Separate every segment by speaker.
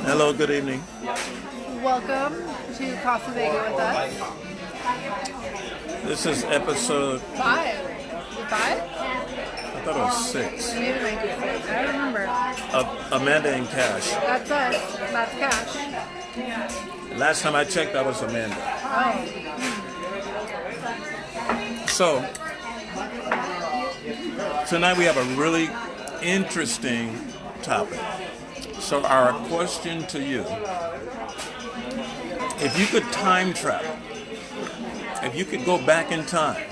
Speaker 1: Hello, good evening.
Speaker 2: Welcome to Casa Vega with us.
Speaker 1: This is episode,
Speaker 2: 5. Is it 5?
Speaker 1: I thought it was 6,
Speaker 2: Maybe it might be 6. I don't remember.
Speaker 1: of Amanda and Kash.
Speaker 2: That's us. That's Kash.
Speaker 1: Last time I checked, that was Amanda.
Speaker 2: Oh.
Speaker 1: So, tonight we have a really interesting topic. So our question to you, if you could time travel, if you could go back in time,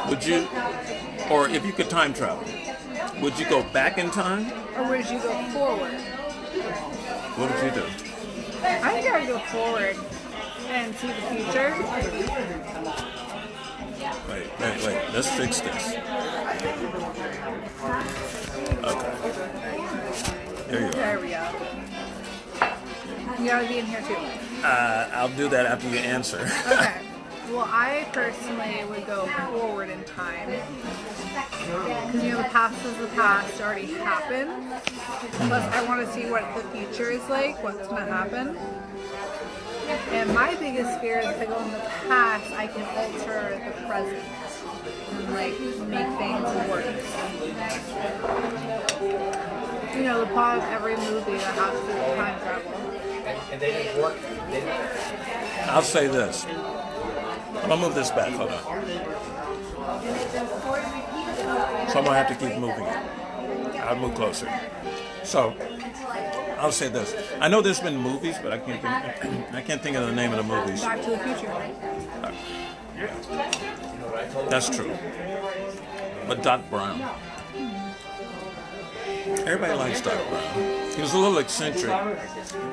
Speaker 1: would you, or if you could time travel, would you go back in time?
Speaker 2: Or would you go forward?
Speaker 1: What would you do?
Speaker 2: I think I would go forward and see the future.
Speaker 1: Wait. Let's fix this. Okay. There you are.
Speaker 2: There we go. You gotta be in here too.
Speaker 1: I'll do that after you answer.
Speaker 2: Okay. Well, I personally would go forward in time. Because, the past is the past, it already happened. Plus, I want to see what the future is like, what's going to happen. And my biggest fear is if I go in the past, I can alter the present. And, make things worse. The plot of every movie that has to do with time travel.
Speaker 3: And they didn't work.
Speaker 1: I'll say this. I'm gonna move this back. Hold on. So I'm gonna have to keep moving it. I'll move closer. So I'll say this. I know there's been movies, but I can't think of the name of the movies.
Speaker 2: Back to the Future.
Speaker 1: That's true. But Doc Brown. Everybody likes Doc Brown. He was a little eccentric,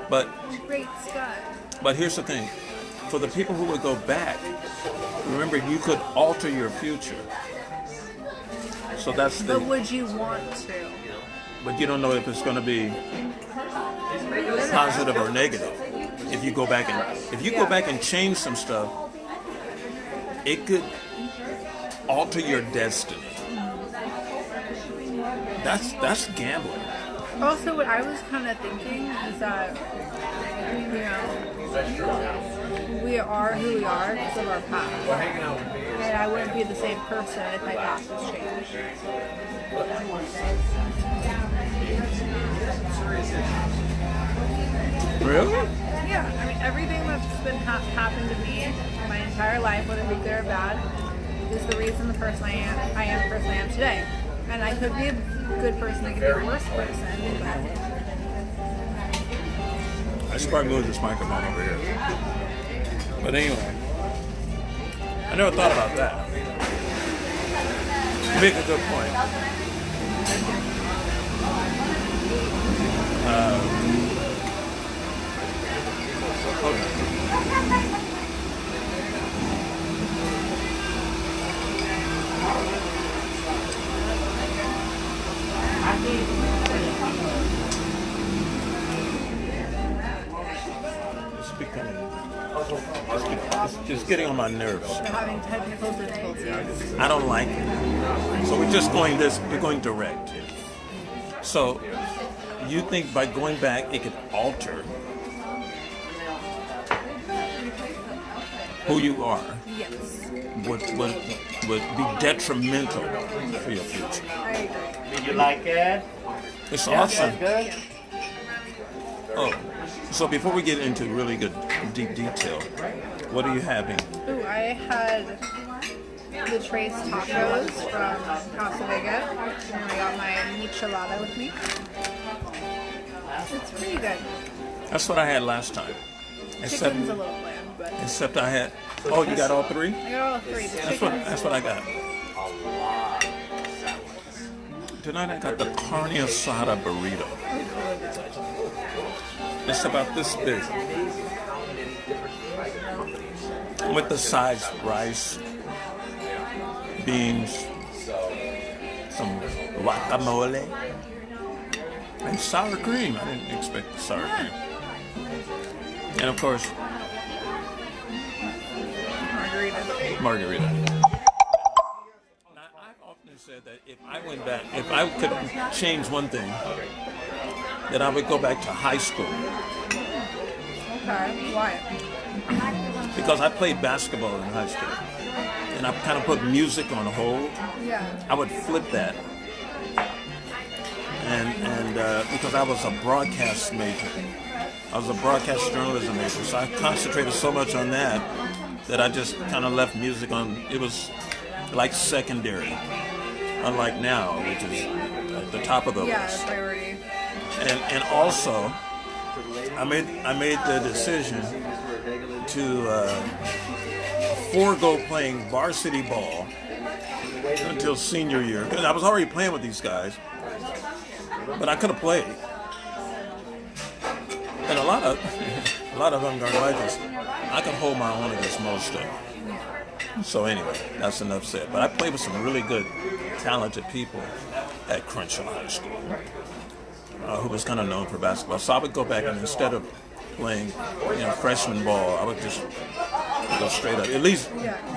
Speaker 1: but
Speaker 2: Great Scott.
Speaker 1: But here's the thing. For the people who would go back, remember you could alter your future. So that's
Speaker 2: But would you want to?
Speaker 1: But you don't know if it's going to be positive or negative. If you go back and change some stuff, it could alter your destiny. That's gambling.
Speaker 2: Also, what I was kind of thinking is that, we are who we are because of our past. And I wouldn't be the same person if my past was changed.
Speaker 1: Really?
Speaker 2: Yeah, everything that's been happened to me my entire life, whether it be good or bad, is the reason the person I am the person I am today. And I could be a good person, I could be a worse person, but
Speaker 1: I should probably move this microphone over here. But anyway, I never thought about that. You make a good point. Okay. It's just getting on my nerves.
Speaker 2: we're having technical difficulties.
Speaker 1: I don't like it. So we're going direct. So you think by going back it could alter who you are?
Speaker 2: Yes,
Speaker 1: Would be detrimental for your future.
Speaker 2: I agree.
Speaker 3: Did you like it?
Speaker 1: It's awesome.
Speaker 3: Good?
Speaker 1: Oh, so before we get into really good deep detail, what are you having?
Speaker 2: Ooh, I had the Trace tacos from Casa Vega, and I got my michelada with me. It's pretty good.
Speaker 1: That's what I had last time. Except,
Speaker 2: Chicken's a little bland, but
Speaker 1: except I had. Oh, you got all three?
Speaker 2: I got all three. The
Speaker 1: That's what I got. Tonight I got the carne asada burrito. It's about this big. With the sides, rice, beans, some guacamole, and sour cream. I didn't expect the sour cream. And of course, margarita. Now, I've often said that if I went back, if I could change one thing, that I would go back to high school
Speaker 2: Okay. Why?
Speaker 1: because I played basketball in high school, and I kind of put music on hold.
Speaker 2: Yeah.
Speaker 1: I would flip that, and because I was a broadcast major, I was a broadcast journalism major, so I concentrated so much on that I just kind of left music on. It was like secondary, unlike now, which is at the top of the
Speaker 2: Yeah,
Speaker 1: list.
Speaker 2: priority.
Speaker 1: And also, I made the decision to forego playing varsity ball until senior year. Because I was already playing with these guys, but I could have played. And a lot of them are like this. I could hold my own against most of them. So anyway, that's enough said. But I played with some really good, talented people at Crenshaw High School, who was kind of known for basketball. So I would go back and instead of playing, freshman ball, I would just go straight up, at least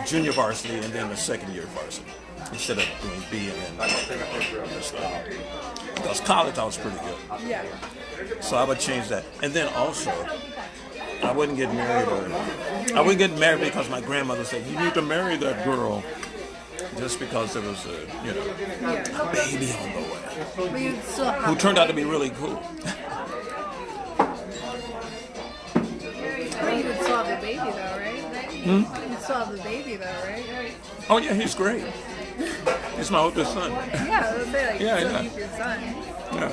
Speaker 1: junior varsity and then the second year varsity, instead of doing B and then stuff. Because college I was pretty good.
Speaker 2: Yeah.
Speaker 1: So I would change that. And then also, I wouldn't get married because my grandmother said, you need to marry that girl, just because there was a baby on the way.
Speaker 2: But you'd still have
Speaker 1: Who turned out to be really cool.
Speaker 2: But you would still have the baby though, right? You'd still have the baby though, right?
Speaker 1: Oh yeah, he's great. He's my oldest son.
Speaker 2: Yeah, I would say like
Speaker 1: Yeah,
Speaker 2: you still
Speaker 1: yeah.
Speaker 2: keep your son.
Speaker 1: Yeah.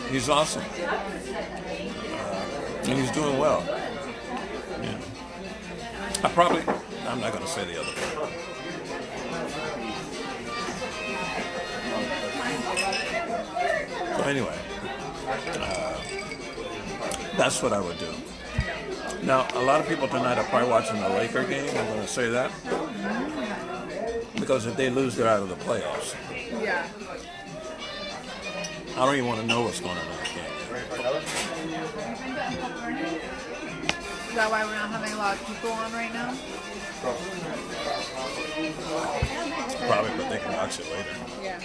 Speaker 1: He's awesome. And he's doing well. Yeah. I'm not going to say the other part. So anyway, that's what I would do. Now, a lot of people tonight are probably watching the Laker game. I'm going to say that. Because if they lose, they're out of the playoffs.
Speaker 2: Yeah.
Speaker 1: I don't even want to know what's going on in the game.
Speaker 2: Is that why we're not having a lot of people on right now?
Speaker 1: Probably, but they can watch it later.
Speaker 2: Yeah.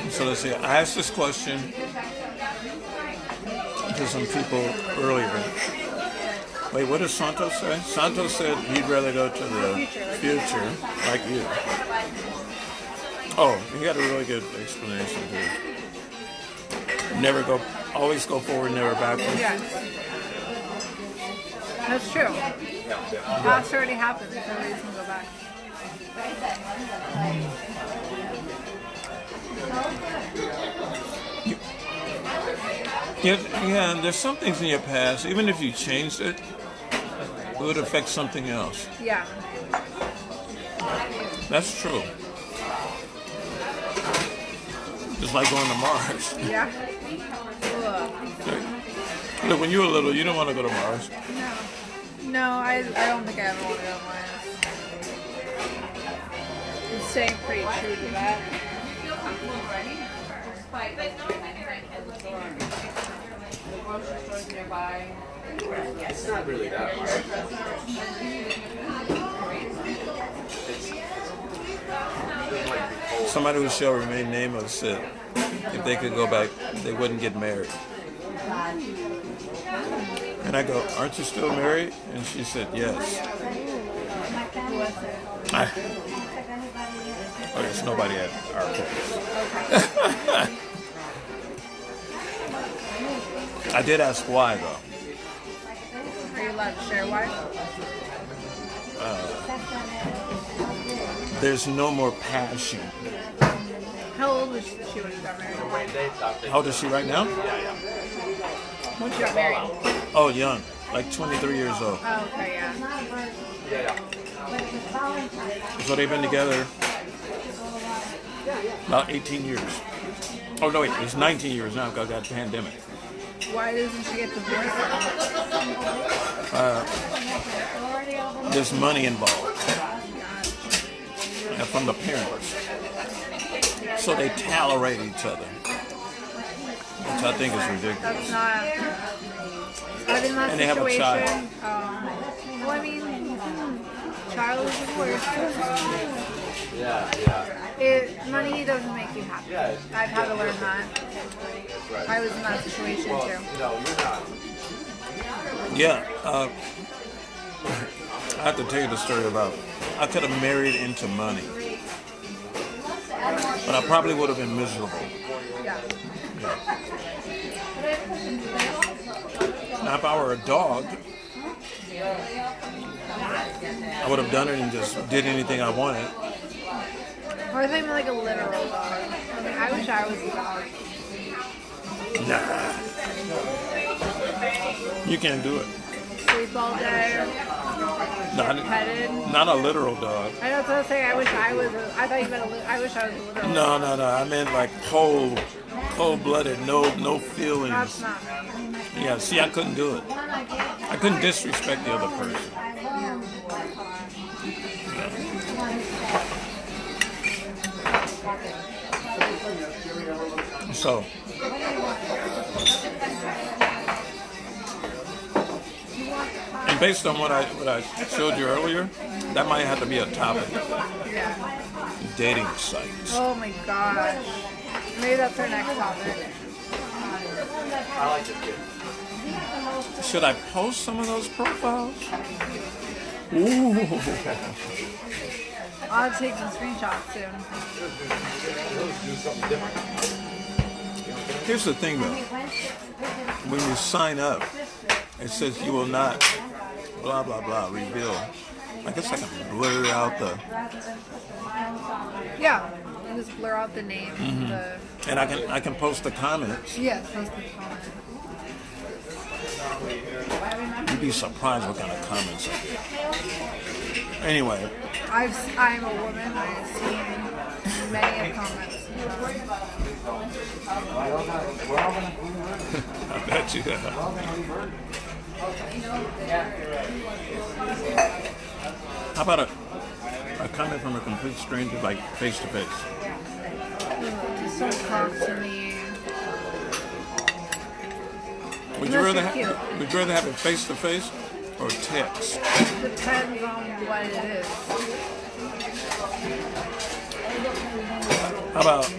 Speaker 1: So let's see. I asked this question to some people earlier. Wait, what does Santos say? Santos said he'd rather go to the future, like you. Oh, he got a really good explanation too. Always go forward, never backwards.
Speaker 2: Yes. That's true. Past already happened. There's no reason to go back.
Speaker 1: Yeah, and there's some things in your past, even if you changed it, it would affect something else.
Speaker 2: Yeah.
Speaker 1: That's true. Just like going to Mars.
Speaker 2: Yeah. Ugh.
Speaker 1: Look, when you were little, you didn't want to go to Mars.
Speaker 2: No, I don't think I ever want to go to Mars. I'm staying pretty true to that.
Speaker 3: It's not really that hard.
Speaker 1: Somebody who shall remain nameless said if they could go back, they wouldn't get married. And I go, aren't you still married? And she said, yes. Oh, there's nobody at our place. I did ask why, though.
Speaker 2: Are you allowed to share why?
Speaker 1: There's no more passion.
Speaker 2: How old was she when you got married?
Speaker 1: How old is she right now?
Speaker 2: When she got married?
Speaker 1: Oh, young. Like 23 years old.
Speaker 2: Oh, okay, yeah.
Speaker 1: So they've been together about 18 years. Oh, no, wait. It's 19 years now because I got the pandemic.
Speaker 2: Why doesn't she get divorced?
Speaker 1: There's money involved. From the parents. So they tolerate each other. Which I think is ridiculous.
Speaker 2: That's not... But in that
Speaker 1: And they have a
Speaker 2: situation...
Speaker 1: child.
Speaker 2: Well, I mean, child is the worst. Money doesn't make you happy. I've had to learn that. I was in that situation too.
Speaker 1: Yeah. I have to tell you the story about I could have married into money, but I probably would have been miserable.
Speaker 2: Yeah.
Speaker 1: Now, if I were a dog, I would have done it and just did anything I wanted.
Speaker 2: Or I think like a literal dog. I mean, I wish I was a dog.
Speaker 1: Nah. You can't do it.
Speaker 2: Sleep all day. Petted.
Speaker 1: Not a literal dog.
Speaker 2: I know what I was saying. I wish I was. I thought you meant I wish I was a literal.
Speaker 1: No. I meant like cold-blooded, no feelings.
Speaker 2: That's not me.
Speaker 1: Yeah. See, I couldn't do it. I couldn't disrespect the other person. So. And based on what I showed you earlier, that might have to be a topic.
Speaker 2: Yeah.
Speaker 1: Dating sites.
Speaker 2: Oh my gosh. Maybe that's our next topic.
Speaker 3: I like this kid.
Speaker 1: Should I post some of those profiles? Ooh.
Speaker 2: I'll take some screenshots soon.
Speaker 3: Do something different.
Speaker 1: Here's the thing though. When you sign up, it says you will not blah blah blah reveal. I guess I can blur out the
Speaker 2: Yeah. You just blur out the name.
Speaker 1: and I can post the comments.
Speaker 2: Yes, post the comment.
Speaker 1: You'd be surprised what kind of comments I get. Anyway,
Speaker 2: I'm a woman. I've seen many of comments.
Speaker 1: I bet you have. How about a comment from a complete stranger, like face to face?
Speaker 2: Just don't talk to me.
Speaker 1: Would you
Speaker 2: Unless
Speaker 1: rather
Speaker 2: you're
Speaker 1: would you rather have it face to face or text?
Speaker 2: Depends on what it is.
Speaker 1: How about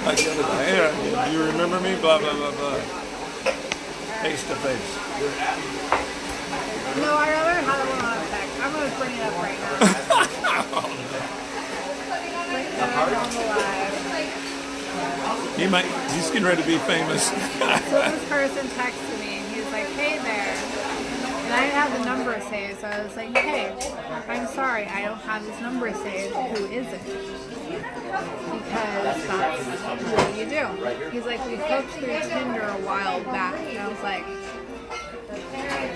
Speaker 1: like the other day? Hey, do you remember me? Blah blah blah blah. Face to face.
Speaker 2: No, I'd rather have it on a text. I'm going to bring it up right now. Bring it up on the live.
Speaker 1: He's getting ready to be famous.
Speaker 2: So this person texted me and he was like, hey there. And I didn't have the number saved, so I was like, hey, I'm sorry, I don't have this number saved. Who is it? Because that's what you do. He's like, we hooked through Tinder a while back. And I was like,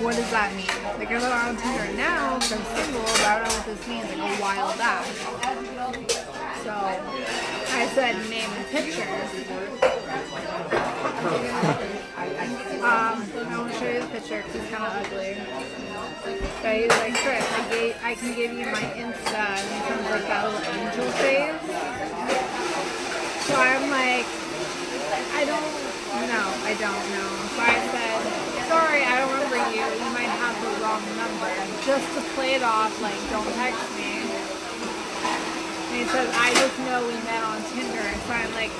Speaker 2: what does that mean? Like, I'm not on Tinder now because I'm single, but I don't know what this means, like a while back. So I said name and picture. I want to show you the picture because it's kind of ugly. But he's like, Chris, I can give you my Insta, and he comes like that little angel face. So I'm like, I don't know. So I said, sorry, I don't remember you. You might have the wrong number. Just to play it off, like, don't text me. And he says, I just know we met on Tinder. So I'm like,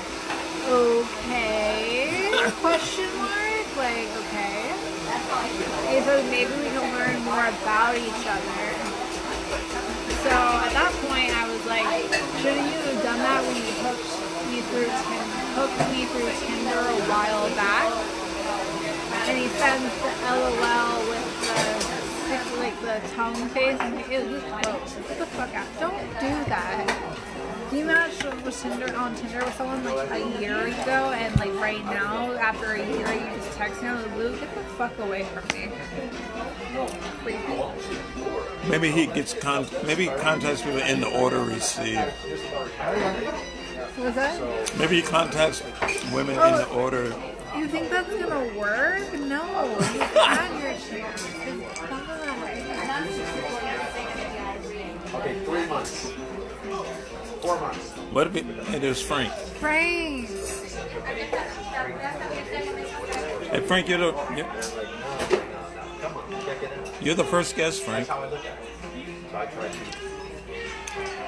Speaker 2: okay, question mark? Like, okay. He says, maybe we can learn more about each other. So at that point, I was like, shouldn't you have done that when you hooked me through Tinder a while back? And he sends the LOL with the tongue face. I'm like, ew, this gross. Get the fuck out. Don't do that. You matched on Tinder with someone like a year ago, and like right now, after a year, you just text me out of the blue. Get the fuck away from me. Creepy.
Speaker 1: Maybe he contacts people in the order received.
Speaker 2: What's that?
Speaker 1: Maybe he contacts women in the order.
Speaker 2: You think that's gonna work? No. You had your chance. It's fine.
Speaker 3: Okay, 3 months. 4 months.
Speaker 1: What if it is Frank?
Speaker 2: Frank.
Speaker 1: Hey Frank,
Speaker 3: come on, you can't get in.
Speaker 1: You're the first guest, Frank.
Speaker 3: That's how I look at it. So I try to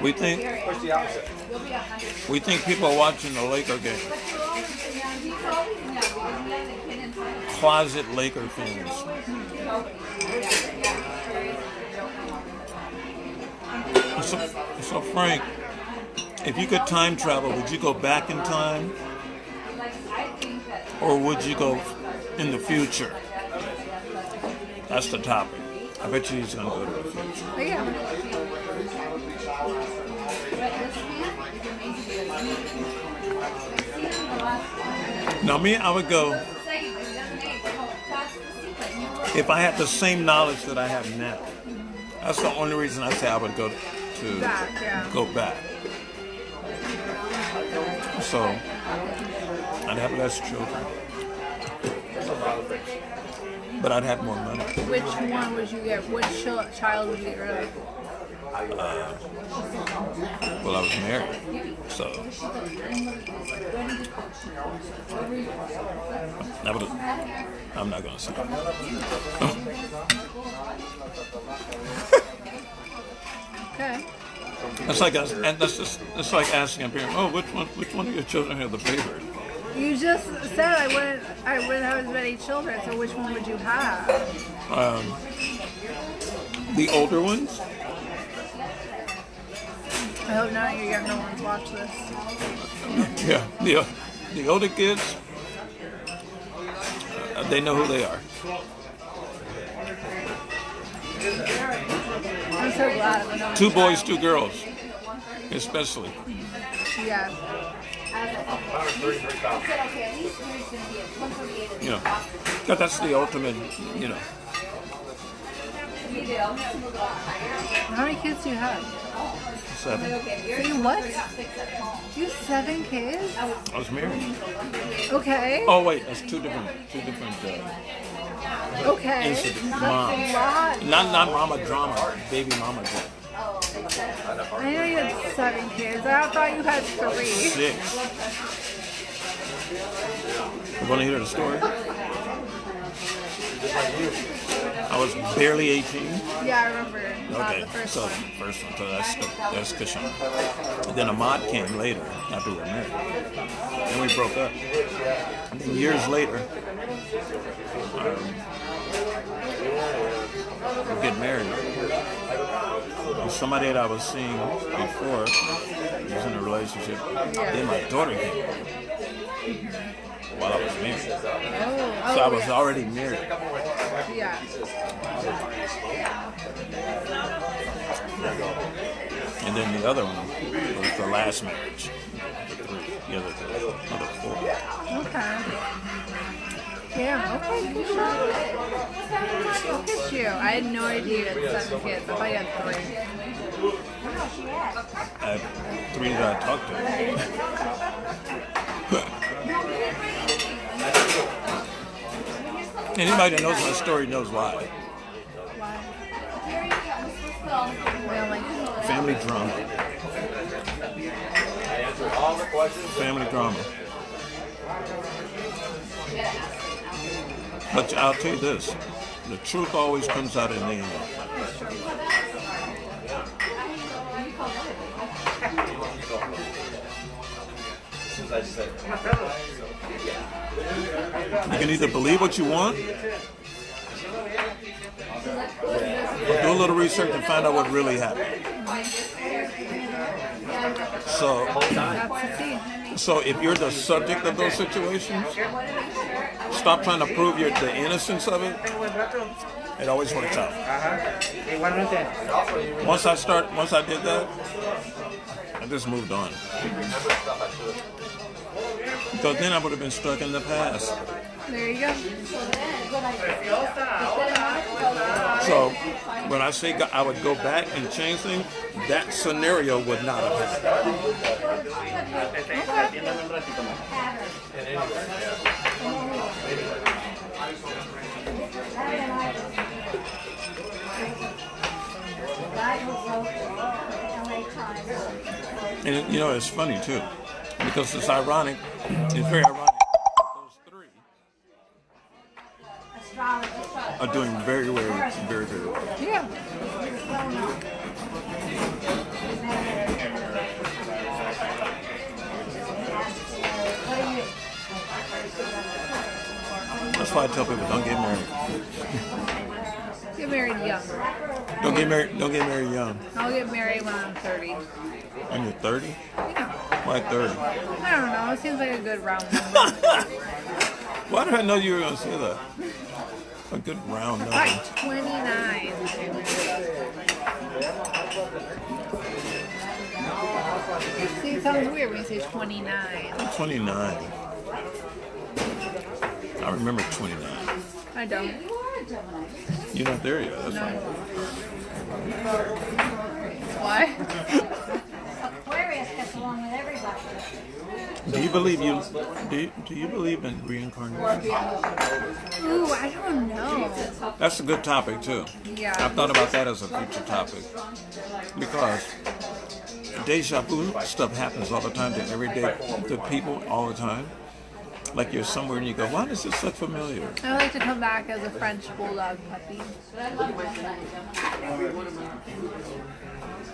Speaker 1: We think
Speaker 3: push the opposite.
Speaker 1: people are watching the Laker game. Closet Laker fans. So Frank, if you could time travel, would you go back in time, or would you go in the future? That's the topic. I bet you he's gonna go to the future.
Speaker 2: Oh, yeah.
Speaker 1: Now me, I would go if I had the same knowledge that I have now. That's the only reason I say I would go to
Speaker 2: Back, yeah.
Speaker 1: go back. So I'd have less children, but I'd have more money.
Speaker 2: Which one would you get? Which child would you get rid of?
Speaker 1: Well, I was married, so I'm not gonna say.
Speaker 2: Okay.
Speaker 1: It's like it's like asking a parent, oh, which one of your children have the paper?
Speaker 2: You just said I wouldn't have as many children, so which one would you have?
Speaker 1: The older ones.
Speaker 2: I hope none of your younger ones watch this.
Speaker 1: Yeah, the older kids, they know who they are.
Speaker 2: I'm so glad. I know
Speaker 1: 2 boys, 2 girls, especially.
Speaker 2: Yeah.
Speaker 1: You know, 'cause that's the ultimate. You know,
Speaker 2: How many kids do you have?
Speaker 1: 7.
Speaker 2: You what? You have 7 kids?
Speaker 1: I was married.
Speaker 2: Okay.
Speaker 1: Oh wait, that's two different.
Speaker 2: Okay.
Speaker 1: Incident.
Speaker 2: That's
Speaker 1: Moms.
Speaker 2: a lot.
Speaker 1: Not mama drama, baby mama drama.
Speaker 2: I know you had 7 kids. I thought you had 3.
Speaker 1: 6. You want to hear the story? I was barely 18.
Speaker 2: Yeah, I remember.
Speaker 1: Okay,
Speaker 2: The first
Speaker 1: so
Speaker 2: one.
Speaker 1: first one, so that's Kashan. And then Ahmad came later after we were married. Then we broke up. And then years later, we get married. And somebody that I was seeing before was in a relationship. Then my daughter came while I was married. So I was already married.
Speaker 2: Yeah.
Speaker 1: And then the other one was the last marriage. The other 4.
Speaker 2: Okay. Yeah, okay, good job. Look at you. I had no idea you had 7 kids. I thought you had 3.
Speaker 1: I have 3 that I talked to. Anybody that knows my story knows why.
Speaker 2: Really?
Speaker 1: Family drama.
Speaker 3: All the questions.
Speaker 1: Family drama. But I'll tell you this, the truth always comes out in the end. You can either believe what you want, or do a little research and find out what really happened. So if you're the subject of those situations, stop trying to prove the innocence of it. It always works out. Once I did that, I just moved on. Because then I would have been stuck in the past.
Speaker 2: There you go.
Speaker 1: So when I say I would go back and change things, that scenario would not have happened. And you know, it's funny too, because it's ironic. It's very ironic. Those 3 are doing very, very, very, very well.
Speaker 2: Yeah.
Speaker 1: That's why I tell people don't get married.
Speaker 2: Get married young.
Speaker 1: Don't get married. Don't get married young.
Speaker 2: I'll get married when I'm 30.
Speaker 1: When you're 30?
Speaker 2: Yeah.
Speaker 1: Why 30?
Speaker 2: I don't know. It seems like a good round number.
Speaker 1: Why did I know you were going to say that? A good round number.
Speaker 2: I'm 29. See, it sounds weird when you say 29.
Speaker 1: 29. I remember 29.
Speaker 2: I don't.
Speaker 1: You're not there yet. That's
Speaker 2: No.
Speaker 1: fine.
Speaker 2: Why?
Speaker 4: Aquarius gets along with everybody.
Speaker 1: Do you believe do you believe in reincarnation?
Speaker 2: Ooh, I don't know.
Speaker 1: That's a good topic too.
Speaker 2: Yeah.
Speaker 1: I've thought about that as a future topic because deja vu stuff happens all the time to everyday to people all the time. Like you're somewhere and you go, why does this look familiar?
Speaker 2: I like to come back as a French bulldog puppy.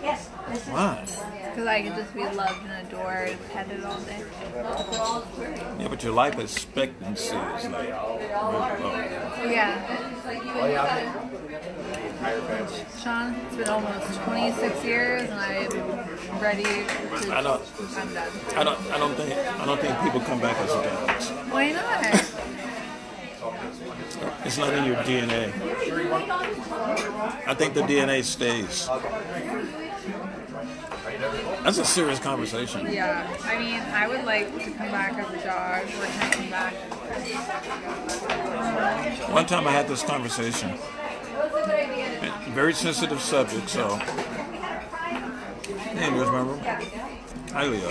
Speaker 4: Yes, this is
Speaker 1: Why?
Speaker 2: Because I can just be loved and adored and petted all day.
Speaker 1: Yeah, but your life expectancy is like really low.
Speaker 2: Yeah. Sean, it's been almost 26 years and I'm ready to...
Speaker 1: I don't
Speaker 2: I'm done.
Speaker 1: I don't think people come back as adults.
Speaker 2: Why not?
Speaker 1: It's not in your DNA. I think the DNA stays. That's a serious conversation.
Speaker 2: Yeah. I mean, I would like to come back as a dog. Where can I come back?
Speaker 1: One time I had this conversation. Very sensitive subject, so. Hey, you remember? Hi, Leo.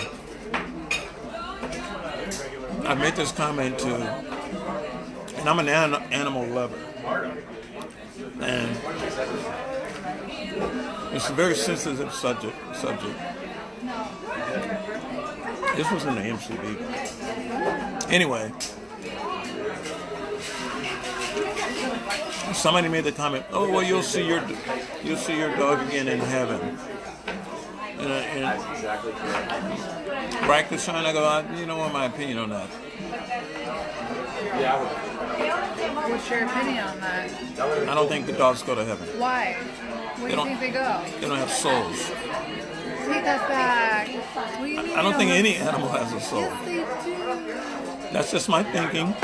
Speaker 1: I made this comment to, and I'm an animal lover. And it's a very sensitive subject. This was in the MCB. Anyway, somebody made the comment, "Oh well, you'll see your dog again in heaven." And right, Kashan, I go, you know what my opinion on that?
Speaker 2: What's your opinion on that?
Speaker 1: I don't think the dogs go to heaven.
Speaker 2: Why? Where do you think they go?
Speaker 1: They don't have souls.
Speaker 2: Take that back. What do you mean
Speaker 1: I don't
Speaker 2: they
Speaker 1: think
Speaker 2: have-
Speaker 1: any animal has a soul.
Speaker 2: Yes, they do.
Speaker 1: That's just my thinking.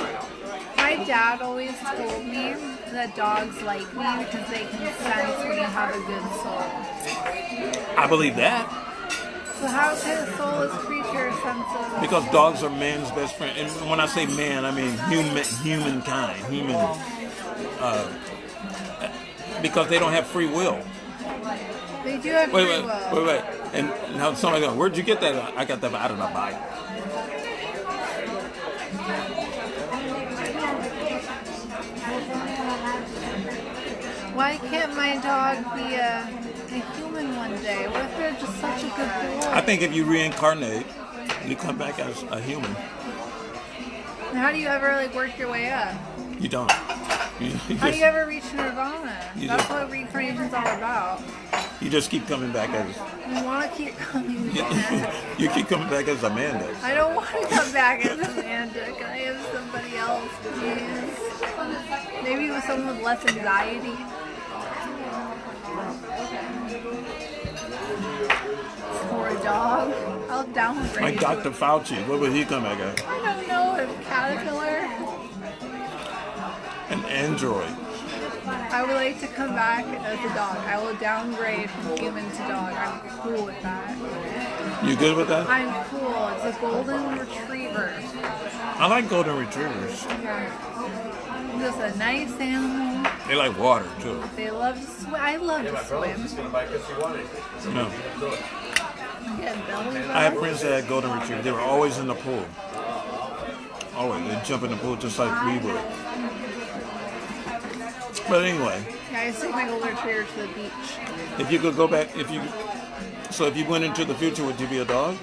Speaker 2: My dad always told me that dogs like me because they can sense when you have a good soul.
Speaker 1: I believe that
Speaker 2: So how can a soulless creature sense a...
Speaker 1: because dogs are man's best friend. And when I say man, I mean humankind. Because they don't have free will.
Speaker 2: They do have free will.
Speaker 1: Wait. And now somebody goes, where'd you get that? I got that out of the Bible.
Speaker 2: Why can't my dog be a human one day? What if they're just such a good boy?
Speaker 1: I think if you reincarnate, you come back as a human.
Speaker 2: And how do you ever work your way up?
Speaker 1: You don't. You
Speaker 2: How do you ever reach nirvana?
Speaker 1: You
Speaker 2: That's
Speaker 1: just-
Speaker 2: what reincarnation's all about.
Speaker 1: keep coming back as
Speaker 2: We want to keep coming back.
Speaker 1: you keep coming back as Amanda.
Speaker 2: I don't want to come back as Amanda. Can I have somebody else, please? Maybe with someone with less anxiety. Or a dog. I'll downgrade.
Speaker 1: Like Dr. Fauci, what would he come back as?
Speaker 2: I don't know, a caterpillar.
Speaker 1: An android.
Speaker 2: I would like to come back as a dog. I will downgrade from human to dog. I'm cool with that.
Speaker 1: You good with that?
Speaker 2: I'm cool. It's a golden retriever.
Speaker 1: I like golden retrievers.
Speaker 2: Yeah. Just a nice animal.
Speaker 1: They like water too.
Speaker 2: They love to swim. I love to swim.
Speaker 1: No.
Speaker 2: Get belly
Speaker 1: I have
Speaker 2: button.
Speaker 1: friends that had golden retrievers. They were always in the pool. Always. They'd jump in the pool just like we would. But anyway,
Speaker 2: Yeah, I take my golden retriever to the beach.
Speaker 1: if you could go back, if you went into the future, would you be a dog?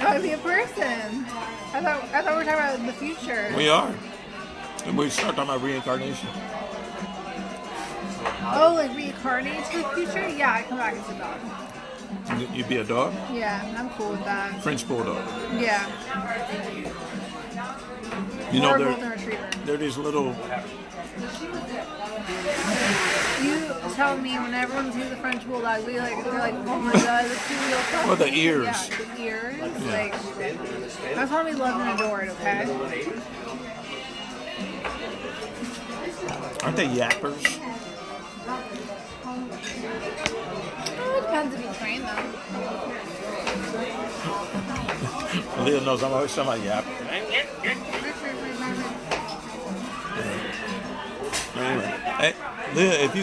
Speaker 2: I would be a person. I thought we were talking about the future.
Speaker 1: We are. And we start talking about reincarnation.
Speaker 2: Oh, like reincarnate to the future? Yeah, I come back as a dog.
Speaker 1: You'd be a dog?
Speaker 2: Yeah, I'm cool with that.
Speaker 1: French bulldog.
Speaker 2: Yeah.
Speaker 1: You
Speaker 2: Or
Speaker 1: know,
Speaker 2: a golden retriever.
Speaker 1: they're these little.
Speaker 2: You tell me when everyone sees a French bulldog, they're like, oh my god, the cute little puppy.
Speaker 1: Well, the ears.
Speaker 2: Yeah, the ears.
Speaker 1: Yeah.
Speaker 2: Like, that's why we loved and adored, okay?
Speaker 1: Aren't they yappers?
Speaker 2: Well, it depends if you train them.
Speaker 1: Leah knows I'm always talking about yappers. Anyway, hey, Leah, if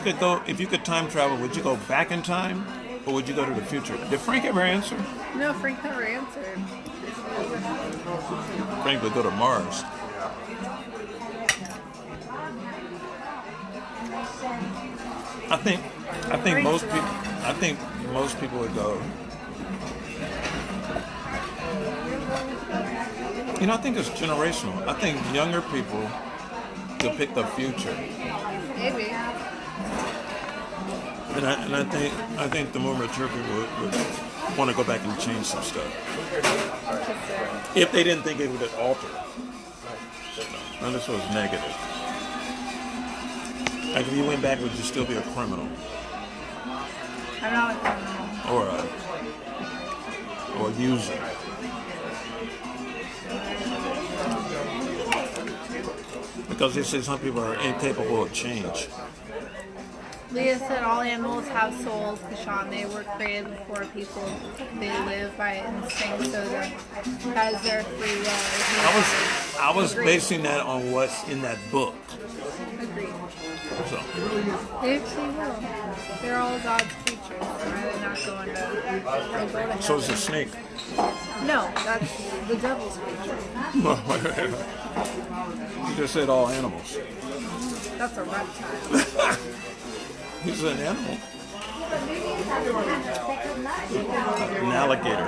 Speaker 1: you could time travel, would you go back in time, or would you go to the future? Did Frank ever answer?
Speaker 2: No, Frank never answered.
Speaker 1: Frank would go to Mars. I think most people would go. You know, I think it's generational. I think younger people could pick the future.
Speaker 2: Maybe.
Speaker 1: And I think the more mature people would want to go back and change some stuff. If they didn't think it would alter. And this was negative. Like if you went back, would you still be a criminal?
Speaker 2: I'm not a criminal.
Speaker 1: Or a user? Because they say some people are incapable of change.
Speaker 2: Leah said all animals have souls, Kashan. They were created before people. They live by instinct, so that as their free will.
Speaker 1: I was basing that on what's in that book.
Speaker 2: Agreed.
Speaker 1: So
Speaker 2: They have free will. They're all God's creatures. Why are they not going to heaven?
Speaker 1: so is a snake.
Speaker 2: No, that's the devil's creature.
Speaker 1: You just said all animals.
Speaker 2: That's a reptile.
Speaker 1: He's an animal. An alligator.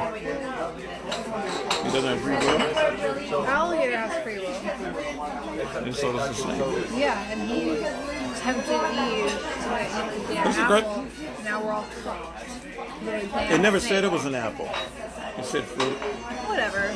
Speaker 1: He doesn't have free will.
Speaker 2: Alligator has free will.
Speaker 1: And so does the snake.
Speaker 2: Yeah, and he tempted Eve to eat the
Speaker 1: That's a
Speaker 2: apple.
Speaker 1: great-
Speaker 2: Now we're all cooked.
Speaker 1: It never said it was an apple. It said fruit.
Speaker 2: Whatever.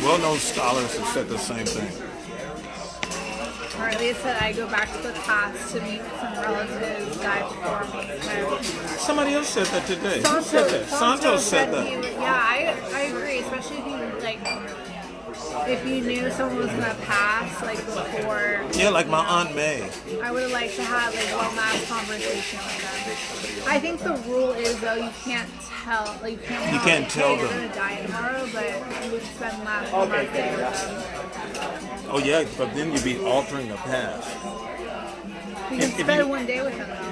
Speaker 1: Well-known scholars have said the same thing.
Speaker 2: Or at least that I go back to the past to meet some relatives died before me.
Speaker 1: Somebody else said that today. Who said that? Santos said that.
Speaker 2: I agree, especially if you if you knew someone was gonna pass before.
Speaker 1: Yeah, like my Aunt May.
Speaker 2: I would have liked to have one last conversation with them. I think the rule is though you can't tell, you can't
Speaker 1: tell
Speaker 2: hey,
Speaker 1: them.
Speaker 2: You're gonna die tomorrow, but you would spend last day with them.
Speaker 1: Oh yeah, but then you'd be altering the past.
Speaker 2: You can spend one day with them though.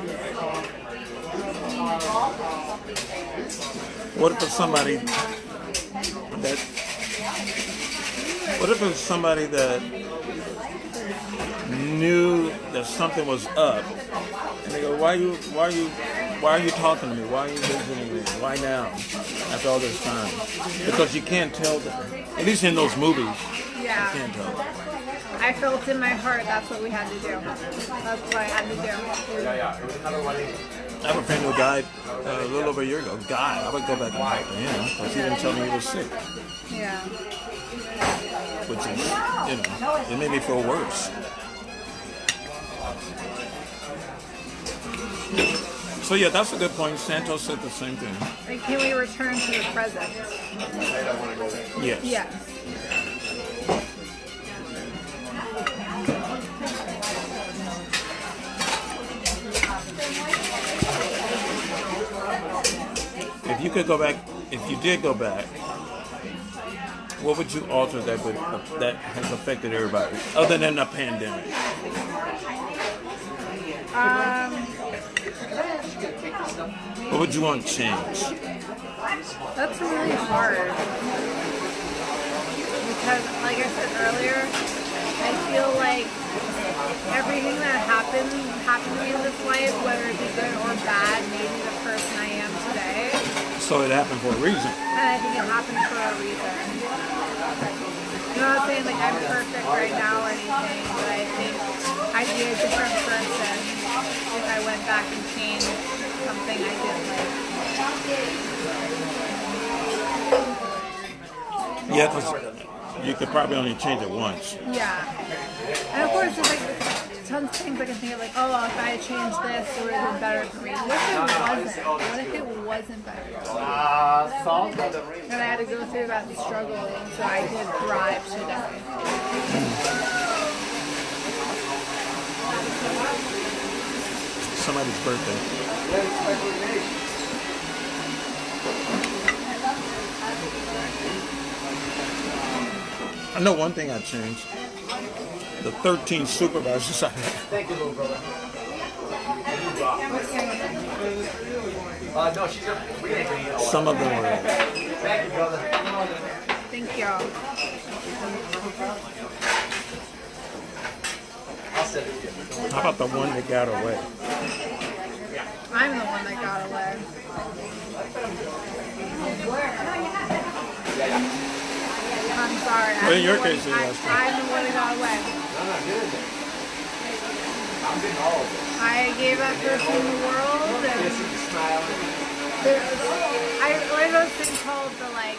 Speaker 1: What if it's somebody that? What if it's somebody that knew that something was up, and they go, "Why are you talking to me? Why are you visiting me? Why now? After all this time?" Because you can't tell them. At least in those movies, you
Speaker 2: Yeah.
Speaker 1: can't tell them.
Speaker 2: I felt in my heart that's what we had to do. That's what I had to do.
Speaker 1: I have a friend who died a little over a year ago. Guy, I would go back and talk to him because he didn't tell me he was sick,
Speaker 2: Yeah.
Speaker 1: which is, it made me feel worse. So yeah, that's a good point. Santos said the same thing.
Speaker 2: Can we return to the present?
Speaker 1: Yes.
Speaker 2: Yes.
Speaker 1: If you could go back, if you did go back, what would you alter that has affected everybody, other than the pandemic?
Speaker 2: Um,
Speaker 1: What would you want changed?
Speaker 2: That's really hard. because, like I said earlier, I feel like everything that happened to me in this life, whether it be good or bad, made me the person I am today.
Speaker 1: So it happened for a reason.
Speaker 2: And I think it happened for a reason. You know what I'm saying? Like, I'm perfect right now or anything, but I think I'd be a different person if I went back and changed something I didn't like.
Speaker 1: Yeah, because you could probably only change it once.
Speaker 2: Yeah. And of course, there's like tons of things I can think of, like, oh, if I had changed this, it would have been better for me. What if it wasn't? What if it wasn't better? And I had to go through that struggle so I could thrive today.
Speaker 1: Somebody's birthday. I know one thing I changed. The 13 supervisors I had.
Speaker 3: Thank you, little brother. No, she's up. We ain't gonna eat all
Speaker 1: Some of them were.
Speaker 3: Thank you, brother.
Speaker 2: Thank y'all.
Speaker 3: I'll send it to you.
Speaker 1: How about the one that got away?
Speaker 2: I'm the one that got away. I'm sorry.
Speaker 1: Well, in your case, it was.
Speaker 2: I'm the one that got away.
Speaker 3: I'm getting all of it.
Speaker 2: I gave that person the world, and
Speaker 3: This is the smile.
Speaker 2: I learned those things called the like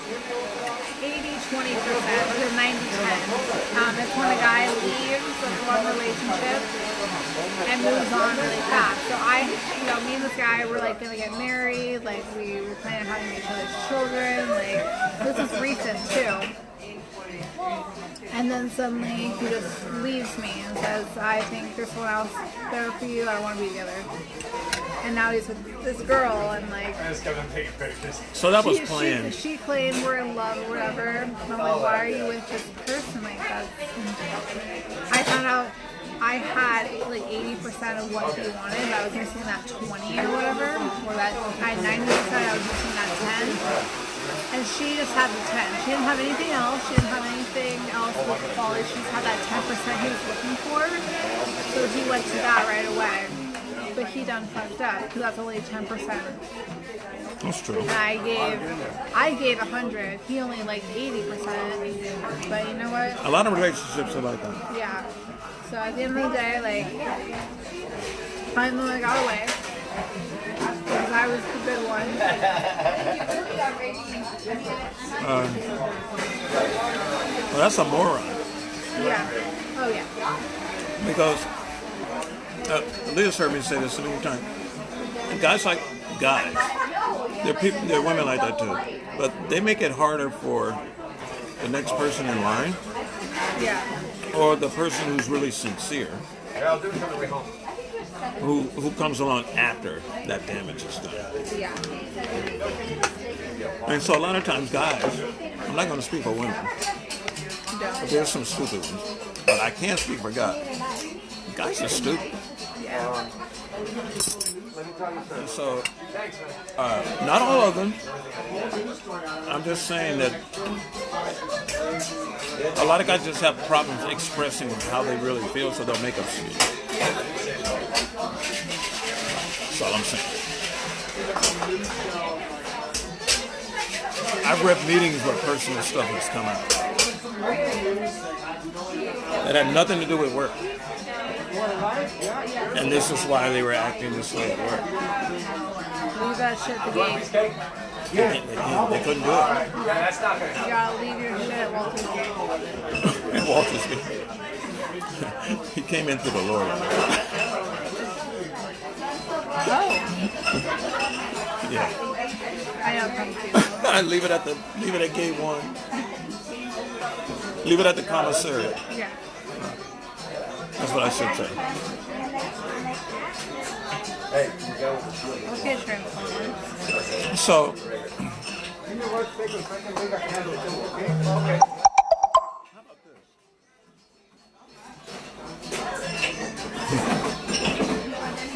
Speaker 2: 80-20% or the 90-10. It's when a guy leaves a long relationship and moves on really fast. So me and this guy were like gonna get married, like we were planning on having each other's children, like this is recent too. And then suddenly he just leaves me and says, I think there's someone else better for you, I don't want to be together. And now he's with this girl and like
Speaker 1: So that was planned.
Speaker 2: she claimed we're in love or whatever. And I'm like, why are you with this person like that? I found out I had like 80% of what he wanted, but I was missing that 20 or whatever. Or that I had 90%, I was missing that 10. And she just had the 10. She didn't have anything else. She didn't have anything else with the quality. She just had that 10% he was looking for. So he went to that right away. But he done fucked up because that's only 10%.
Speaker 1: That's true.
Speaker 2: And I gave 100. He only liked 80%. But you know what?
Speaker 1: A lot of relationships are like that.
Speaker 2: Yeah. So at the end of the day, like, finally I got away. Because I was the good one.
Speaker 1: Well, that's a moron.
Speaker 2: Yeah. Oh, yeah.
Speaker 1: Because Leah's heard me say this a million times. Guys like guys. There are women like that too. But they make it harder for the next person in line
Speaker 2: Yeah.
Speaker 1: or the person who's really sincere
Speaker 3: Yeah, I'll do it on the way home.
Speaker 1: who comes along after that damage is done.
Speaker 2: Yeah.
Speaker 1: And so a lot of times guys, I'm not going to speak for women, but there's some stupid ones. But I can't speak for guys. Guys are stupid.
Speaker 2: Yeah.
Speaker 1: And so, not all of them. I'm just saying that a lot of guys just have problems expressing how they really feel, so they'll make up shit. That's all I'm saying. I've read meetings where personal stuff has come out that had nothing to do with work. And this is why they were acting this way at work.
Speaker 2: Leave that shit at the gate.
Speaker 1: They couldn't do it.
Speaker 3: Yeah, that's not gonna
Speaker 2: You
Speaker 3: happen.
Speaker 2: gotta leave your shit at Walter's gate.
Speaker 1: And Walter's he came in through the Lord.
Speaker 2: Oh.
Speaker 1: Yeah.
Speaker 2: I know, come too.
Speaker 1: leave it at gate 1. Leave it at the commissariat.
Speaker 2: Yeah.
Speaker 1: That's what I should say.
Speaker 3: Hey, you go.
Speaker 2: Okay, Transformers.
Speaker 1: So,
Speaker 3: Okay.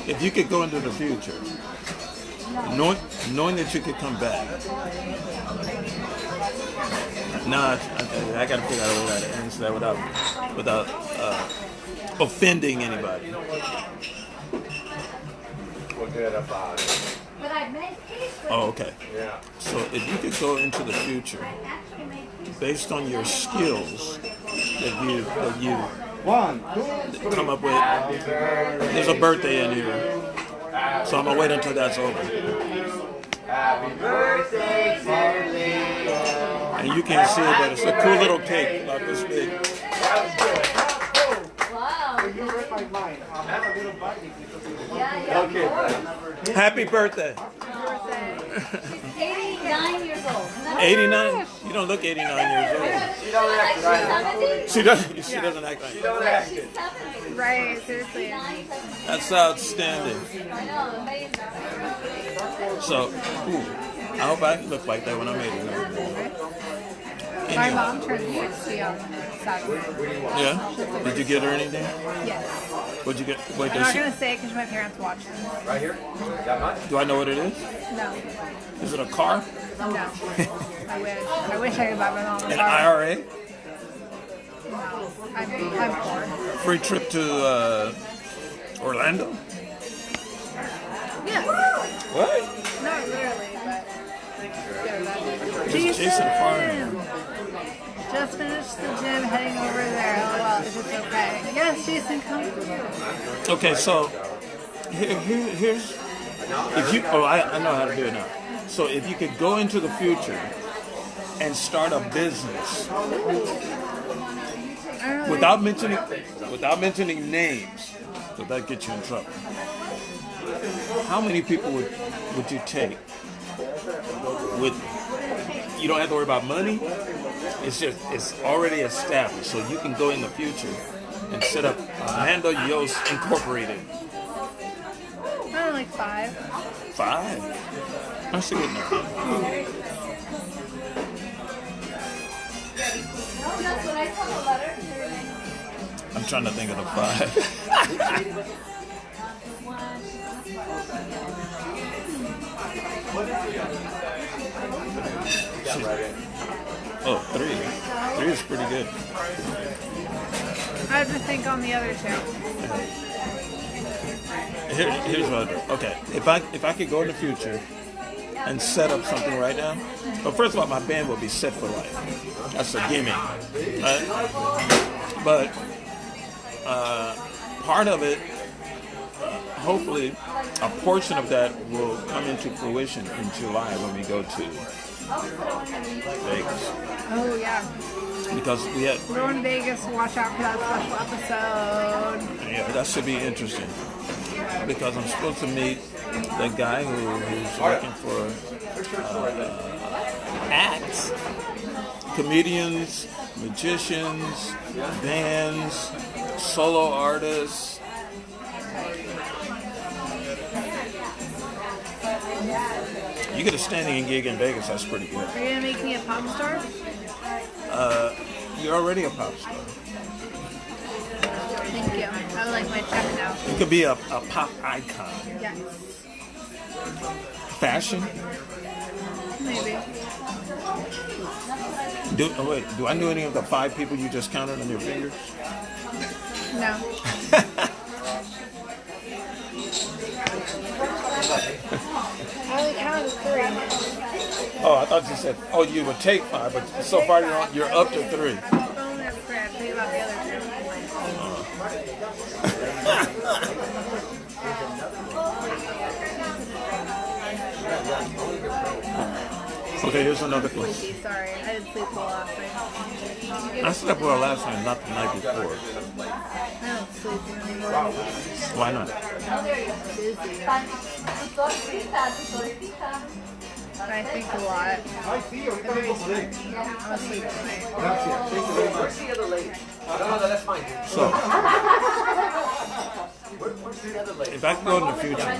Speaker 1: if you could go into the future, knowing that you could come back, No, I got to figure out a way to answer that without offending anybody.
Speaker 3: Forget about it.
Speaker 4: But I made peace with
Speaker 1: Oh, okay.
Speaker 3: Yeah.
Speaker 1: So if you could go into the future
Speaker 4: actually made peace.
Speaker 1: based on your skills that you
Speaker 3: One,
Speaker 1: come up with, there's a birthday in here, so I'm gonna wait until that's over.
Speaker 3: happy birthday to Leo.
Speaker 1: And you can see it, but it's a cool little cake about this big.
Speaker 4: Wow.
Speaker 3: You read my mind. I'll have a little bite.
Speaker 4: Yeah.
Speaker 3: Okay, buddy.
Speaker 1: Happy birthday!
Speaker 4: She's 89 years old. Isn't that
Speaker 1: 89? You don't look 89 years old.
Speaker 3: She don't
Speaker 4: like
Speaker 3: act
Speaker 4: she's
Speaker 3: right.
Speaker 4: 70?
Speaker 1: She doesn't act like
Speaker 3: She
Speaker 1: that.
Speaker 3: don't act
Speaker 4: She's
Speaker 3: it.
Speaker 4: 70.
Speaker 2: Right, seriously.
Speaker 4: 69, 70.
Speaker 1: That's outstanding.
Speaker 4: I know, amazing.
Speaker 1: So, ooh, I hope I look like that when I'm 89.
Speaker 2: My mom turned 60 on Saturday.
Speaker 1: Yeah? Did you get her anything?
Speaker 2: Yes.
Speaker 1: What'd you get? Wait,
Speaker 2: I'm
Speaker 1: does
Speaker 2: not
Speaker 1: she?
Speaker 2: gonna say it because my parents watch this.
Speaker 3: Right here? That much?
Speaker 1: Do I know what it is?
Speaker 2: No.
Speaker 1: Is it a car?
Speaker 2: No. I wish I could buy my mom a
Speaker 1: An
Speaker 2: car.
Speaker 1: IRA?
Speaker 2: No. I'm poor.
Speaker 1: Free trip to Orlando?
Speaker 2: Yeah.
Speaker 1: What?
Speaker 2: Not literally, but
Speaker 1: Just chasing a farm.
Speaker 2: just finished the gym, heading over there. Oh well, if it's okay. Yes, Jason, come with you.
Speaker 1: Okay, so here's if you. Oh, I know how to do it now. So if you could go into the future and start a business
Speaker 2: I don't know.
Speaker 1: without mentioning names, so that gets you in trouble. How many people would you take? With you don't have to worry about money. It's already established, so you can go in the future and set up Orlando Yost Incorporated.
Speaker 2: I don't know, like 5.
Speaker 1: 5. That's a good number.
Speaker 4: No, that's what I saw the letter.
Speaker 1: I'm trying to think of the 5. Oh, 3. 3 is pretty good.
Speaker 2: I have to think on the other 2.
Speaker 1: Here's what I do. Okay, if I could go in the future and set up something right now, well, first of all, my band will be set for life. That's a gimmick. Right? But part of it, hopefully, a portion of that will come into fruition in July when we go to Vegas.
Speaker 2: Oh yeah.
Speaker 1: Because we had,
Speaker 2: We're going to Vegas. Watch out for that special episode.
Speaker 1: yeah, that should be interesting. Because I'm supposed to meet the guy who's working for acts, comedians, magicians, bands, solo artists. You get a standing gig in Vegas, that's pretty good.
Speaker 2: Are you gonna make me a pop star?
Speaker 1: You're already a pop star.
Speaker 2: Thank you. I would like my check now.
Speaker 1: You could be a pop icon.
Speaker 2: Yes.
Speaker 1: Fashion?
Speaker 2: Maybe.
Speaker 1: Do I know any of the 5 people you just counted on your fingers?
Speaker 2: No. I only counted 3.
Speaker 1: Oh, I thought you said, oh, you would take 5, but so far you're up to 3.
Speaker 2: I only have 3. I'll tell you about the other 2.
Speaker 1: Okay, here's another question.
Speaker 2: Sleepy, sorry. I didn't sleep well last night.
Speaker 1: I slept well last night, not the night before.
Speaker 2: I don't sleep anymore.
Speaker 1: Why not?
Speaker 2: Busy. I think a lot. I'm asleep tonight.
Speaker 3: Where's the other lady? No, that's fine.
Speaker 1: So,
Speaker 3: Where's the other lady?
Speaker 1: if I could go in the future,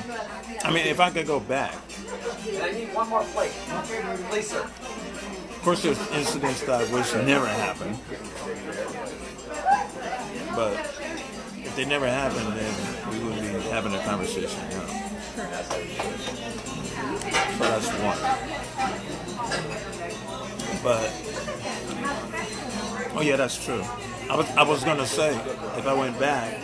Speaker 1: I mean, if I could go back,
Speaker 3: And I need one more plate. Please, sir.
Speaker 1: of course there's incidents that I wish never happened. But if they never happened, then we wouldn't be having a conversation now. So that's one. But oh yeah, that's true. I was gonna say if I went back,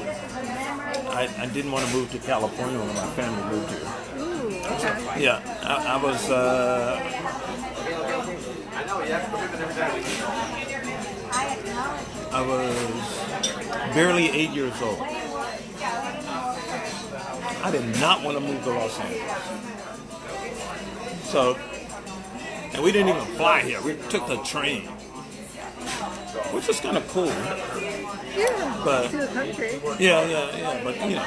Speaker 1: I didn't want to move to California when my family moved here.
Speaker 2: Ooh, okay.
Speaker 1: Yeah, I was. I was barely 8 years old. I did not want to move to Los Angeles. So, and we didn't even fly here. We took the train, which is kind of cool.
Speaker 2: Yeah,
Speaker 1: But
Speaker 2: to the country.
Speaker 1: yeah. But you know,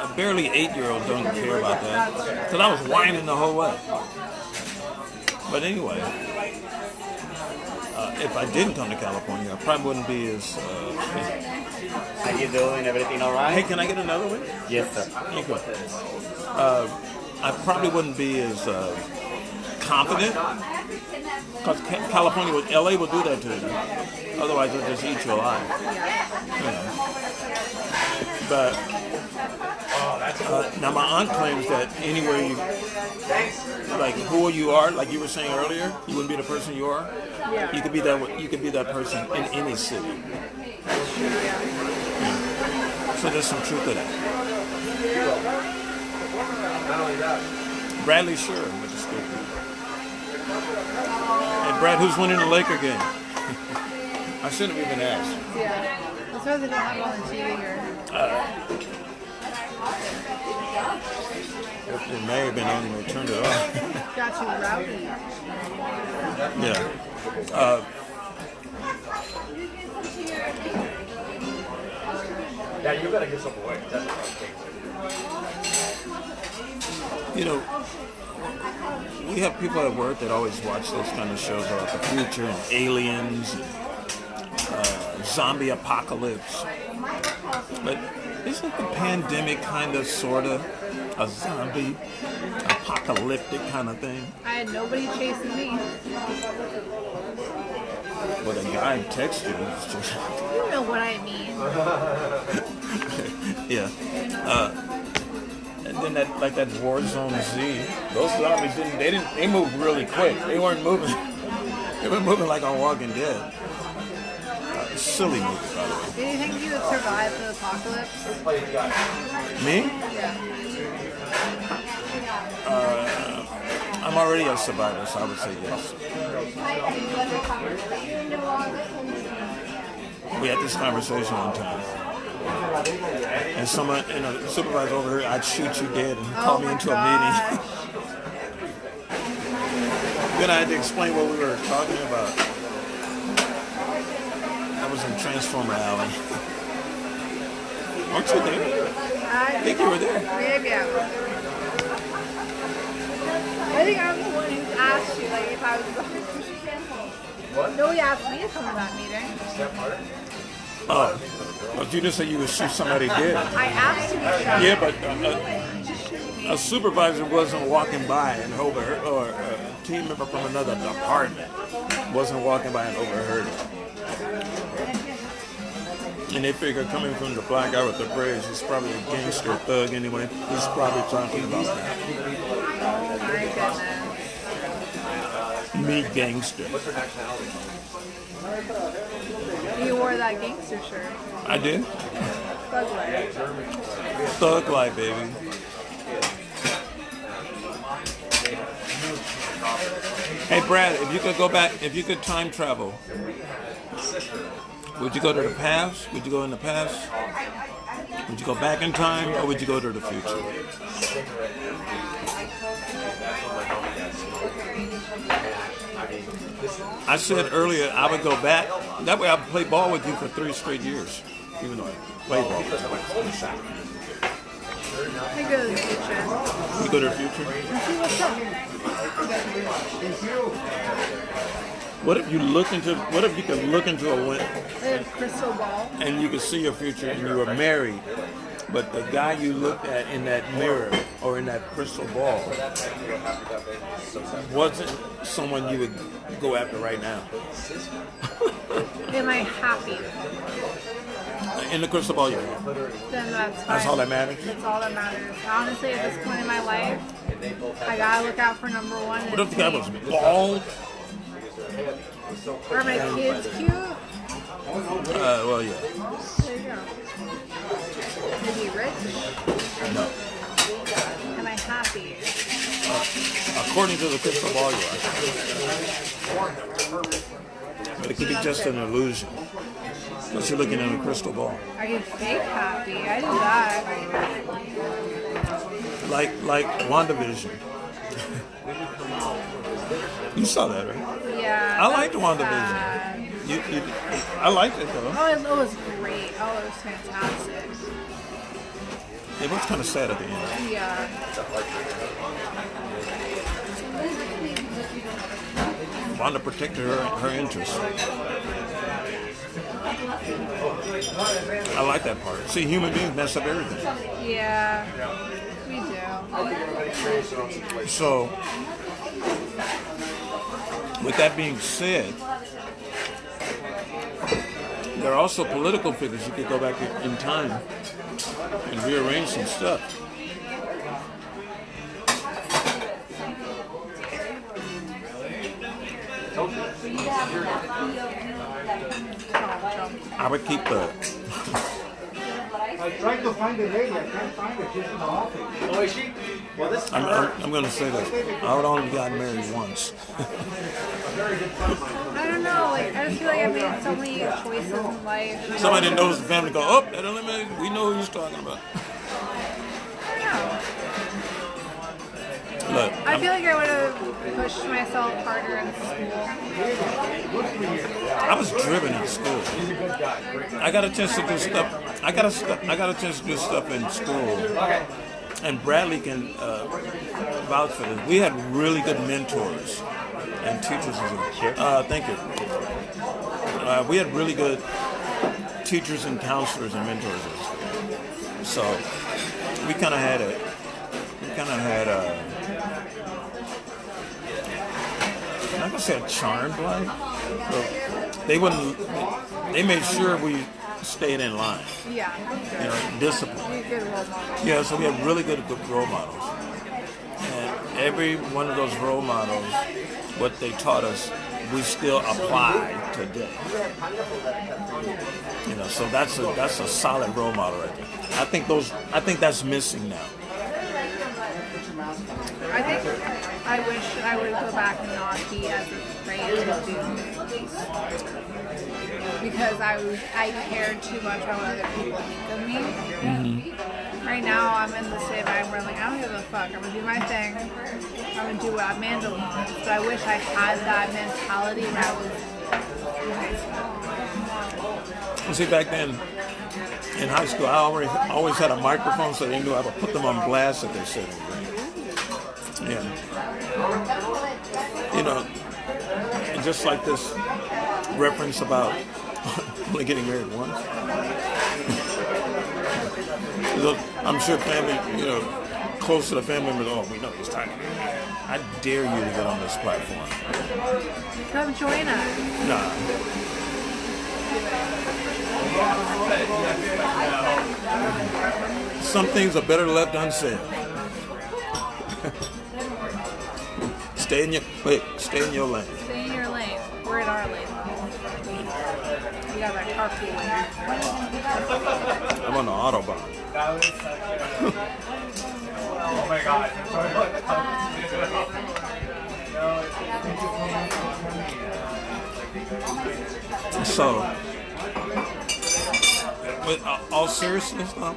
Speaker 1: a barely 8-year-old don't care about that. Because I was whining the whole way. But anyway, if I didn't come to California, I probably wouldn't be as.
Speaker 5: How you doing? Everything all right?
Speaker 1: Hey, can I get another one?
Speaker 5: Yes, sir.
Speaker 1: Thank you. I probably wouldn't be as confident. Because California, LA will do that to you. Otherwise, they'll just eat you alive. You know. But now my aunt claims that anywhere you, like who you are, like you were saying earlier, you wouldn't be the person you are.
Speaker 2: Yeah.
Speaker 1: You could be that. You could be that person in any city. So there's some truth to that. Bradley Sure with the scoop. Hey Brad, who's winning the Laker game? I shouldn't have even asked.
Speaker 2: Yeah. That's why they don't have it on the TV here.
Speaker 1: It may have been on when they turned it off.
Speaker 2: Got you rowdy.
Speaker 1: Yeah.
Speaker 3: Yeah, you gotta give some away.
Speaker 1: You know, we have people at work that always watch those kind of shows about the future and aliens, zombie apocalypse. But isn't the pandemic kind of, sort of, a zombie apocalyptic kind of thing?
Speaker 2: I had nobody chasing me.
Speaker 1: Well, the guy texted you. It's just
Speaker 2: You know what I mean.
Speaker 1: yeah. And then that Warzone Z, those zombies they moved really quick. They weren't moving. They were moving like on Walking Dead. Silly movie, by the way.
Speaker 2: Do you think you would survive the apocalypse?
Speaker 1: Me?
Speaker 2: Yeah.
Speaker 1: I'm already a survivor, so I would say yes. We had this conversation one time. And someone, the supervisor over here, I'd shoot you dead, and he called me into a meeting. Then I had to explain what we were talking about. I was in Transformer Alley. Aren't you there? I think you were there.
Speaker 2: Maybe I was. I think I'm the one who asked you, like, if I was
Speaker 3: What?
Speaker 2: Nobody asked me to come to that meeting.
Speaker 3: Is that part?
Speaker 1: Oh, but you just said you would shoot somebody dead.
Speaker 2: I asked you to show.
Speaker 1: Yeah, but a supervisor wasn't walking by and overheard, or a team member from another department wasn't walking by and overheard it. And they figure coming from the black guy with the braids, he's probably a gangster thug anyway. He's probably talking about that.
Speaker 2: Oh my goodness.
Speaker 1: Me gangster.
Speaker 3: What's her nationality?
Speaker 2: You wore that gangster shirt.
Speaker 1: I did.
Speaker 2: Thug life.
Speaker 1: Thug life, baby. Hey Brad, if you could go back, if you could time travel, would you go to the past? Would you go in the past? Would you go back in time, or would you go to the future? I said earlier I would go back. That way I would play ball with you for 3 straight years, even though I play ball.
Speaker 2: I go to the future.
Speaker 1: You go to the future?
Speaker 2: See what's up.
Speaker 1: What if you look into? What if you could look into a window
Speaker 2: A crystal ball.
Speaker 1: and you could see your future, and you were married, but the guy you looked at in that mirror or in that crystal ball wasn't someone you would go after right now?
Speaker 2: Am I happy?
Speaker 1: In the crystal ball, yeah.
Speaker 2: Then that's fine.
Speaker 1: That's all that matters.
Speaker 2: That's all that matters. Honestly, at this point in my life, I gotta look out for number one.
Speaker 1: What if the guy was bald
Speaker 2: Are my kids cute?
Speaker 1: Well, yeah.
Speaker 2: There you go. Is he rich?
Speaker 1: No.
Speaker 2: Am I happy?
Speaker 1: According to the crystal ball, you are. But it could be just an illusion. Unless you're looking at a crystal ball.
Speaker 2: Are you fake happy? I do that.
Speaker 1: Like WandaVision. You saw that, right?
Speaker 2: Yeah.
Speaker 1: I liked
Speaker 2: that's
Speaker 1: WandaVision.
Speaker 2: sad.
Speaker 1: I liked it though.
Speaker 2: Oh, it was great. Oh, it was fantastic.
Speaker 1: It was kind of sad at the end.
Speaker 2: Yeah.
Speaker 1: Wanda protected her interests. I like that part. See, human beings mess up everything.
Speaker 2: Yeah. We do.
Speaker 1: So, with that being said, there are also political figures you could go back in time and rearrange some stuff. I would keep the.
Speaker 6: I tried to find the lady. I can't find her. She's in the office.
Speaker 3: Oh, is she? Well, this is
Speaker 1: I'm going to say this. I would only got married once.
Speaker 2: I don't know. Like, I just feel like I made so many choices in life.
Speaker 1: Somebody that knows the family go, oh, that eliminated. We know who he's talking about.
Speaker 2: I don't know.
Speaker 1: Look,
Speaker 2: I feel like I would have pushed myself harder in school.
Speaker 1: I was driven in school. I got a chance to do stuff. I got a chance to do stuff in school. And Bradley can vouch for this. We had really good mentors and teachers. Thank you. We had really good teachers and counselors and mentors. So we kind of had I'm not gonna say a charmed life, but they made sure we stayed in line.
Speaker 2: Yeah.
Speaker 1: You know, discipline.
Speaker 2: Good role model.
Speaker 1: Yeah, so we have really good role models. And every one of those role models, what they taught us, we still apply today. You know, so that's a solid role model right there. I think that's missing now.
Speaker 2: I wish I would go back and not be as afraid to do things. Because I cared too much about what other people think of me. Mm-hmm. Right now I'm in the state of mind where I'm like, I don't give a fuck. I'm gonna do my thing. I'm gonna do what Amanda wants. But I wish I had that mentality when I was in high school.
Speaker 1: See, back then in high school, I always had a microphone, so they knew I would put them on blast if they said anything. Yeah. You know, and just like this reference about only getting married once. I'm sure family, close to the family members, oh, we know he's talking. I dare you to get on this platform.
Speaker 2: Come join us.
Speaker 1: Nah. Some things are better left unsaid. Stay in your lane.
Speaker 2: Stay in your lane. We're in our lane. We got that carpool lane.
Speaker 1: I'm on the Autobahn.
Speaker 3: oh my God.
Speaker 1: So, with all seriousness, though,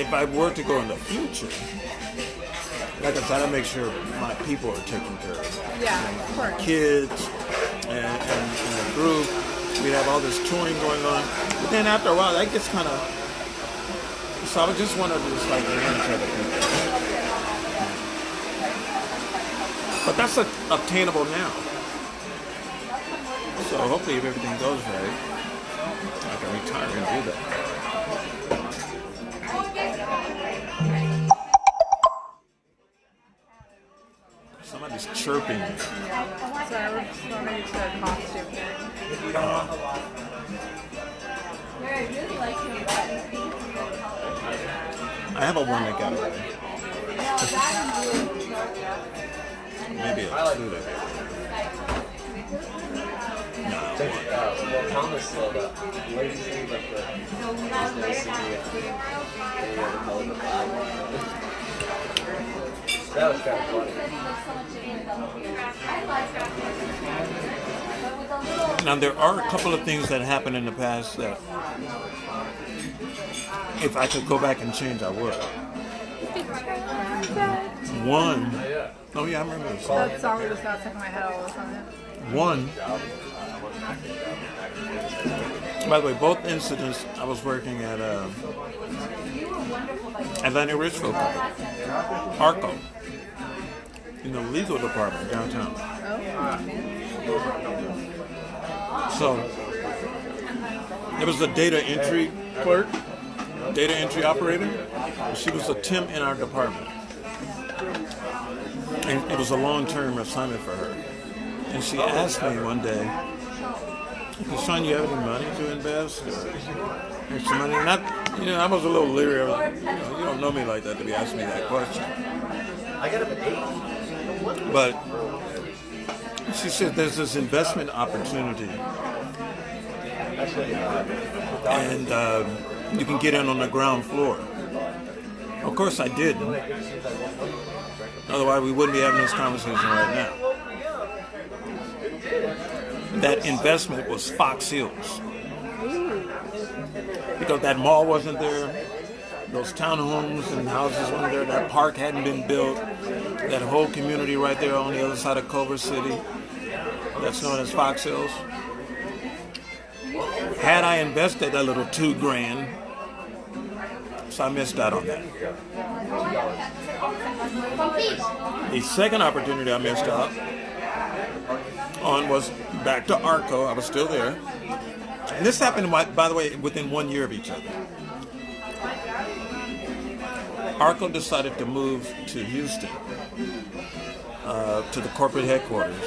Speaker 1: if I were to go in the future, like I try to make sure my people are taken care of.
Speaker 2: Yeah, of course.
Speaker 1: Kids and the group. We have all this touring going on. But then after a while, that gets kind of... So I would just want to just like manage other people. But that's obtainable now. So hopefully if everything goes right, I can retire and do that. Somebody's chirping.
Speaker 2: Sorry, we're just going to the costume here.
Speaker 1: I have a one that got away. maybe a two.
Speaker 3: Well, Thomas said, ladies do like the that was kind of funny.
Speaker 1: Now there are a couple of things that happened in the past that, if I could go back and change, I would. One, oh yeah, I remember this.
Speaker 2: That song just got stuck in my head all the time.
Speaker 1: One, by the way, both incidents, I was working at Atlantic Richfield, Arco, in the legal department downtown. So there was a data entry clerk, data entry operator. She was a temp in our department, and it was a long-term assignment for her. And she asked me one day, "Kashan, you have any money to invest? Or some money?" And I was a little leery. You don't know me like that to be asking me that question.
Speaker 3: I got up at 8.
Speaker 1: But she said there's this investment opportunity, and you can get in on the ground floor. Of course I didn't. Otherwise we wouldn't be having this conversation right now. That investment was Fox Hills. Because that mall wasn't there, those townhomes and houses weren't there, that park hadn't been built, that whole community right there on the other side of Culver City, that's known as Fox Hills. Had I invested that little $2,000, so I missed out on that. The second opportunity I missed out on was back to Arco. I was still there. And this happened, by the way, within 1 year of each other. Arco decided to move to Houston, to the corporate headquarters.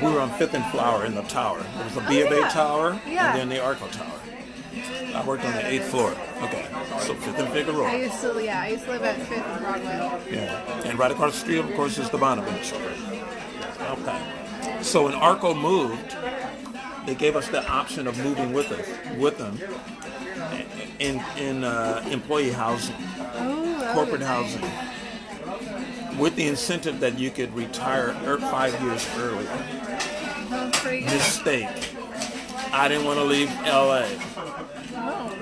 Speaker 1: We were on 5th and Flower in the tower. There was the B of A tower and then the Arco tower. I worked on the 8th floor. Okay, so 5th and Figueroa.
Speaker 2: I used to live at 5th and Broadway.
Speaker 1: Yeah, and right across the street, of course, is the Bonneville. Okay. So when Arco moved, they gave us the option of moving with them in employee housing, corporate housing, with the incentive that you could retire 5 years early.
Speaker 2: That's pretty good.
Speaker 1: Mistake. I didn't want to leave LA.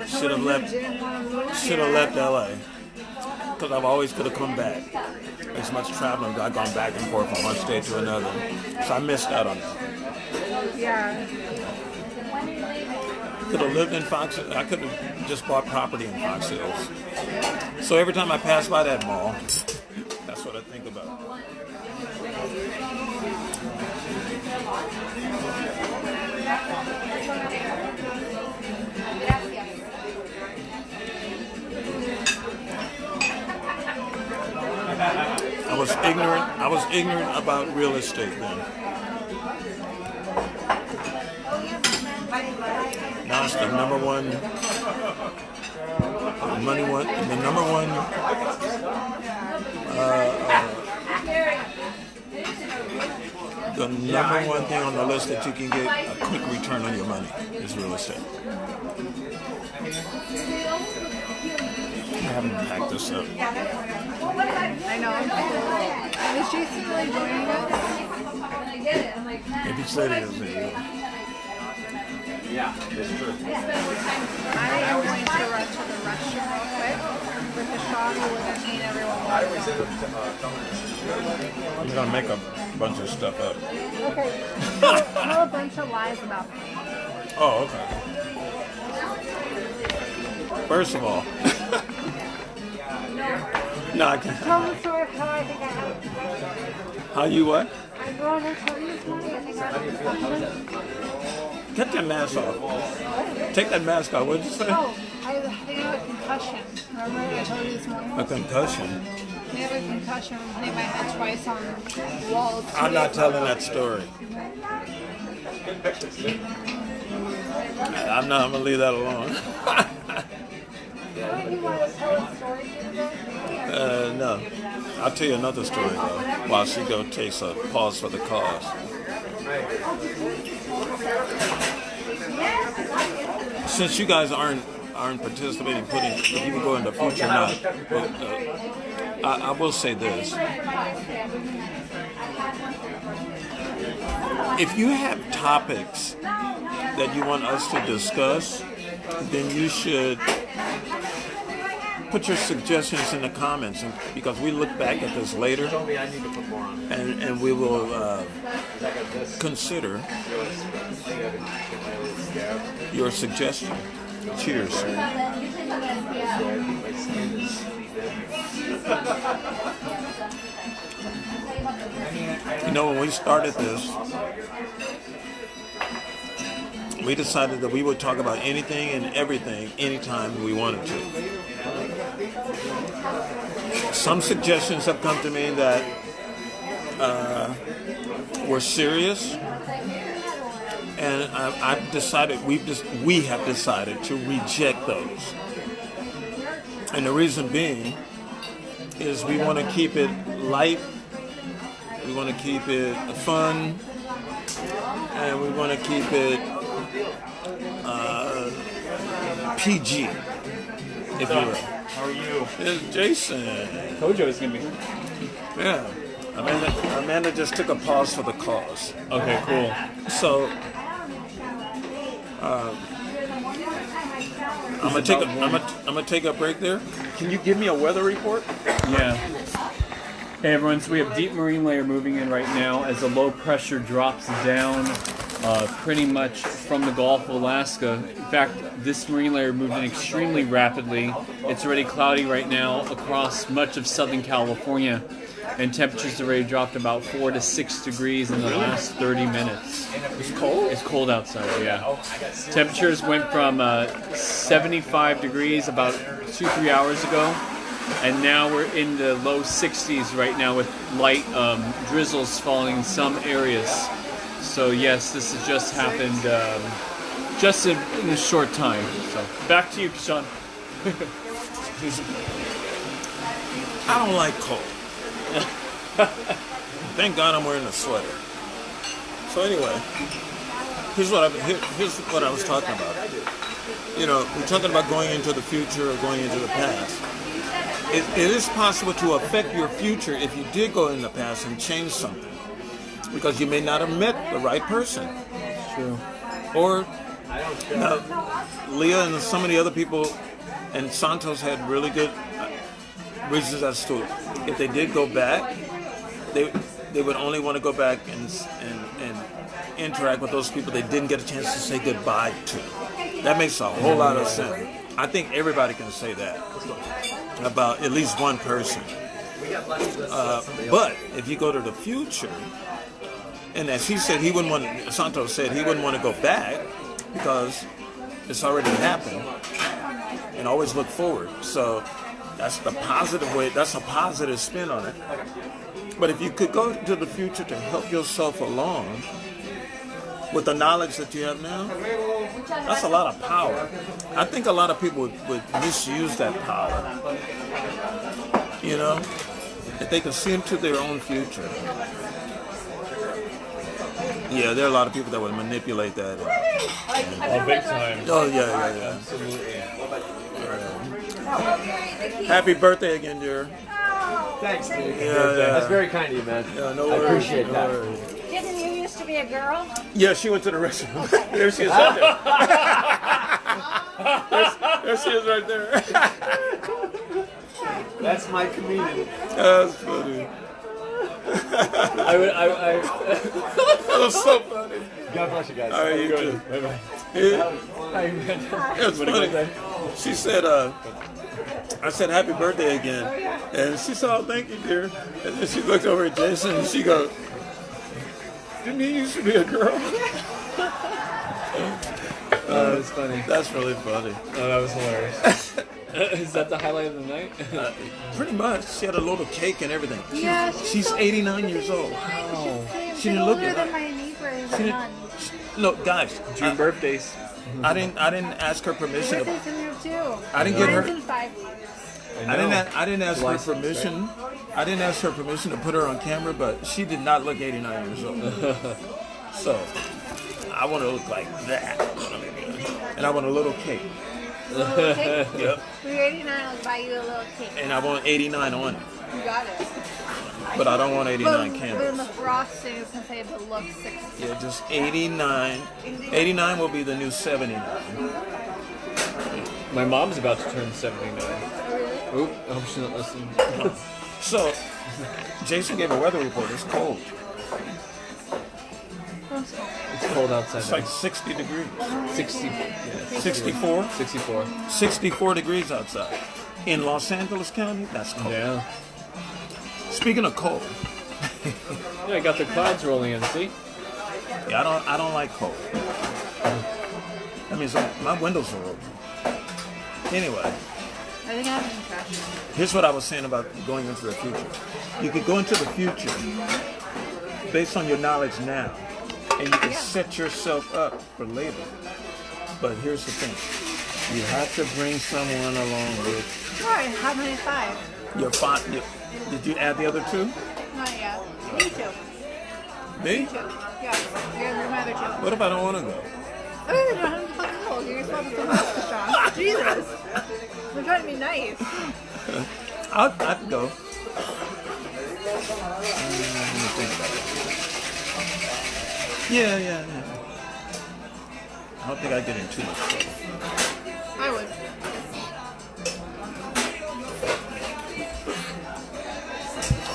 Speaker 1: Should have left LA. Because I've always could have come back. As much traveling, I've gone back and forth from one state to another. So I missed out on that.
Speaker 2: Yeah.
Speaker 1: Could have lived in Fox. I could have just bought property in Fox Hills. So every time I pass by that mall, that's what I think about. I was ignorant about real estate then. Now it's the number one thing on the list that you can get a quick return on your money is real estate. I haven't packed this up.
Speaker 2: I know. Is Jason really joining us?
Speaker 1: If he said it, it's
Speaker 3: Yeah, it's true.
Speaker 2: I am going to run to the restroom real quick with the shot who would entertain everyone.
Speaker 1: I'm gonna make a bunch of stuff up.
Speaker 2: Okay. Tell a bunch of lies about me.
Speaker 1: Oh, okay. First of all, no, I can't.
Speaker 4: Tell the story of how I think I have it.
Speaker 1: How you what?
Speaker 4: I'm going to tell you this morning. I think I have it.
Speaker 1: Get that mask off. Take that mask off. What did you say?
Speaker 2: Oh, I think I have a concussion. Remember I told you this morning?
Speaker 1: A concussion.
Speaker 2: I have a concussion. I hit my head twice on walls.
Speaker 1: I'm not telling that story. I'm gonna leave that alone.
Speaker 4: You want to tell a story to them?
Speaker 1: No. I'll tell you another story though. While she takes a pause for the cause. Since you guys aren't participating, if you can go in the future now. I will say this. If you have topics that you want us to discuss, then you should put your suggestions in the comments, because we look back at this later, and we will consider your suggestion. Cheers. You know, when we started this, we decided that we would talk about anything and everything anytime we wanted to. Some suggestions have come to me that were serious, and I've decided we have decided to reject those. And the reason being is we want to keep it light, we want to keep it fun, and we want to keep it PG, if you will.
Speaker 5: How are you?
Speaker 1: It's Jason.
Speaker 5: Kojo's gonna be.
Speaker 1: Yeah. Amanda just took a pause for the cause.
Speaker 5: Okay, cool.
Speaker 1: So I'm gonna take a break there.
Speaker 5: Can you give me a weather report? Yeah. Hey everyone, so we have deep marine layer moving in right now as the low pressure drops down pretty much from the Gulf of Alaska. In fact, this marine layer moved in extremely rapidly. It's already cloudy right now across much of Southern California, and temperatures already dropped about 4 to 6 degrees in the last 30 minutes.
Speaker 3: It's cold?
Speaker 5: It's cold outside, yeah. Temperatures went from 75 degrees about 2-3 hours ago, and now we're in the low 60s right now with light drizzles falling in some areas. So yes, this has just happened just in a short time. So back to you, Kashan.
Speaker 1: I don't like cold. Thank God I'm wearing a sweater. So anyway, here's what I was talking about. You know, we're talking about going into the future or going into the past. It is possible to affect your future if you did go in the past and change something, because you may not have met the right person.
Speaker 5: True.
Speaker 1: Or Leah and some of the other people and Santos had really good reasons as to if they did go back, they would only want to go back and interact with those people they didn't get a chance to say goodbye to. That makes a whole lot of sense. I think everybody can say that about at least one person. But if you go to the future, and as he said, Santos said he wouldn't want to go back because it's already happened, and always look forward. So that's the positive way. That's a positive spin on it. But if you could go to the future to help yourself along with the knowledge that you have now, that's a lot of power. I think a lot of people would misuse that power. You know, if they can see into their own future. Yeah, there are a lot of people that would manipulate that.
Speaker 5: Oh, big time.
Speaker 1: Oh, yeah. Absolutely. Happy birthday again, dear.
Speaker 3: Thanks, dude.
Speaker 1: Yeah.
Speaker 3: That's very kind of you, man.
Speaker 1: Yeah, no
Speaker 3: I
Speaker 1: worries.
Speaker 3: appreciate that.
Speaker 1: Worries.
Speaker 4: Didn't you used to be a girl?
Speaker 1: Yeah, she went to the restroom. There she is right there. There she is right there.
Speaker 3: That's my comedian.
Speaker 1: That's funny. That was so funny.
Speaker 3: God bless you guys.
Speaker 1: All right, you too.
Speaker 5: Bye-bye.
Speaker 1: It's funny. She said, I said, happy birthday again. And she said, oh, thank you, dear. And then she looked over at Jason and she goes, didn't he used to be a girl?
Speaker 5: That's funny.
Speaker 1: That's really funny.
Speaker 5: Oh, that was hilarious. Is that the highlight of the night?
Speaker 1: Pretty much. She had a load of cake and everything.
Speaker 2: Yeah,
Speaker 1: She's 89 years old. She didn't look
Speaker 2: older
Speaker 1: at
Speaker 2: than
Speaker 1: her.
Speaker 2: my neighbors.
Speaker 1: She didn't, look, guys.
Speaker 5: June birthdays.
Speaker 1: I didn't ask her permission.
Speaker 2: Birthday's in there too.
Speaker 1: I didn't get
Speaker 2: Mine's
Speaker 1: her.
Speaker 2: in 5 weeks.
Speaker 1: I didn't ask her
Speaker 3: License,
Speaker 1: permission. I didn't ask her permission to put her on camera, but she did not look 89 years old. So I want to look like that, and I want a little cake.
Speaker 2: Little cake?
Speaker 1: Yep.
Speaker 2: For your 89, I'll buy you a little cake.
Speaker 1: And I want 89 on it,
Speaker 2: You got it.
Speaker 1: but I don't want 89
Speaker 2: But in
Speaker 1: candles.
Speaker 2: the frosting, it's gonna say the look 60.
Speaker 1: Yeah, just 89. 89 will be the new 79.
Speaker 5: My mom's about to turn 79.
Speaker 2: Oh, really?
Speaker 5: Oop, I hope she's not listening.
Speaker 1: So Jason gave a weather report. It's cold.
Speaker 5: It's cold outside.
Speaker 1: It's like 60 degrees.
Speaker 5: 60,
Speaker 1: 64?
Speaker 5: 64.
Speaker 1: 64 degrees outside. In Los Angeles County, that's cold.
Speaker 5: Yeah.
Speaker 1: Speaking of cold,
Speaker 5: Yeah, I got the clouds rolling in, see?
Speaker 1: yeah, I don't like cold. That means my windows are open. Anyway,
Speaker 2: I think I have an impression.
Speaker 1: here's what I was saying about going into the future. You could go into the future based on your knowledge now, and you can set yourself up for later. But here's the thing. You have to bring someone along with
Speaker 2: Alright, how many 5?
Speaker 1: your font. Did you add the other two?
Speaker 2: Not yet. Me too.
Speaker 1: Me?
Speaker 2: 2. Yeah. You're my other 2.
Speaker 1: What if I don't want to go?
Speaker 2: I don't know how to fucking go. You're supposed to come Sean. Jesus. I'm trying to be nice.
Speaker 1: I'd go. Let me think about it. Yeah. I don't think I'd get in too much trouble.
Speaker 2: I would.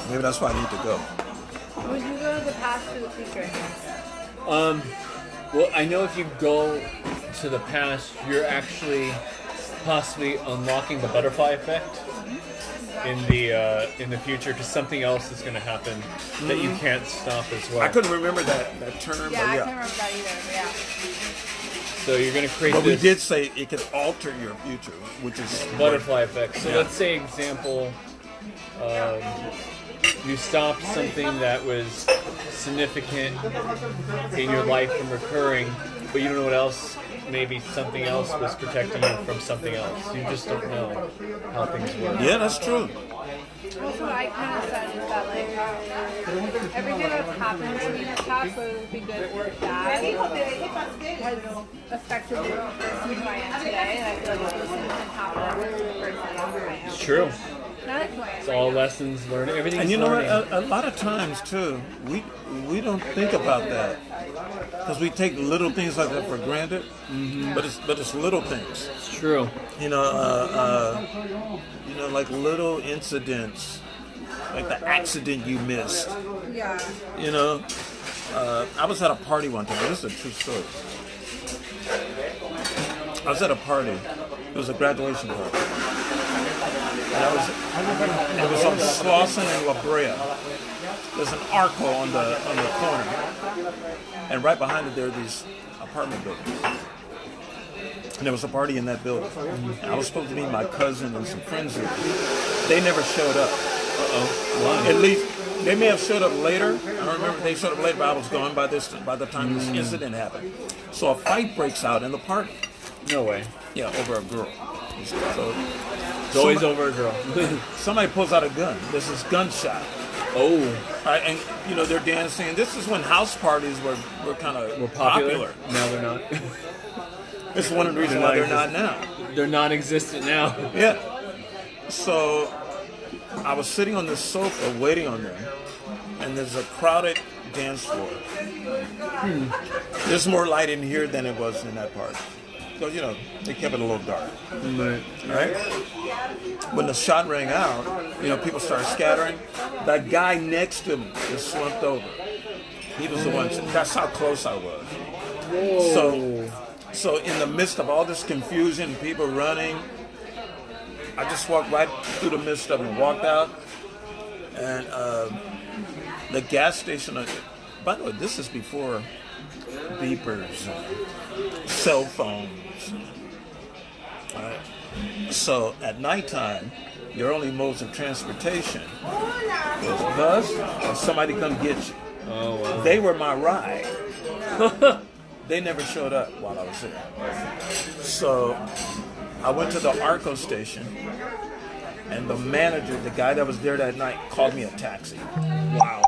Speaker 1: Maybe that's why I need to go.
Speaker 2: Would you go to the past or the future?
Speaker 5: Well, I know if you go to the past, you're actually possibly unlocking the butterfly effect in the future, because something else is going to happen that you can't stop as well.
Speaker 1: I couldn't remember that term,
Speaker 2: Yeah, I
Speaker 1: but
Speaker 2: can't remember that either. But yeah.
Speaker 5: So you're going to create
Speaker 1: But we
Speaker 5: this
Speaker 1: did say it could alter your future, which is
Speaker 5: butterfly effect. So
Speaker 1: Yeah.
Speaker 5: let's say, example, you stopped something that was significant in your life from recurring, but you don't know what else. Maybe something else was protecting you from something else. You just don't know how things work.
Speaker 1: Yeah, that's true.
Speaker 2: Also, what I kind of said is that, like, everything that's happened to me in the past, whether it be good or bad, has affected the person who I am today. And I feel like those things can happen to the person who I am.
Speaker 5: It's true.
Speaker 2: Not who I am
Speaker 5: It's
Speaker 2: right
Speaker 5: all
Speaker 2: now.
Speaker 5: lessons learned. Everything's
Speaker 1: And you know what?
Speaker 5: learning.
Speaker 1: A lot of times too, we don't think about that because we take little things like that for granted. But it's little things.
Speaker 5: It's true.
Speaker 1: You know, like little incidents, like the accident you missed.
Speaker 2: Yeah.
Speaker 1: You know, I was at a party one time. This is a true story. I was at a party. It was a graduation party. And it was on Slauson and La Brea. There's an Arco on the corner, and right behind it there are these apartment buildings. And there was a party in that building. And I was supposed to meet my cousin and some friends there. They never showed up. At least they may have showed up later. I don't remember if they showed up later, but I was gone by the time this incident happened. So a fight breaks out in the party.
Speaker 5: No way.
Speaker 1: Yeah, over a girl. So
Speaker 5: It's always over a girl.
Speaker 1: somebody pulls out a gun. This is gunshot.
Speaker 5: Oh,
Speaker 1: Right, and you know they're dancing. This is when house parties were kind of
Speaker 5: we're popular. No, they're not.
Speaker 1: This is one of the reasons why they're not now.
Speaker 5: They're non-existent now.
Speaker 1: Yeah. So I was sitting on this sofa waiting on them, and there's a crowded dance floor. There's more light in here than it was in that part. So, you know, they kept it a little dark. Right? When the shot rang out, you know, people started scattering. That guy next to me just slumped over. He was the one. That's how close I was. So in the midst of all this confusion, people running, I just walked right through the midst of it and walked out. And the gas station, by the way, this is before beepers, and cell phones. Right? So at nighttime, your only modes of transportation was bus or somebody come get you.
Speaker 5: Oh wow.
Speaker 1: They were my ride. They never showed up while I was there. So I went to the Arco station, And the manager, the guy that was there that night, called me a taxi.
Speaker 5: Wow.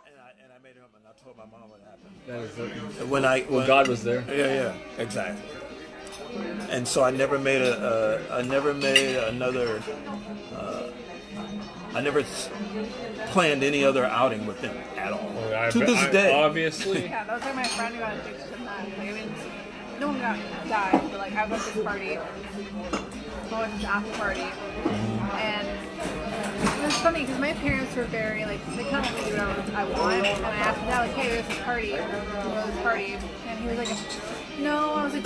Speaker 1: And I made him, and I told my mom what happened.
Speaker 5: That is
Speaker 1: When
Speaker 5: God was there.
Speaker 1: Yeah, exactly. And so I never made another. I never planned any other outing with them at all. To this day.
Speaker 5: Obviously.
Speaker 2: Yeah, that was like my friend who got addicted to that. Like, I mean, no one died, but like I was at this party, going to this after party, and it was funny because my parents were very like they kind of let me do whatever I want, and I asked my dad like, hey, there's this party, and he was like, no, I was like,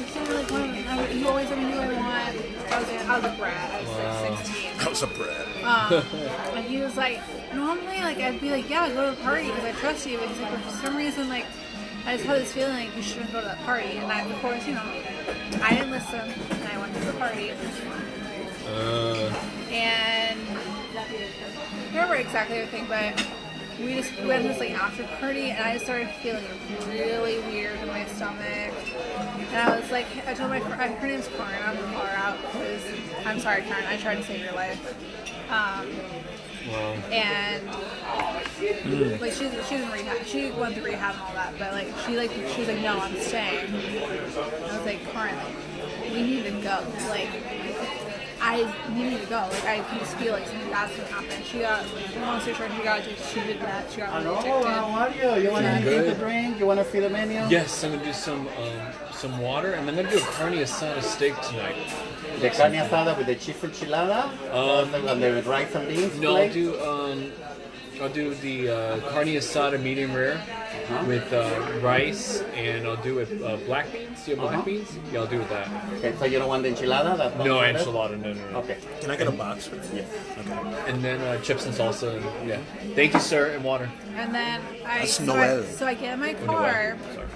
Speaker 2: sorry, like, you always let me do what I want. I was a brat. I was like 16.
Speaker 1: I was a brat.
Speaker 2: And he was like, normally, like, I'd be like, yeah, go to the party because I trust you. But he's like, for some reason, like, I just had this feeling like you shouldn't go to that party. And I, of course, you know, I didn't listen. And I went to the party. And I don't remember exactly everything, but we went to this like after party, and I just started feeling really weird in my stomach. And I was like, I told my friend, her name's Karen, I'm gonna call her out because I'm sorry, Karen, I tried to save your life. And like she's in rehab. She went through rehab and all that, but like she was like, no, I'm staying. I was like, Karen, we need to go. Like, I needed to go. Like, I could just feel like something bad's gonna happen. She got, long story short, she did that. She got really addicted.
Speaker 6: How are you? You want anything to drink? You want to see the menu?
Speaker 5: Yes, I'm gonna do some water, and I'm gonna do a carne asada steak tonight.
Speaker 6: The carne asada with the cheese enchilada? And the rice and beans?
Speaker 5: No,
Speaker 6: plate?
Speaker 5: I'll do the carne asada medium rare with rice, and I'll do it black beans. You have black beans? Yeah, I'll do with that.
Speaker 6: Okay, so you don't want the enchilada? That's not
Speaker 5: No
Speaker 6: included?
Speaker 5: enchilada, no.
Speaker 6: Okay.
Speaker 1: Can I get a box for
Speaker 6: Yes.
Speaker 1: Okay.
Speaker 5: And then chips and salsa. And, yeah. Thank you, sir, and water.
Speaker 2: And then
Speaker 1: That's Noel.
Speaker 2: so I get in my car.
Speaker 5: Sorry.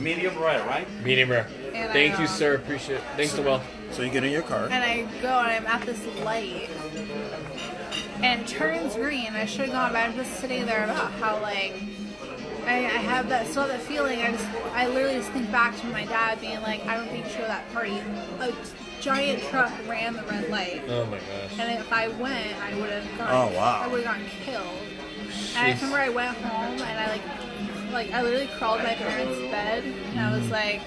Speaker 3: Medium rare, right?
Speaker 5: Medium rare.
Speaker 2: And
Speaker 5: Thank
Speaker 2: I,
Speaker 5: you, sir. Appreciate it. Thanks, Noel.
Speaker 1: So you get in your car.
Speaker 2: And I go and I'm at this light. And it turns green. I should have gone, but I'm just sitting there about how like I have that still that feeling. I literally just think back to my dad being like, I don't think you should go to that party. A giant truck ran the red light.
Speaker 5: Oh my gosh.
Speaker 2: And if I went, I would have gotten,
Speaker 1: Oh, wow.
Speaker 2: I would have gotten killed. And I remember I went home and I like I literally crawled my parents' bed and I was like,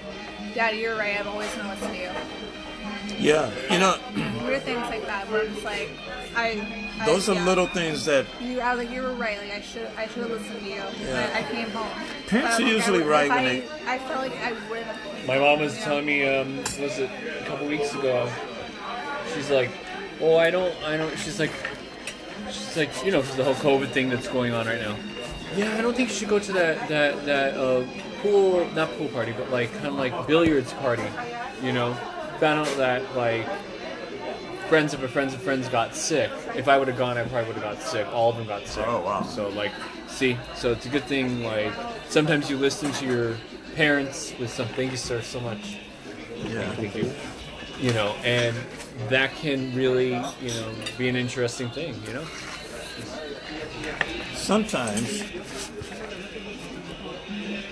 Speaker 2: Daddy, you're right. I'm always gonna listen to you.
Speaker 1: Yeah, you know,
Speaker 2: Weird things like that where I'm just like,
Speaker 1: those are
Speaker 2: yeah.
Speaker 1: little things that
Speaker 2: I was like, you were right. Like I should have listened to you.
Speaker 1: Yeah.
Speaker 2: I came home.
Speaker 1: Parents
Speaker 2: But
Speaker 1: are usually right when they.
Speaker 2: I felt like I would have.
Speaker 5: My mom was telling me, was it a couple weeks ago? She's like, oh, I don't. She's like, you know, the whole COVID thing that's going on right now. Yeah, I don't think you should go to that pool, not pool party, but like kind of like billiards party. You know, found out that like friends of friends got sick. If I would have gone, I probably would have got sick. All of them got sick.
Speaker 1: Oh, wow.
Speaker 5: So like, see, so it's a good thing. Like sometimes you listen to your parents with some. Thank you, sir, so much.
Speaker 1: Yeah.
Speaker 5: Thank you. You know, and that can really, you know, be an interesting thing. You know.
Speaker 1: Sometimes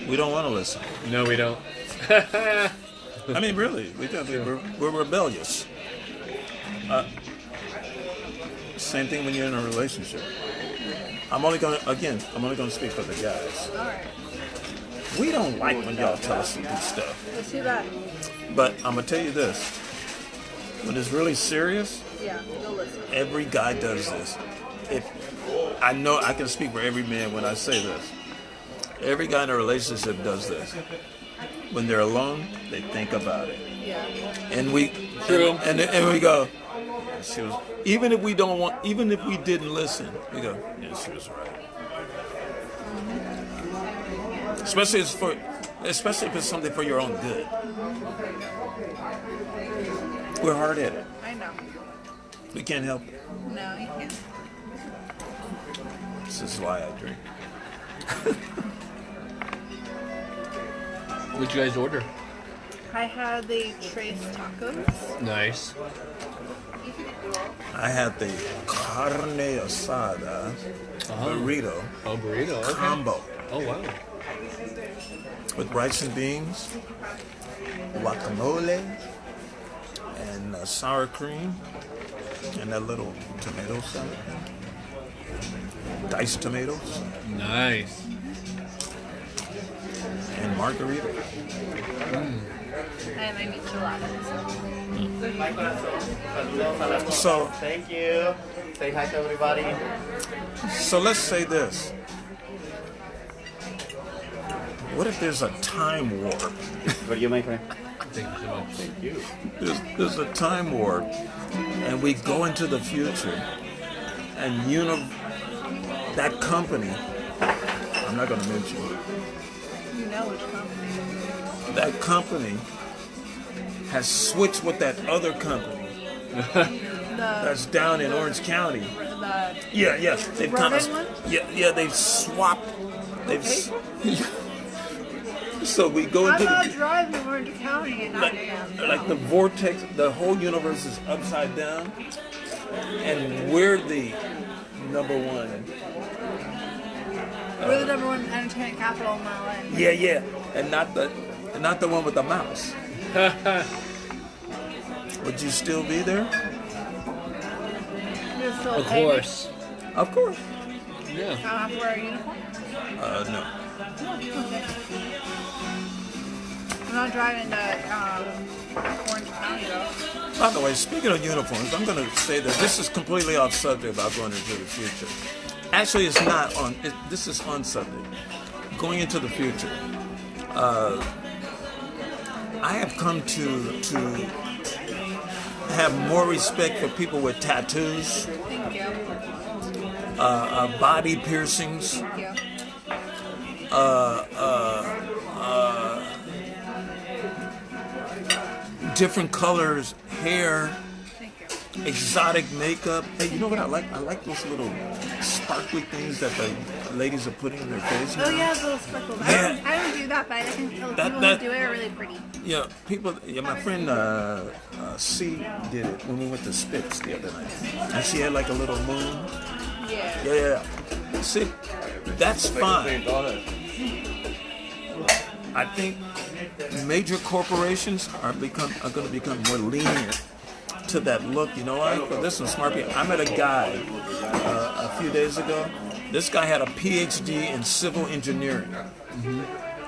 Speaker 1: we don't want to listen.
Speaker 5: No, we don't.
Speaker 1: I mean, really, we're rebellious. Same thing when you're in a relationship. I'm only gonna speak for the guys.
Speaker 2: All right.
Speaker 1: We don't like when y'all tell us to do stuff.
Speaker 2: It's too bad.
Speaker 1: But I'm gonna tell you this: when it's really serious,
Speaker 2: Yeah, you'll listen.
Speaker 1: every guy does this. If I know I can speak for every man when I say this. Every guy in a relationship does this. When they're alone, they think about it.
Speaker 2: Yeah.
Speaker 1: And we
Speaker 5: True.
Speaker 1: And we go, she was, even if we didn't listen, we go, yeah, she was right. Especially if it's something for your own good. We're hard-headed.
Speaker 2: I know.
Speaker 1: We can't help it.
Speaker 2: No, you can't.
Speaker 1: This is why I drink.
Speaker 5: What'd you guys order?
Speaker 2: I had the Trace tacos.
Speaker 5: Nice.
Speaker 1: I had the carne asada burrito
Speaker 5: Oh, burrito. Okay.
Speaker 1: combo
Speaker 5: Oh, wow.
Speaker 1: with rice and beans, guacamole, and sour cream, And that little tomato salad. Diced tomatoes
Speaker 5: Nice.
Speaker 1: and margarita.
Speaker 2: And I need gelato.
Speaker 1: So,
Speaker 3: Thank you. Say hi to everybody.
Speaker 1: so let's say this. What if there's a time warp?
Speaker 3: What do you make, friend?
Speaker 1: There's a time warp, and we go into the future, and that company, I'm not going to mention it,
Speaker 2: You know which company.
Speaker 1: that company has switched with that other company that's down in Orange County.
Speaker 2: The
Speaker 1: Yeah, they've kind
Speaker 2: Rodent
Speaker 1: of,
Speaker 2: one?
Speaker 1: yeah, they've swapped. So we go
Speaker 2: I'm
Speaker 1: into
Speaker 2: not driving to Orange County at 9 a.m.
Speaker 1: like the vortex, the whole universe is upside down, and we're the number one.
Speaker 2: We're the number one entertainment capital in LA.
Speaker 1: Yeah, and not the one with the mouse. Would you still be there?
Speaker 2: You're still
Speaker 5: Of
Speaker 2: paying me?
Speaker 5: course.
Speaker 1: Of course.
Speaker 2: I
Speaker 5: Yeah.
Speaker 2: don't have to wear a uniform.
Speaker 1: No.
Speaker 2: Okay. I'm not driving to Orange County though.
Speaker 1: By the way, speaking of uniforms, I'm going to say that this is completely off subject about going into the future. Actually, it's not on. This is on subject. Going into the future, I have come to have more respect for people with tattoos,
Speaker 2: Thank you.
Speaker 1: body piercings,
Speaker 2: Thank you.
Speaker 1: different colors, hair,
Speaker 2: Thank you.
Speaker 1: exotic makeup. Hey, you know what I like? I like those little sparkly things that the ladies are putting in their face.
Speaker 2: Oh yeah, those little sparkles.
Speaker 1: Yeah.
Speaker 2: I don't do that, but I think people
Speaker 1: That-
Speaker 2: who
Speaker 1: that-
Speaker 2: do it are really pretty.
Speaker 1: Yeah, people. Yeah, my friend C did it when we went to Spitz the other night, and she had like a little moon.
Speaker 2: Yeah.
Speaker 1: Yeah. See, that's fine. I think major corporations are going to become more lenient to that look. You know why? But there's some smart people. I met a guy a few days ago. This guy had a PhD in civil engineering.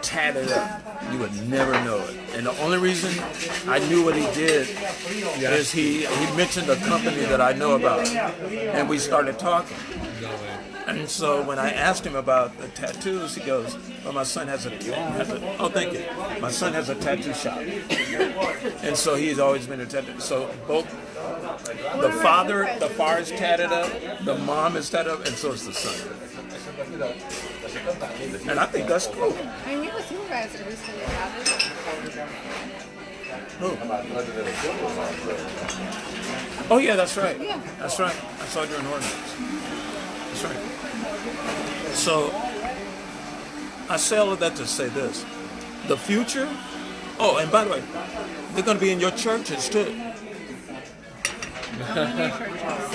Speaker 1: Tatted up. You would never know it. And the only reason I knew what he did is he mentioned a company that I know about. And we started talking. And so when I asked him about the tattoos, he goes, "Well, my son has a oh, thank you. My son has a tattoo shop." And so he's always been a tattoo. So both the father is tatted up, the mom is tatted up, and so is the son. And I think that's cool.
Speaker 2: I mean, the supervisor recently had it.
Speaker 1: Oh yeah, that's right.
Speaker 2: Yeah.
Speaker 1: That's right. I saw during ordinance. That's right. So I say all of that to say this: the future. Oh, and by the way, they're going to be in your churches too.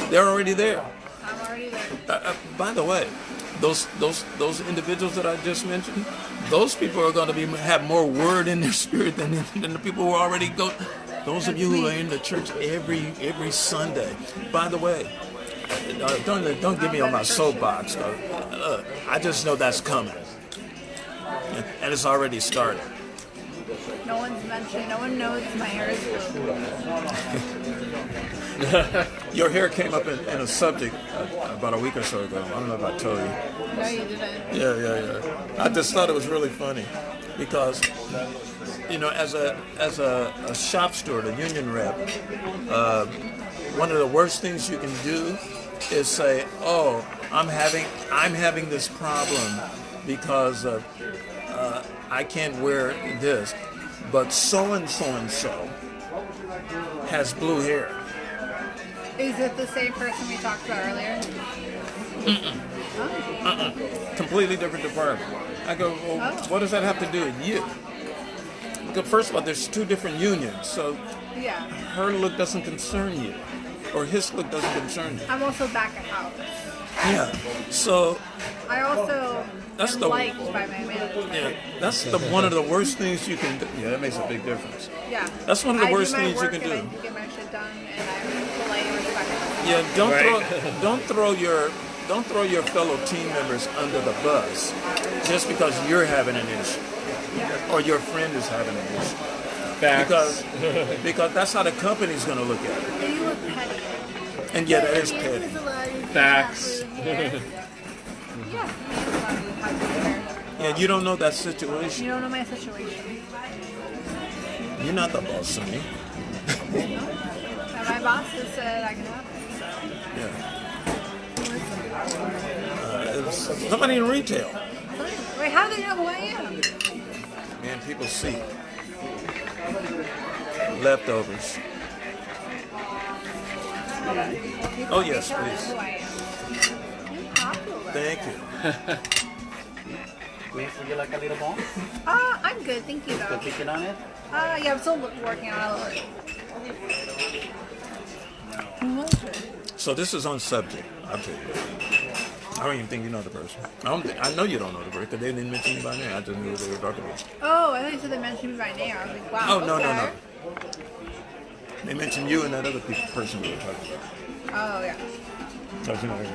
Speaker 1: They're already there.
Speaker 2: I'm already there.
Speaker 1: By the way, those individuals that I just mentioned, those people are going to have more word in their spirit than the people who already go. Those of you who are in the church every Sunday. By the way, don't get me on my soapbox. I just know that's coming, and it's already started.
Speaker 2: No one's mentioned. No one knows my hair is blue.
Speaker 1: Your hair came up in a subject about a week or so ago. I don't know if I told you.
Speaker 2: No, you didn't.
Speaker 1: Yeah. I just thought it was really funny because, you know, as a shop steward, a union rep, one of the worst things you can do is say, "Oh, I'm having this problem because of I can't wear this, but so and so has blue hair."
Speaker 2: Is it the same person we talked about earlier?
Speaker 1: Completely different department. I go, well, what does that have to do with you? Because first of all, there's two different unions, so
Speaker 2: Yeah.
Speaker 1: her look doesn't concern you, or his look doesn't concern you.
Speaker 2: I'm also back at house.
Speaker 1: Yeah. So
Speaker 2: I also
Speaker 1: That's
Speaker 2: am
Speaker 1: the-
Speaker 2: liked by my manager.
Speaker 1: yeah, that's one of the worst things you can do. Yeah, that makes a big difference.
Speaker 2: Yeah.
Speaker 1: That's one of the
Speaker 2: I
Speaker 1: worst
Speaker 2: do my
Speaker 1: things you
Speaker 2: work
Speaker 1: can
Speaker 2: and
Speaker 1: do.
Speaker 2: I get my shit done, and I'm polite and respectful.
Speaker 1: Yeah,
Speaker 5: Right.
Speaker 1: don't throw your fellow team members under the bus just because you're having an issue or your friend is having an issue.
Speaker 5: Facts.
Speaker 1: Because that's how the company's going to look at it.
Speaker 2: You look petty.
Speaker 1: And yeah, that is petty.
Speaker 5: Facts.
Speaker 2: Yeah.
Speaker 1: Yeah, you don't know that situation.
Speaker 2: You don't know my situation.
Speaker 1: You're not the boss of me.
Speaker 2: And my boss has said I can have it.
Speaker 1: Yeah. It was somebody in retail.
Speaker 2: Wait, how do they know who I am?
Speaker 1: Man, people see. Leftovers. Oh, yes, please.
Speaker 2: Who I am. You're popular.
Speaker 1: Thank you.
Speaker 3: Would you like a little more?
Speaker 2: I'm good, thank you though.
Speaker 3: Pick it on it?
Speaker 2: Yeah, I'm still working on it. Who was it?
Speaker 1: So this is on subject. I'll tell you. I don't even think you know the person. I know you don't know the person because they didn't mention you by name. I just knew what they were talking about.
Speaker 2: Oh, I thought you said they mentioned me by name. I was like, wow.
Speaker 1: Oh, no,
Speaker 2: okay.
Speaker 1: no. They mentioned you and that other person we were talking about.
Speaker 2: Oh, yeah.
Speaker 1: Don't you know that?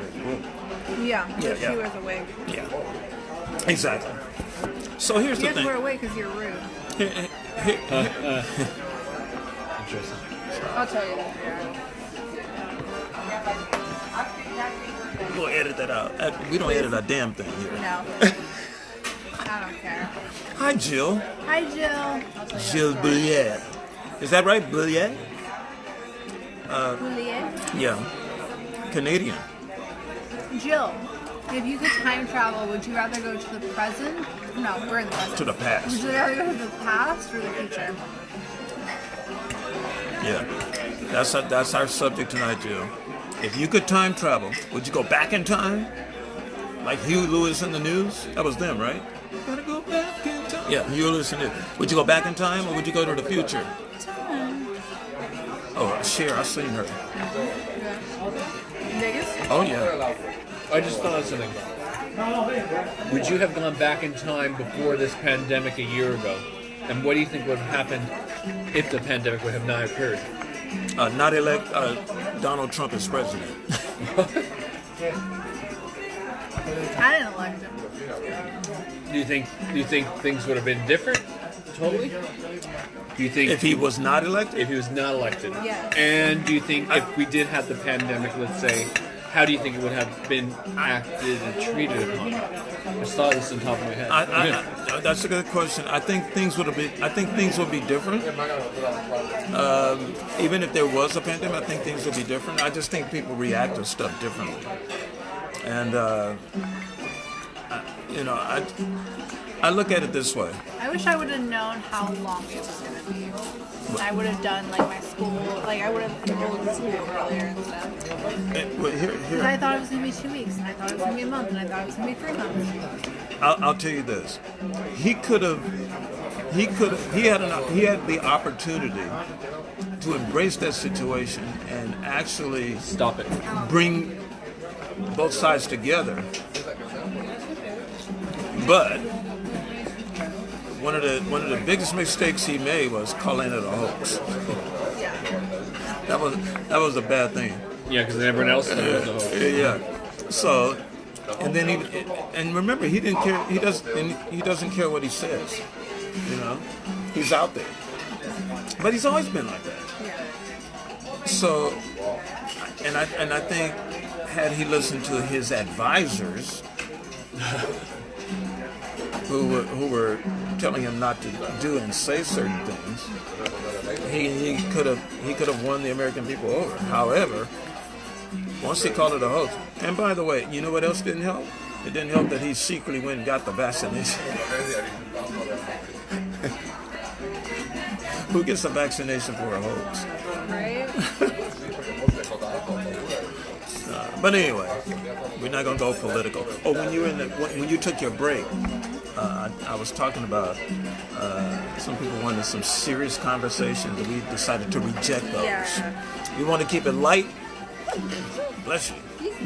Speaker 2: Yeah,
Speaker 1: Yeah,
Speaker 2: she
Speaker 1: yeah.
Speaker 2: wears a wig.
Speaker 1: Yeah. Exactly. So here's
Speaker 2: You
Speaker 1: the
Speaker 2: have to wear a
Speaker 1: thing.
Speaker 2: wig because you're rude.
Speaker 5: Interesting.
Speaker 2: I'll tell you that.
Speaker 1: We'll edit that out. We don't edit a damn thing here.
Speaker 2: No. I don't care.
Speaker 1: Hi, Jill.
Speaker 2: Hi, Jill.
Speaker 1: Jill Bouillet. Is that right, Bouillet?
Speaker 2: Juliet.
Speaker 1: Yeah. Canadian.
Speaker 2: Jill, if you could time travel, would you rather go to the present? No, we're in the present.
Speaker 1: To the past.
Speaker 2: Would you rather go to the past or the future?
Speaker 1: Yeah. That's our subject tonight, Jill. If you could time travel, would you go back in time? Like Hugh Lewis in the news? That was them, right? Gotta go back in time. Yeah, Hugh Lewis in it. Would you go back in time or would you go to the future? Oh, Cher, I've seen her.
Speaker 2: Vegas?
Speaker 1: Oh, yeah.
Speaker 5: I just thought of something. Would you have gone back in time before this pandemic a year ago? And what do you think would have happened if the pandemic would have not occurred?
Speaker 1: Not elect Donald Trump as president.
Speaker 2: I didn't elect him.
Speaker 5: Do you think things would have been different? Totally. Do you think
Speaker 1: If he was not elected?
Speaker 5: if he was not elected?
Speaker 2: Yes.
Speaker 5: And do you think if we did have the pandemic, let's say, how do you think it would have been acted and treated upon? I just thought of this on top of my head.
Speaker 1: That's a good question. I think things would be different. Even if there was a pandemic, I think things would be different. I just think people react to stuff differently. And I look at it this way.
Speaker 2: I wish I would have known how long it was going to be. I would have done like my school, like I would have enrolled in school earlier and stuff. Because I thought it was going to be 2 weeks, and I thought it was going to be a month, and I thought it was going to be 3 months.
Speaker 1: I'll tell you this. He had the opportunity to embrace that situation and actually
Speaker 5: Stop it.
Speaker 1: bring both sides together. But one of the biggest mistakes he made was calling it a hoax.
Speaker 2: Yeah.
Speaker 1: That was a bad thing.
Speaker 5: Yeah, because everyone else knew it was a hoax.
Speaker 1: Yeah. So, and then and remember, he didn't care. He doesn't care what he says. You know, he's out there. But he's always been like that.
Speaker 2: Yeah.
Speaker 1: So, and I think had he listened to his advisors, who were telling him not to do and say certain things, he could have won the American people over. However, once he called it a hoax, and by the way, you know what else didn't help? It didn't help that he secretly went and got the vaccination. Who gets a vaccination for a hoax?
Speaker 2: Right?
Speaker 1: But anyway, we're not gonna go political. Oh, when you took your break, I was talking about some people wanted some serious conversations, and we decided to reject those.
Speaker 2: Yeah.
Speaker 1: We want to keep it light. Bless you.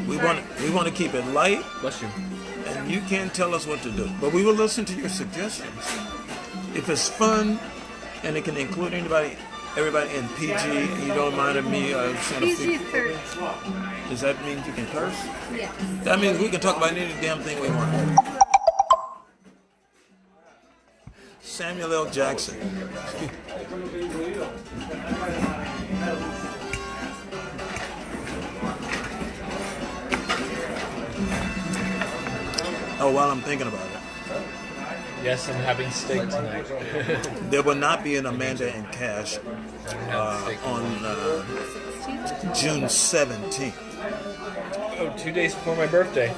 Speaker 1: We want to keep it light,
Speaker 5: Bless you.
Speaker 1: and you can't tell us what to do. But we will listen to your suggestions. If it's fun and it can include anybody, everybody in PG. You don't mind me saying a few.
Speaker 2: PG-13.
Speaker 1: Does that mean you can curse?
Speaker 2: Yes.
Speaker 1: That means we can talk about any damn thing we want. Samuel L. Jackson. Oh, while I'm thinking about it,
Speaker 3: Yes, I'm having steak tonight.
Speaker 1: there will not be an Amanda and Kash on June 17th.
Speaker 3: Oh, 2 days before my birthday.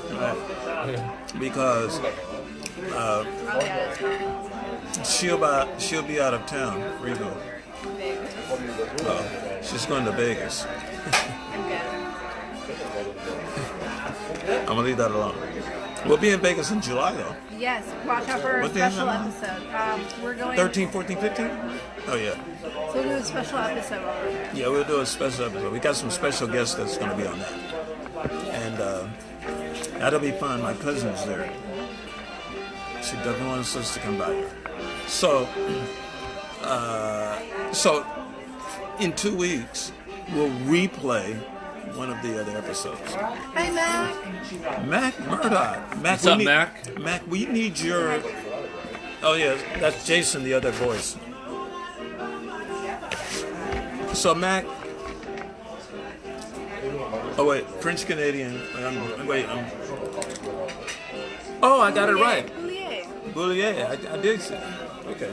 Speaker 1: Because
Speaker 2: Oh, yeah,
Speaker 1: she'll be out of town. Where you go? She's going to Vegas. I'm gonna leave that alone. We'll be in Vegas in July though.
Speaker 2: Yes, watch out for a
Speaker 1: What day is
Speaker 2: special
Speaker 1: that?
Speaker 2: episode. We're going
Speaker 1: 13, 14, 15? Oh yeah.
Speaker 2: So we'll do a special episode while we're there.
Speaker 1: Yeah, we'll do a special episode. We got some special guests that's gonna be on that. And that'll be fun. My cousin's there. She definitely wants us to come by here. So in 2 weeks we'll replay one of the other episodes.
Speaker 2: Hi, Mac.
Speaker 1: Mac Murdoch. Mac,
Speaker 5: What's up, Mac?
Speaker 1: Mac, we need your. Oh yeah, that's Jason, the other voice. So Mac. Oh wait, French Canadian. Oh, I got it right. Boulier. I did say. Okay.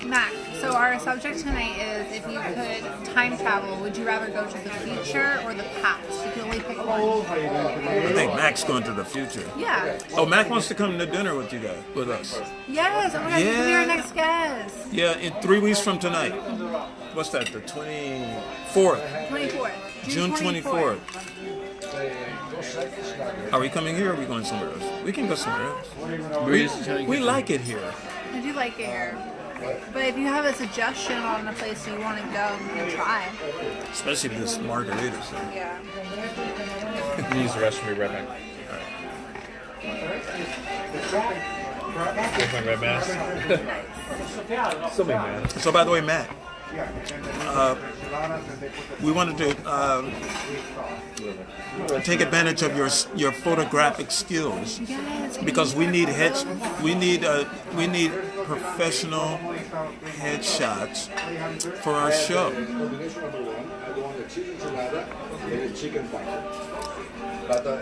Speaker 2: Mac, so our subject tonight is if you could time travel, would you rather go to the future or the past? You can only pick one.
Speaker 1: I think Mac's going to the future.
Speaker 2: Yeah.
Speaker 1: Oh, Mac wants to come to dinner with you guys, with us.
Speaker 2: Yes, oh my God, you can be our next guest.
Speaker 1: Yeah, in 3 weeks from tonight. What's that? The 24th.
Speaker 2: 24th.
Speaker 1: June 24th. Are we coming here or are we going somewhere else? We can go somewhere else. We like it here.
Speaker 2: I do like it here. But if you have a suggestion on a place you want to go, you can try.
Speaker 1: Especially with this margaritas.
Speaker 2: Yeah.
Speaker 3: Use the restroom, be right back. With my red mask. Still be mad.
Speaker 1: So by the way, Matt, we wanted to take advantage of your photographic skills because we need professional headshots for our show.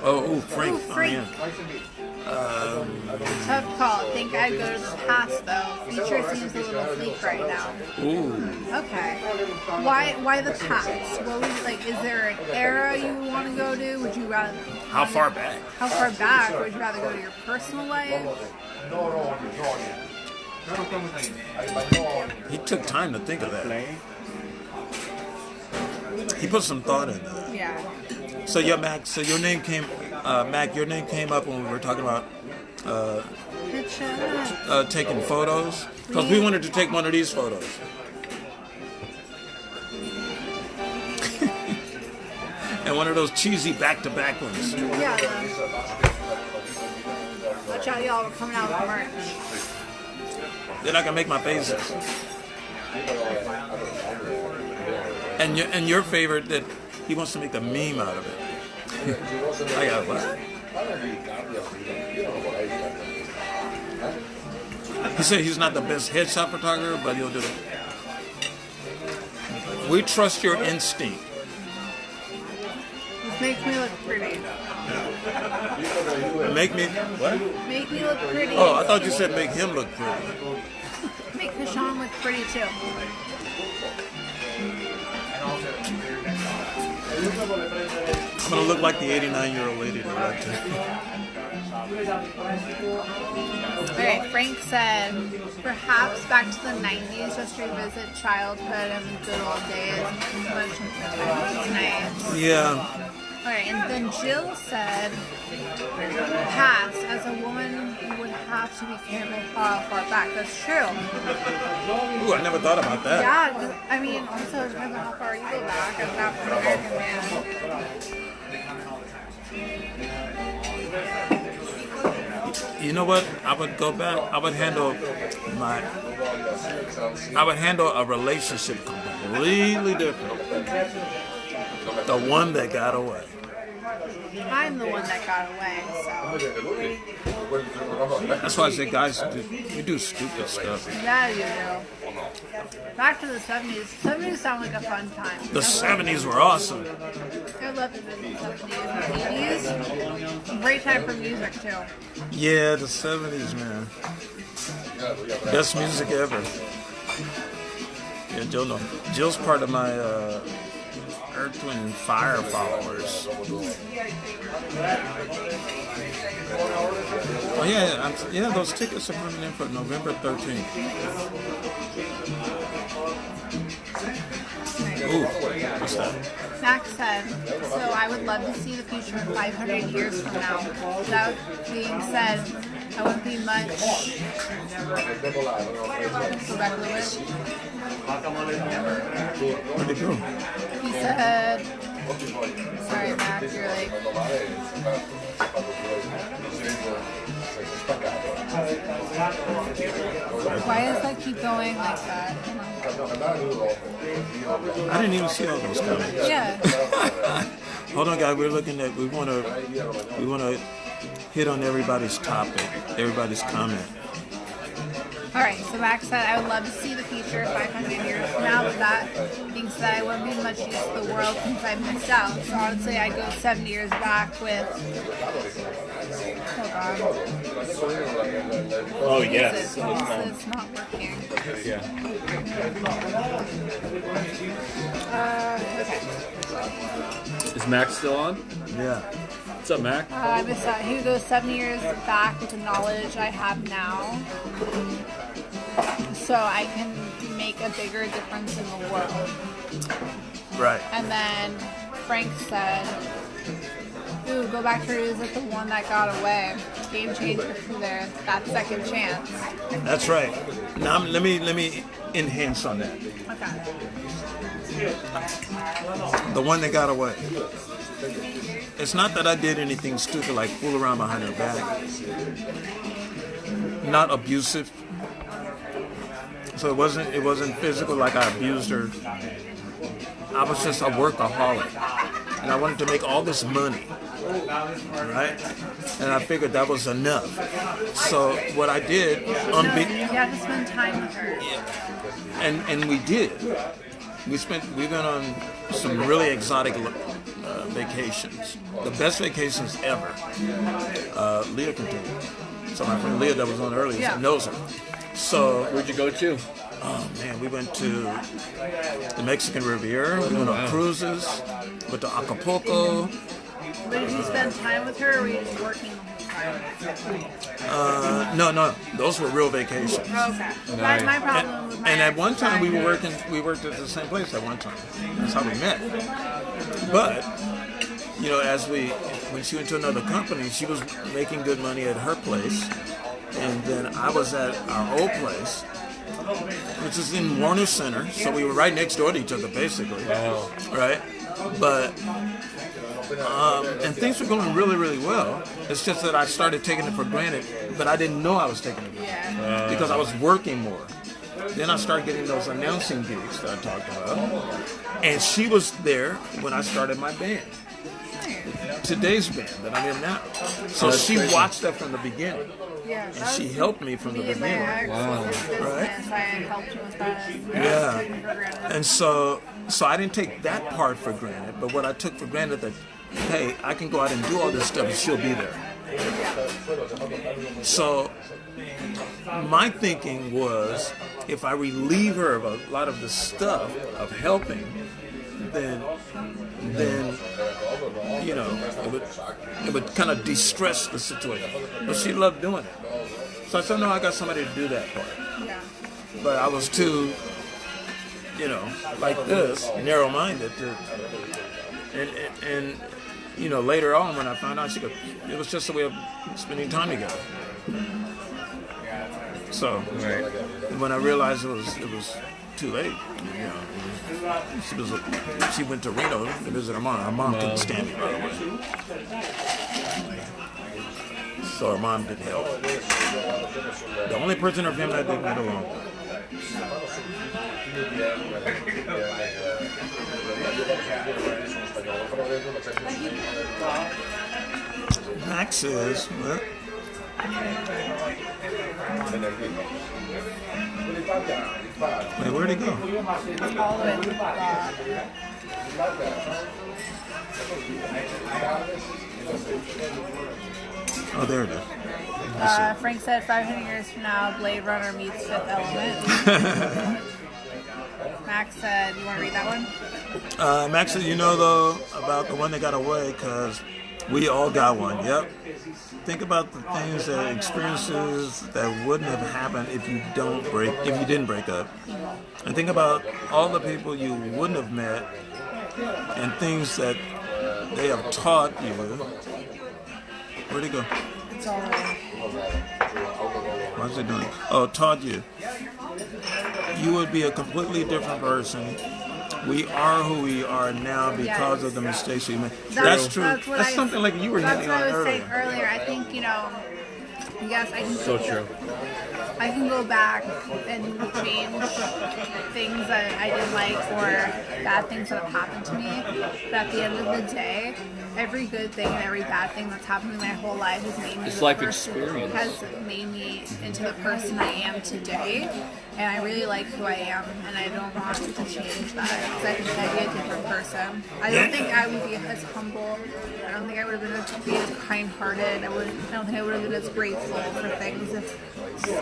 Speaker 1: Oh, Frank.
Speaker 2: Ooh, Frank. Tough call. I think I'd go to the past though. Future seems a little bleak right now.
Speaker 1: Ooh.
Speaker 2: Okay. Why the past? What would like? Is there an era you want to go to? Would you rather?
Speaker 1: How far back?
Speaker 2: How far back? Would you rather go to your personal life?
Speaker 1: He took time to think of that. He put some thought into that.
Speaker 2: Yeah.
Speaker 1: So yeah, Mac. So your name came, Mac. Your name came up when we were talking about
Speaker 2: Headshot.
Speaker 1: taking photos because we wanted to take one of these photos. And one of those cheesy back-to-back ones.
Speaker 2: Yeah. Watch out, y'all. We're coming out with merch.
Speaker 1: Then I can make my faces. And your favorite that he wants to make a meme out of it. I got what? He said he's not the best headshot photographer, but he'll do it. We trust your instinct.
Speaker 2: Just make me look pretty.
Speaker 1: Make me what?
Speaker 2: Make me look pretty.
Speaker 1: Oh, I thought you said make him look pretty.
Speaker 2: Make Kashan look pretty too.
Speaker 1: I'm gonna look like the 89-year-old lady that left it.
Speaker 2: Okay, Frank said, perhaps back to the 90s, just revisit childhood and the good old days. It's nice.
Speaker 1: Yeah.
Speaker 2: Alright, and then Jill said, past, as a woman, you would have to be careful how far back. That's true.
Speaker 1: Ooh, I never thought about that.
Speaker 2: Yeah, 'cause, I mean, also it depends on how far you go back as an African American man.
Speaker 1: You know what? I would go back. I would handle a relationship completely different. The one that got away.
Speaker 2: I'm the one that got away, so.
Speaker 1: That's why I say, guys, we do stupid stuff.
Speaker 2: Yeah, you do. Back to the 70s. 70s sound like a fun time.
Speaker 1: The 70s were awesome.
Speaker 2: I love the 70s and 80s. Great time for music, too.
Speaker 1: Yeah, the 70s, man. Best music ever. Yeah, Jill, no. Jill's part of my Earth, Wind, and Fire followers. Oh yeah, those tickets are coming in for November 13th. Ooh, what's that?
Speaker 2: Max said, so I would love to see the future 500 years from now. That being said, I wouldn't be much. Rebecca Lewis.
Speaker 1: Where'd they go?
Speaker 2: He said, sorry, Max, you're like. Why does that keep going like that?
Speaker 1: I didn't even see all those comments.
Speaker 2: Yeah.
Speaker 1: Hold on, guys. We're looking at. We want to hit on everybody's topic, everybody's comment.
Speaker 2: All right. So Max said, I would love to see the future 500 years from now, but that being said, I wouldn't be much use to the world since I missed out. So honestly, I'd go 7 years back with. Hold on.
Speaker 5: Oh yes.
Speaker 2: It's not working.
Speaker 5: Yeah.
Speaker 2: Okay.
Speaker 5: Is Max still on?
Speaker 1: Yeah.
Speaker 5: What's up, Mac?
Speaker 2: I missed out. He would go 7 years back with the knowledge I have now, so I can make a bigger difference in the world.
Speaker 1: Right.
Speaker 2: And then Frank said, "Ooh, go back to revisit the one that got away. Game changer for there. That second chance."
Speaker 1: That's right. Now let me enhance on that.
Speaker 2: Okay.
Speaker 1: The one that got away. It's not that I did anything stupid like fool around behind her back. Not abusive. So it wasn't physical like I abused her. I was just a workaholic. And I wanted to make all this money. Right? And I figured that was enough. So what I did
Speaker 2: You have to spend time with her.
Speaker 1: and we did. We went on some really exotic vacations, the best vacations ever. Leah can tell you. So my friend Leah that was on earlier knows her. So
Speaker 5: Where'd you go to?
Speaker 1: oh man, we went to the Mexican Riviera. We went on cruises. Went to Acapulco.
Speaker 2: But did you spend time with her, or were you just working the whole time?
Speaker 1: No, those were real vacations.
Speaker 2: Okay. That's my problem with my
Speaker 1: And at one time we
Speaker 2: ex-partner.
Speaker 1: worked at the same place at one time. That's how we met. But, when she went to another company, she was making good money at her place. And then I was at our old place, which is in Warner Center. So we were right next door to each other, basically.
Speaker 5: Oh.
Speaker 1: Right? But, and things were going really, really well. It's just that I started taking it for granted, but I didn't know I was taking it for granted because I was working more. Then I started getting those announcing gigs that I talked about. And she was there when I started my band. Today's band that I'm in now. So she watched that from the beginning.
Speaker 2: Yeah,
Speaker 1: And she helped me from the
Speaker 2: me and my
Speaker 1: beginning.
Speaker 2: ex was in business. I helped you with that.
Speaker 1: Yeah.
Speaker 2: Taken for granted.
Speaker 1: And so I didn't take that part for granted, but what I took for granted that, hey, I can go out and do all this stuff and she'll be there. So my thinking was, if I relieve her of a lot of the stuff of helping, then it would kind of de-stress the situation. But she loved doing it. So I said, no, I got somebody to do that part.
Speaker 2: Yeah.
Speaker 1: But I was too, like this, narrow-minded. And later on when I found out it was just a way of spending time together. So when I realized it was too late, she went to Reno to visit her mom. Her mom couldn't stand me, by the way. So her mom didn't help. The only person in her family that didn't get along. Max is, well, wait, where'd he go?
Speaker 2: All the way to the bottom.
Speaker 1: Oh, there it is.
Speaker 2: Frank said 500 years from now, Blade Runner meets Fifth Element. Max said, you want to read that one?
Speaker 1: Max said, you know, though, about the one that got away, because we all got one. Yep. Think about the things that experiences that wouldn't have happened if you didn't break up. And think about all the people you wouldn't have met and things that they have taught you. Where'd he go?
Speaker 2: It's all right.
Speaker 1: What's it doing? Oh, taught you. You would be a completely different person. We are who we are now because of the mistakes we made. That's true. That's something like you were hitting on
Speaker 2: That's what I was
Speaker 1: earlier.
Speaker 2: saying earlier. I think, yes, I can
Speaker 5: So true.
Speaker 2: I can go back and change things that I didn't like or bad things that have happened to me. But at the end of the day, every good thing and every bad thing that's happened in my whole life has made me
Speaker 5: It's
Speaker 2: the
Speaker 5: life
Speaker 2: person,
Speaker 5: experience.
Speaker 2: has made me into the person I am today. And I really like who I am, and I don't want to change that because I think I'd be a different person. I don't think I would be as humble. I don't think I would have been as kind-hearted. I don't think I would have been as grateful for things if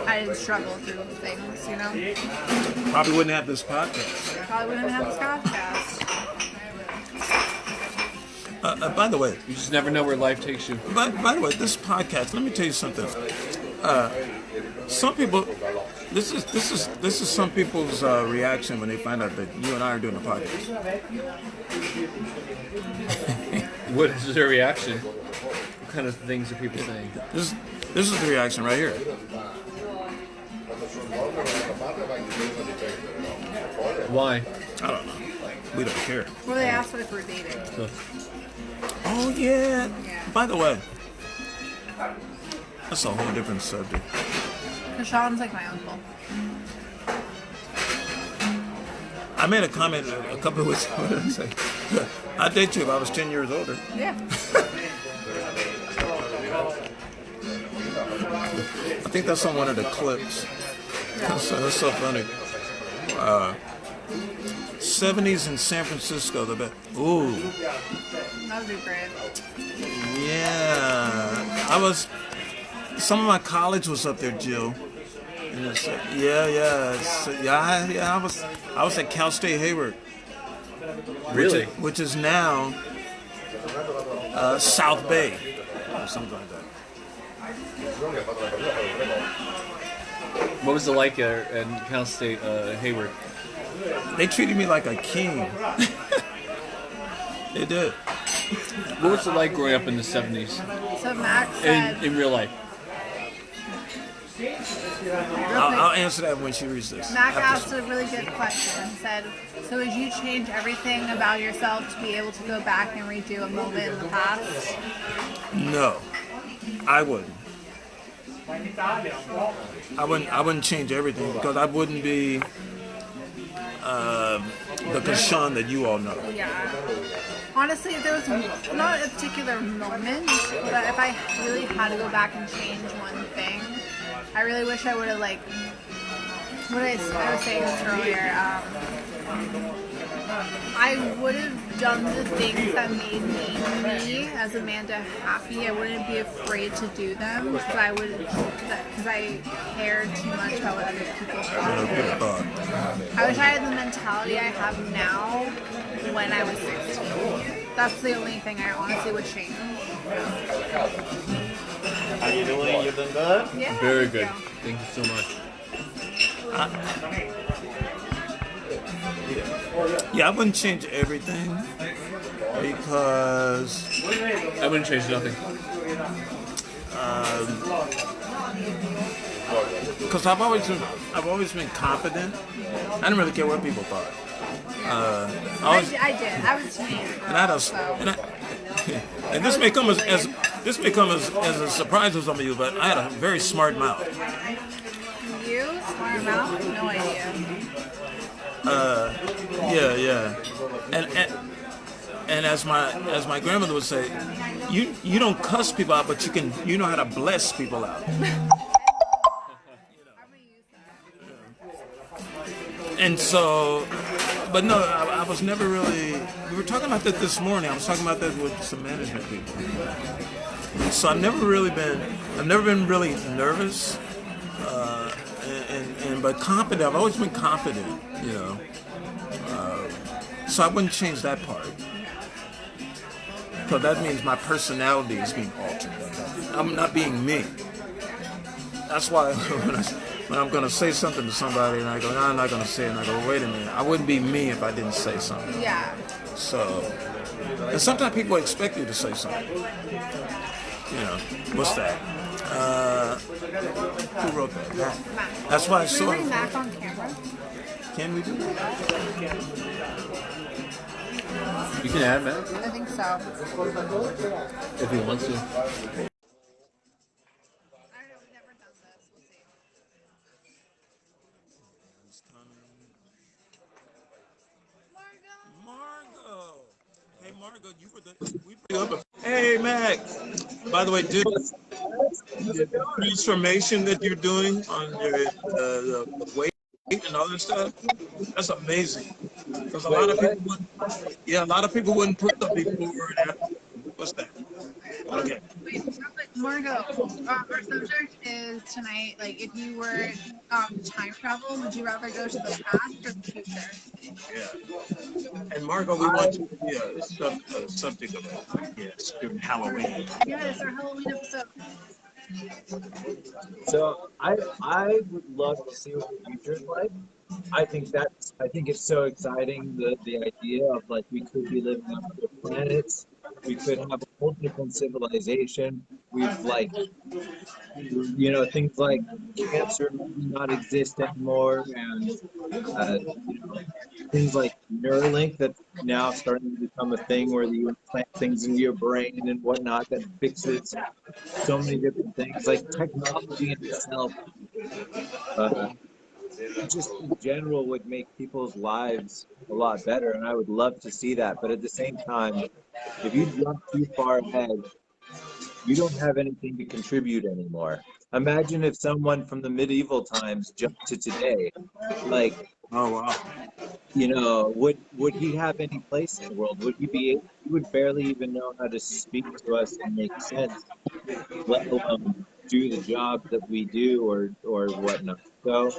Speaker 2: I didn't struggle through things.
Speaker 1: Probably wouldn't have this podcast.
Speaker 2: Probably wouldn't have this podcast.
Speaker 1: By the way,
Speaker 5: You just never know where life takes you.
Speaker 1: by the way, this podcast. Let me tell you something. Some people. This is some people's reaction when they find out that you and I are doing a podcast.
Speaker 5: What is their reaction? What kind of things are people saying?
Speaker 1: This is the reaction right here.
Speaker 5: Why?
Speaker 1: I don't know. We don't care.
Speaker 2: Well, they asked what if we're dating.
Speaker 1: Oh yeah.
Speaker 2: Yeah.
Speaker 1: By the way, that's a whole different subject.
Speaker 2: Kashan's like my uncle.
Speaker 1: I made a comment a couple of weeks ago. What did I say? I'd date you if I was 10 years older.
Speaker 2: Yeah.
Speaker 1: I think that's on one of the clips. That's so funny. 70s in San Francisco. Ooh.
Speaker 2: That would be great.
Speaker 1: Yeah. Some of my college was up there, Jill. And it's, I was at Cal State Hayward.
Speaker 5: Really?
Speaker 1: Which is now South Bay or something like that.
Speaker 5: What was it like in Cal State Hayward?
Speaker 1: They treated me like a king. They did.
Speaker 5: What was it like growing up in the 70s
Speaker 2: So Max said,
Speaker 5: in real life?
Speaker 1: I'll answer that when she reads this.
Speaker 2: Mac
Speaker 1: After-
Speaker 2: asked a really good question and said, so would you change everything about yourself to be able to go back and redo a moment in the past?
Speaker 1: No, I wouldn't. I wouldn't change everything because I wouldn't be the Kashan that you all know.
Speaker 2: Yeah. Honestly, if there was not a particular moment, but if I really had to go back and change one thing, I really wish I would have, like, what I was saying this earlier, I would have done the things that made me as Amanda happy. I wouldn't be afraid to do them because I cared too much about what other people thought. I wish I had the mentality I have now when I was 16. That's the only thing I honestly would change.
Speaker 3: How you doing? You doing good?
Speaker 2: Yeah.
Speaker 5: Very good. Thank you so much.
Speaker 1: Yeah, I wouldn't change everything because
Speaker 5: I wouldn't change nothing.
Speaker 1: I've always been confident. I didn't really care what people thought.
Speaker 2: I did. I was a teenager.
Speaker 1: And I had
Speaker 2: girl,
Speaker 1: a,
Speaker 2: so.
Speaker 1: and this may come as This may come as a surprise to some of you, but I had a very smart mouth.
Speaker 2: You? Smart mouth? No idea.
Speaker 1: Yeah. And as my grandmother would say, you don't cuss people out, but you know how to bless people out.
Speaker 2: I'm gonna use that.
Speaker 1: And so, but no, I was never really. We were talking about that this morning. I was talking about that with some management people. So I've never been really nervous, but confident. I've always been confident, you know. So I wouldn't change that part. So that means my personality is being altered. I'm not being me. That's why when I'm going to say something to somebody and I go, no, I'm not going to say it, and I go, wait a minute, I wouldn't be me if I didn't say something.
Speaker 2: Yeah.
Speaker 1: So, and sometimes people expect you to say something. You know, what's that? Who wrote that? That's why I
Speaker 2: Can we
Speaker 1: saw.
Speaker 2: bring Mac on camera?
Speaker 1: Can we do that?
Speaker 5: You can add Matt
Speaker 2: I think so.
Speaker 5: if he wants to.
Speaker 2: I don't know, we've never done this. We'll see.
Speaker 1: Margot. Hey, Margot, you were Hey, Mac. By the way, dude, the transformation that you're doing on your the weight and all that stuff, that's amazing. Because a lot of people wouldn't put the before and after. What's that? Okay.
Speaker 2: Wait, Margot, our subject is tonight, like, if you were time travel, would you rather go to the past or the future?
Speaker 1: Yeah. And Margot, we want you to be a subject of it. Yes, during Halloween.
Speaker 2: Yes, our Halloween episode.
Speaker 3: So I would love to see what the future is like. I think it's so exciting, the idea of like we could be living on other planets, we could have a whole different civilization. We've like things like cancer maybe not exist anymore, and things like Neuralink that's now starting to become a thing where you implant things into your brain and whatnot that fixes so many different things. Like technology in itself, uh, just in general, would make people's lives a lot better, and I would love to see that. But at the same time, if you jump too far ahead, you don't have anything to contribute anymore. Imagine if someone from the medieval times jumped to today. Like,
Speaker 1: Oh, wow.
Speaker 3: would he have any place in the world? He would barely even know how to speak to us and make sense, let alone do the job that we do or whatnot. So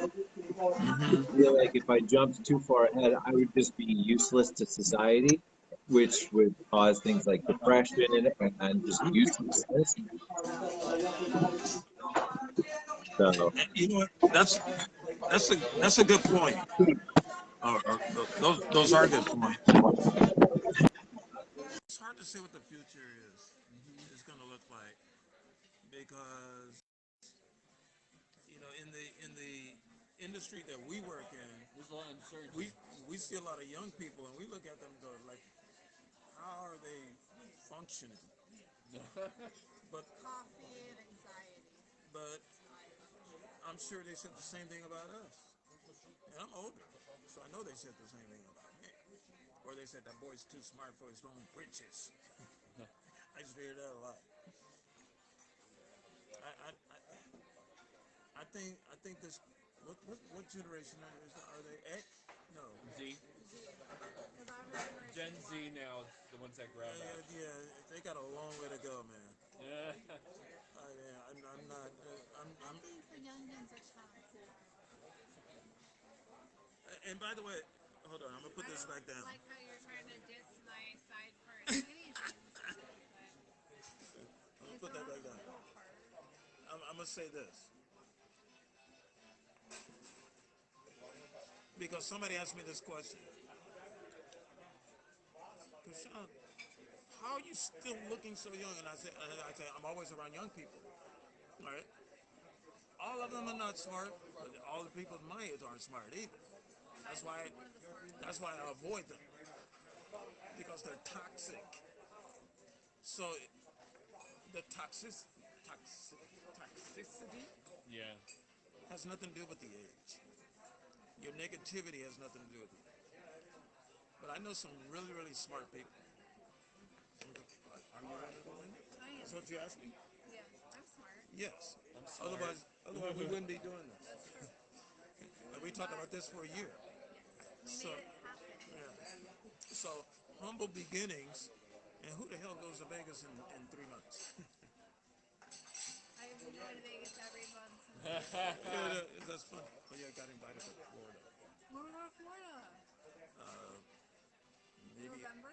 Speaker 3: I feel like if I jumped too far ahead, I would just be useless to society, which would cause things like depression and just uselessness. So
Speaker 1: You know what? That's a good point. Those are good points. It's hard to say what the future is going to look like because in the industry that we work in,
Speaker 5: There's a lot of uncertainty.
Speaker 1: we see a lot of young people and we look at them and go like, how are they functioning? But but I'm sure they said the same thing about us. And I'm older, so I know they said the same thing about me. Or they said that boy's too smart for his own britches. I just hear that a lot. I think this. What generation are they? X? No.
Speaker 5: Z. Gen Z now is the ones that grab that.
Speaker 1: Yeah, they got a long way to go, man.
Speaker 5: Yeah.
Speaker 1: I'm not. I'm. And by the way, hold on. I'm gonna put this back down.
Speaker 2: Like how you're trying to diss my side for skinny jeans.
Speaker 1: I'm gonna put that back down. I'm gonna say this because somebody asked me this question. Kashan, how are you still looking so young? And I say, I'm always around young people. All right. All of them are not smart, but all the people my age aren't smart either. That's why I avoid them because they're toxic. So the toxicity
Speaker 5: Yeah.
Speaker 1: has nothing to do with the age. Your negativity has nothing to do with it. But I know some really, really smart people. Are you one of them?
Speaker 2: I am.
Speaker 1: Is what you asked me?
Speaker 2: Yeah, I'm smart.
Speaker 1: Yes.
Speaker 5: smart.
Speaker 1: Otherwise we wouldn't be doing this.
Speaker 2: That's true.
Speaker 1: And we talked about this for a year.
Speaker 2: We
Speaker 1: So,
Speaker 2: made it happen.
Speaker 1: yeah. So humble beginnings, and who the hell goes to Vegas in 3 months?
Speaker 2: I've been going to Vegas every month since
Speaker 1: Yeah, that's funny. But yeah, I got invited to Florida.
Speaker 2: we're going to Florida.
Speaker 1: Maybe
Speaker 2: November.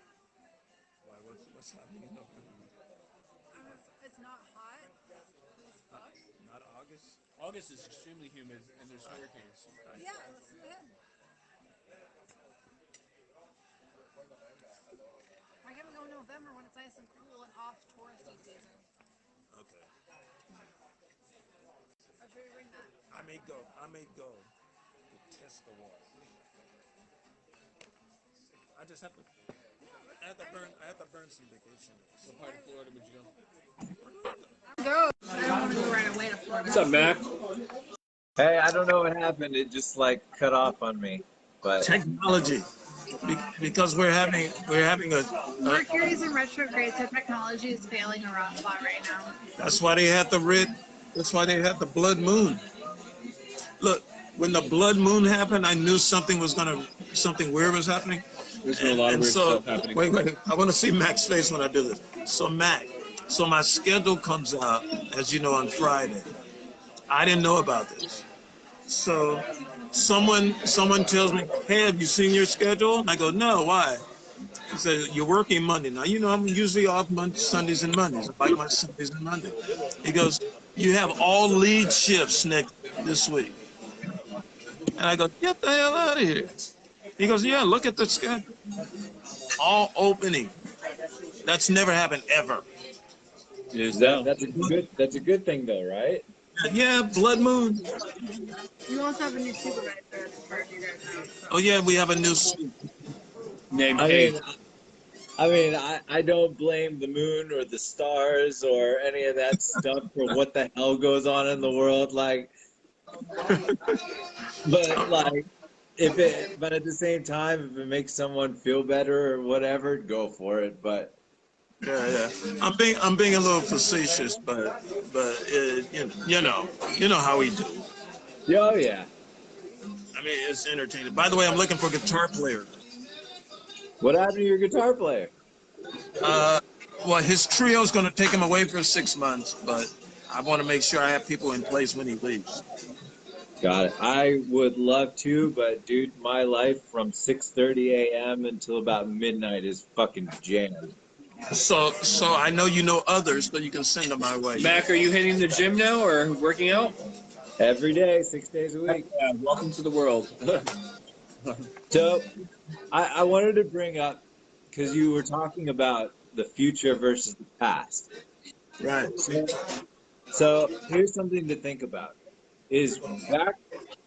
Speaker 1: why? What's happening in November?
Speaker 2: It's not hot. It's fuck.
Speaker 1: Not August.
Speaker 5: August is extremely humid and there's hurricanes.
Speaker 2: Yeah, let's do it. Why can't we go in November when it's nice and cool and off touristy season?
Speaker 1: Okay.
Speaker 2: Or should we bring that?
Speaker 1: I may go. To test the water. I just have to. I have to burn some vacation days.
Speaker 5: What part of Florida would you go?
Speaker 2: Go. I don't want to go right away to Florida.
Speaker 5: What's up, Mac?
Speaker 3: Hey, I don't know what happened. It just like cut off on me. But
Speaker 1: Technology, because we're having a.
Speaker 2: Mercury's in retrograde, so technology is failing around a lot right now.
Speaker 1: That's why they had the red. That's why they had the blood moon. Look, when the blood moon happened, I knew something weird was happening.
Speaker 5: There's been a lot of weird stuff happening.
Speaker 1: Wait. I want to see Mac's face when I do this. So Mac, my schedule comes out, as you know, on Friday. I didn't know about this. So someone tells me, "Hey, have you seen your schedule?" And I go, "No, why?" He said, "You're working Monday." Now, you know, I'm usually off Sundays and Mondays. I like my Sundays and Mondays. He goes, "You have all lead shifts this week." And I go, "Get the hell out of here." He goes, "Yeah, look at the schedule. All opening. That's never happened ever."
Speaker 3: that's a good thing though, right?
Speaker 1: Yeah, blood moon.
Speaker 2: You also have a new supervisor as part of you guys now. So.
Speaker 1: Oh, yeah, we have a new.
Speaker 5: Named
Speaker 3: I
Speaker 5: Hay.
Speaker 3: mean, I don't blame the moon or the stars or any of that stuff for what the hell goes on in the world. Like, but like, but at the same time, if it makes someone feel better or whatever, go for it. But
Speaker 1: Yeah. I'm being a little facetious, but you know how we do.
Speaker 3: oh yeah,
Speaker 1: I mean, it's entertaining. By the way, I'm looking for a guitar player.
Speaker 3: what happened to your guitar player?
Speaker 1: Well, his trio's going to take him away for 6 months, but I want to make sure I have people in place when he leaves.
Speaker 3: Got it. I would love to, but dude, my life from 6:30 a.m. until about midnight is fucking jammed.
Speaker 1: So I know you know others, so you can send them my way.
Speaker 5: Mac, are you hitting the gym now or working out?
Speaker 3: Every day, 6 days a week.
Speaker 5: Yeah, welcome to the world.
Speaker 3: So I wanted to bring up, because you were talking about the future versus the past.
Speaker 1: Right.
Speaker 3: So here's something to think about. Is back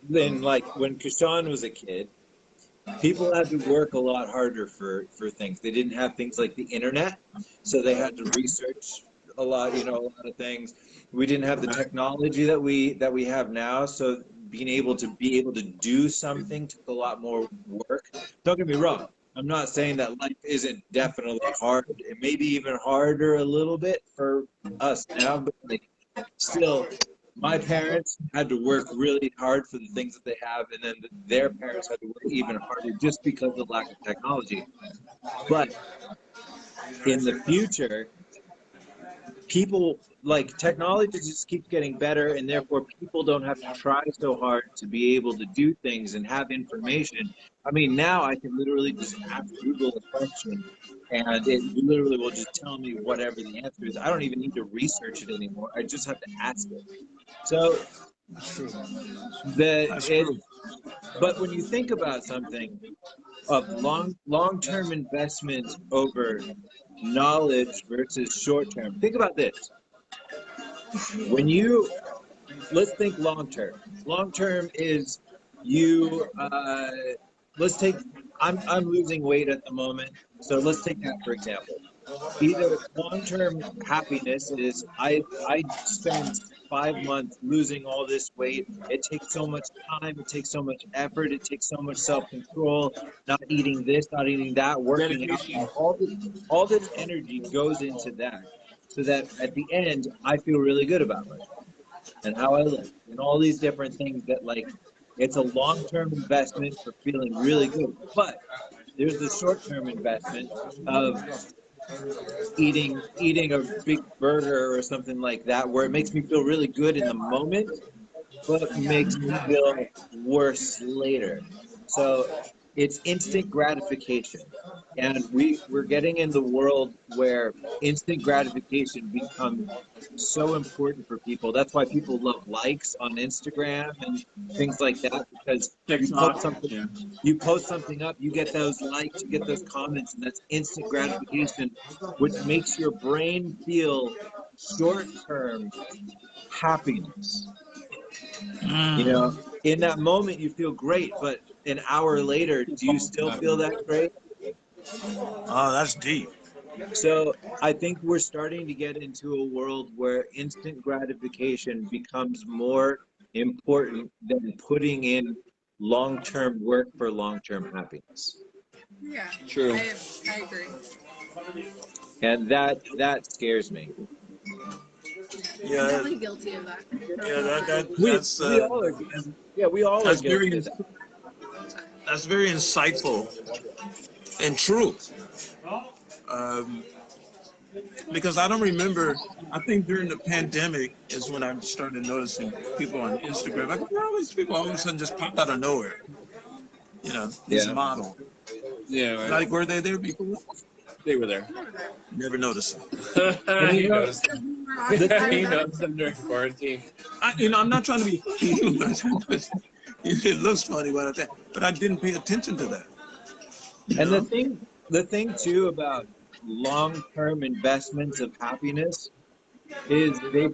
Speaker 3: then, like when Kashan was a kid, people had to work a lot harder for things. They didn't have things like the internet, so they had to research a lot of things. We didn't have the technology that we have now, so being able to do something took a lot more work. Don't get me wrong, I'm not saying that life isn't definitely hard. It may be even harder a little bit for us now, but like still, my parents had to work really hard for the things that they have, and then their parents had to work even harder just because of lack of technology. But in the future, people, like, technology just keeps getting better, and therefore people don't have to try so hard to be able to do things and have information. I mean, now I can literally just ask Google a question and it literally will just tell me whatever the answer is. I don't even need to research it anymore. I just have to ask it. So
Speaker 1: That's true.
Speaker 3: but when you think about something of long-term investment over knowledge versus short-term, think about this. Let's think long-term. Long-term is let's take, I'm losing weight at the moment. So let's take that for example. either long-term happiness is I spend 5 months losing all this weight. It takes so much time, it takes so much effort, it takes so much self-control, not eating this, not eating that, working out, and all this energy goes into that, so that at the end I feel really good about myself and how I look and all these different things that like it's a long-term investment for feeling really good. But there's the short-term investment of eating a big burger or something like that, where it makes me feel really good in the moment, but makes me feel worse later. So it's instant gratification. And we're getting in the world where instant gratification becomes so important for people. That's why people love likes on Instagram and things like that, because
Speaker 5: TikTok.
Speaker 3: you post something up, you get those likes, you get those comments, and that's instant gratification, which makes your brain feel short-term happiness. You know, in that moment you feel great, but an hour later, do you still feel that great?
Speaker 1: Oh, that's deep.
Speaker 3: So I think we're starting to get into a world where instant gratification becomes more important than putting in long-term work for long-term happiness.
Speaker 2: Yeah.
Speaker 5: True.
Speaker 2: I agree.
Speaker 3: And that scares me.
Speaker 2: I'm
Speaker 1: Yeah,
Speaker 2: definitely guilty of that.
Speaker 1: yeah,
Speaker 3: We
Speaker 1: that's
Speaker 3: we all are yeah, we all are
Speaker 1: that's very
Speaker 3: guilty of that.
Speaker 1: that's very insightful and true. Um, because I don't remember. I think during the pandemic is when I started noticing people on Instagram. Like, all these people all of a sudden just popped out of nowhere. You know, these
Speaker 3: Yeah.
Speaker 1: models.
Speaker 5: Yeah, right.
Speaker 1: Like, were they there before?
Speaker 5: They were there.
Speaker 1: Never noticed them.
Speaker 3: And
Speaker 5: He
Speaker 3: you know,
Speaker 5: noticed them.
Speaker 3: the
Speaker 5: He
Speaker 3: thing,
Speaker 5: noticed them during quarantine.
Speaker 1: I'm not trying to be. It looks funny when I say, but I didn't pay attention to that. You
Speaker 3: and
Speaker 1: know?
Speaker 3: the thing too about long-term investments of happiness is they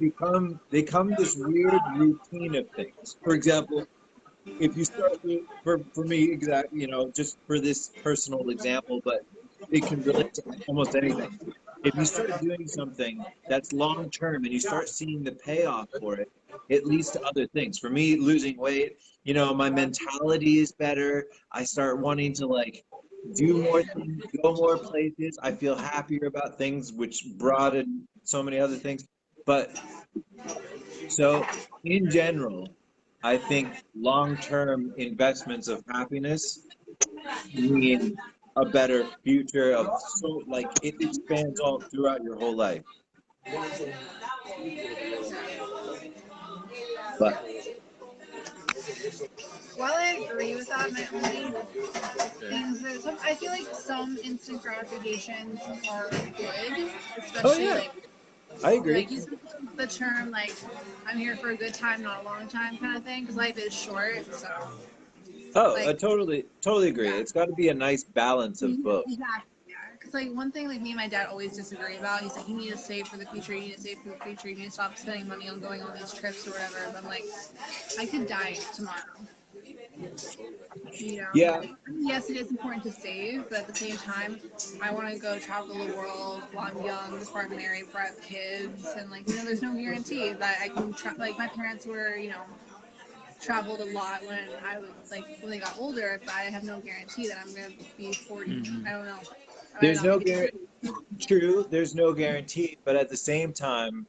Speaker 3: come this weird routine of things. For example, if you start with, for me, exactly, you know, just for this personal example, but it can relate to almost anything. If you start doing something that's long term and you start seeing the payoff for it, it leads to other things. For me, losing weight, you know, my mentality is better. I start wanting to like do more things, go more places. I feel happier about things, which broaden so many other things. But so in general, I think long-term investments of happiness mean a better future of so like it expands all throughout your whole life. But
Speaker 2: While I agree with that, my only things that I feel like some instant gratifications are good, especially
Speaker 3: yeah,
Speaker 2: like
Speaker 3: I agree.
Speaker 2: you said the term like I'm here for a good time, not a long time kind of thing, because life is short. So
Speaker 3: Oh, I
Speaker 2: like
Speaker 3: totally agree.
Speaker 2: yeah,
Speaker 3: It's got to be a nice balance of both.
Speaker 2: exactly. Yeah, because like one thing like me and my dad always disagree about. He's like, you need to save for the future. You need to save for the future. You need to stop spending money on going on these trips or whatever. But I'm like, I could die tomorrow. You know,
Speaker 3: Yeah,
Speaker 2: yes, it is important to save, but at the same time, I want to go travel the world while I'm young, before I'm married, before I have kids, and like, you know, there's no guarantee that I can like my parents were, you know, traveled a lot when I was like when they got older, but I have no guarantee that I'm gonna be 40. I don't know. I don't
Speaker 3: there's
Speaker 2: know.
Speaker 3: no
Speaker 2: Maybe
Speaker 3: guarantee. True, there's no guarantee, but at the same time,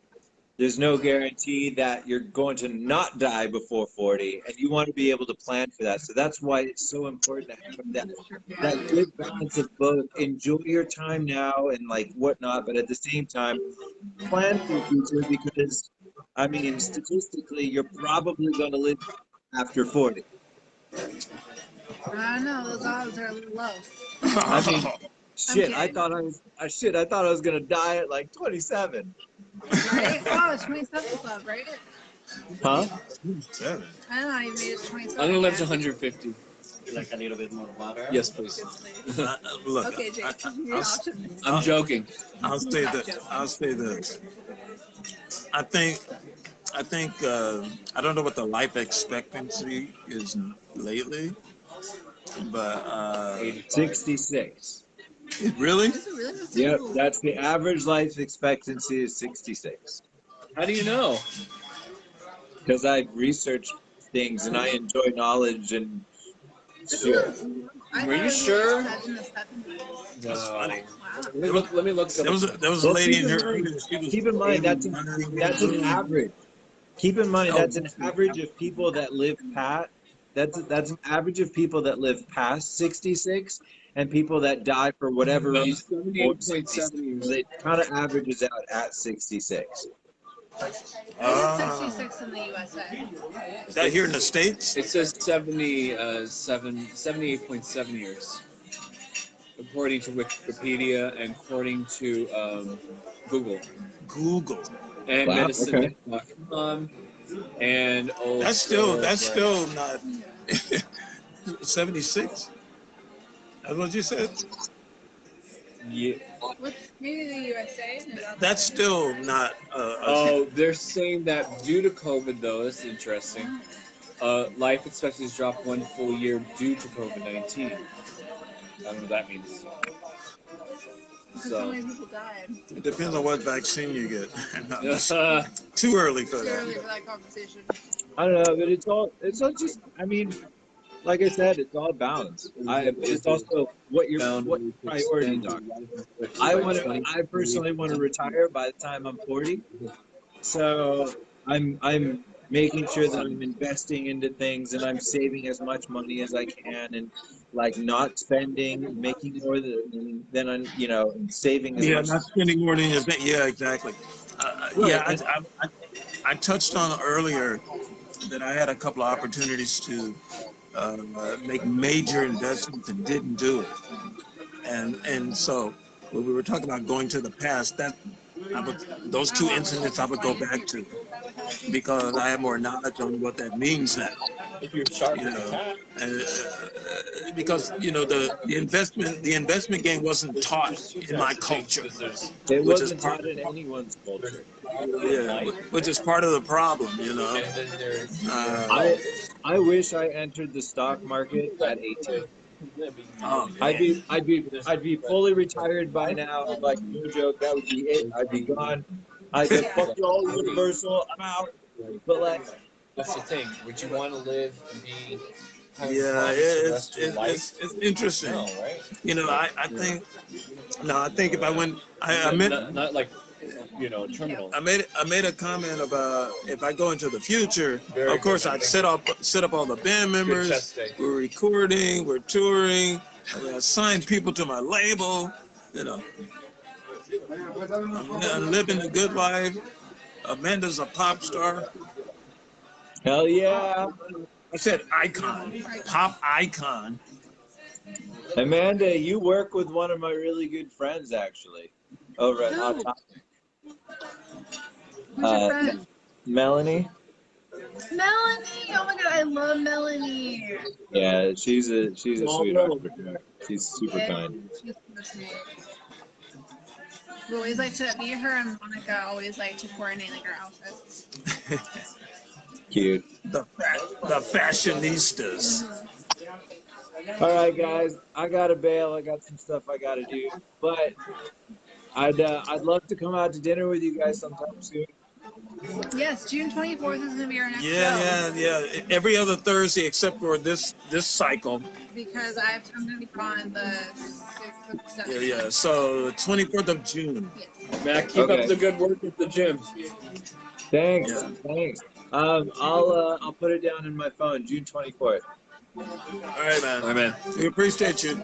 Speaker 3: there's no guarantee that you're going to not die before 40, and you want to be able to plan for that. So that's why it's so important to have that good balance of both. Enjoy your time now and like whatnot, but at the same time, plan for the future, because I mean, statistically, you're probably going to live after 40.
Speaker 2: I don't know. Those odds are a little low.
Speaker 3: I mean, shit, I
Speaker 2: kidding.
Speaker 3: thought I thought I was going to die at like 27.
Speaker 2: Right? Oh, it's 27 club, right?
Speaker 3: Huh?
Speaker 2: I don't know. You made it to 27.
Speaker 5: I'm gonna live to
Speaker 2: Yeah.
Speaker 5: 150.
Speaker 7: Like a little bit more water.
Speaker 5: Yes, please.
Speaker 1: Look,
Speaker 2: Okay, Jake. Your options.
Speaker 5: I'm joking.
Speaker 1: I'll say that. I'll say this. I think. I don't know what the life expectancy is lately, but
Speaker 3: 66.
Speaker 1: Really?
Speaker 3: Yep, that's the average life expectancy is 66.
Speaker 5: How do you know?
Speaker 3: Because I've researched things and I enjoy knowledge and shit.
Speaker 5: Were you sure?
Speaker 2: In the 70s.
Speaker 1: That's funny.
Speaker 5: Let me look
Speaker 1: There was
Speaker 5: some.
Speaker 1: there was a
Speaker 3: Well,
Speaker 1: lady
Speaker 3: keep
Speaker 1: in
Speaker 3: in
Speaker 1: here
Speaker 3: mind,
Speaker 1: earlier. She was
Speaker 3: keep in mind that's
Speaker 1: 89
Speaker 3: that's
Speaker 1: years
Speaker 3: an
Speaker 1: old.
Speaker 3: average. Keep in mind
Speaker 1: Oh,
Speaker 3: that's an average of people that live past. That's an average of people that live past 66 and people that die for whatever
Speaker 5: No,
Speaker 3: reason before
Speaker 5: 78.7
Speaker 3: 66.
Speaker 5: years.
Speaker 3: So it kind of averages out at 66.
Speaker 2: What's 66 in the USA?
Speaker 1: Is that here in the States?
Speaker 5: It says 78.7 years, according to Wikipedia and according to Google
Speaker 1: Google.
Speaker 5: and
Speaker 3: Wow. Okay.
Speaker 5: medicine.com and also
Speaker 1: That's still not 76. That's what you said.
Speaker 5: yeah.
Speaker 2: What's maybe the USA?
Speaker 1: That's still not.
Speaker 5: Oh, they're saying that due to COVID, though, that's interesting. Life expectancy has dropped 1 full year due to COVID-19. I don't know what that means.
Speaker 2: So many people died.
Speaker 1: It depends on what vaccine you get. No, just
Speaker 5: So,
Speaker 1: too early for
Speaker 2: Too early
Speaker 1: that.
Speaker 2: for that conversation.
Speaker 3: I don't know, but it's all just. I mean, like I said, it's all balance. It's also what your priorities are. I personally want to retire by the time I'm 40. So I'm making sure that I'm investing into things and I'm saving as much money as I can and like not spending, making more than I'm, saving as
Speaker 1: Yeah,
Speaker 3: much.
Speaker 1: not spending more than you spend. Yeah, exactly. Yeah, I touched on earlier that I had a couple of opportunities to make major investments and didn't do it. And so when we were talking about going to the past, those two incidents I would go back to because I have more knowledge on what that means now.
Speaker 5: if you're sharp
Speaker 1: You
Speaker 5: as a
Speaker 1: know,
Speaker 5: cat.
Speaker 1: because the investment game wasn't taught in my culture,
Speaker 3: It
Speaker 1: which is
Speaker 3: wasn't
Speaker 1: part
Speaker 3: taught in anyone's culture.
Speaker 1: which is part of the problem.
Speaker 5: And then there's
Speaker 3: I wish I entered the stock market at 18.
Speaker 1: Oh man,
Speaker 3: I'd be fully retired by now. Like no joke, that would be it. I'd be gone. I'd go fuck you all, Universal. I'm out. But like,
Speaker 5: that's the thing. Would you want to live and be kind of
Speaker 1: yeah,
Speaker 5: promised the rest of your life?
Speaker 1: it's interesting.
Speaker 5: No, right?
Speaker 1: I think no, I think if I went, I meant
Speaker 5: Not like terminal.
Speaker 1: I made a comment about if I go into the future, of course I'd set up all the band members. We're recording, we're touring. I'm gonna sign people to my label. I'm living a good life. Amanda's a pop star.
Speaker 3: hell yeah.
Speaker 1: I said icon, pop icon.
Speaker 3: Amanda, you work with one of my really good friends actually over at Hot Top.
Speaker 2: Who's your friend?
Speaker 3: Melanie.
Speaker 2: Melanie! Oh my god, I love Melanie.
Speaker 3: Yeah, she's a sweetheart for sure. She's super kind.
Speaker 2: She's super sweet. We always like to, me, her, and Monica always like to coordinate like our outfits.
Speaker 3: Cute.
Speaker 1: The fashionistas.
Speaker 3: All right, guys, I gotta bail. I got some stuff I gotta do, but I'd love to come out to dinner with you guys sometime soon.
Speaker 2: Yes, June 24th is gonna be our next show.
Speaker 1: Yeah. Every other Thursday except for this cycle.
Speaker 2: Because I'm gonna be gone the 6th of September.
Speaker 1: Yeah. So 24th of June.
Speaker 2: Yes.
Speaker 5: Matt, keep
Speaker 3: Okay.
Speaker 5: up the good work at the gym.
Speaker 3: Thanks.
Speaker 1: Yeah.
Speaker 3: Thanks. I'll put it down in my phone, June 24th.
Speaker 1: All right, man.
Speaker 5: All right, man.
Speaker 1: We appreciate you.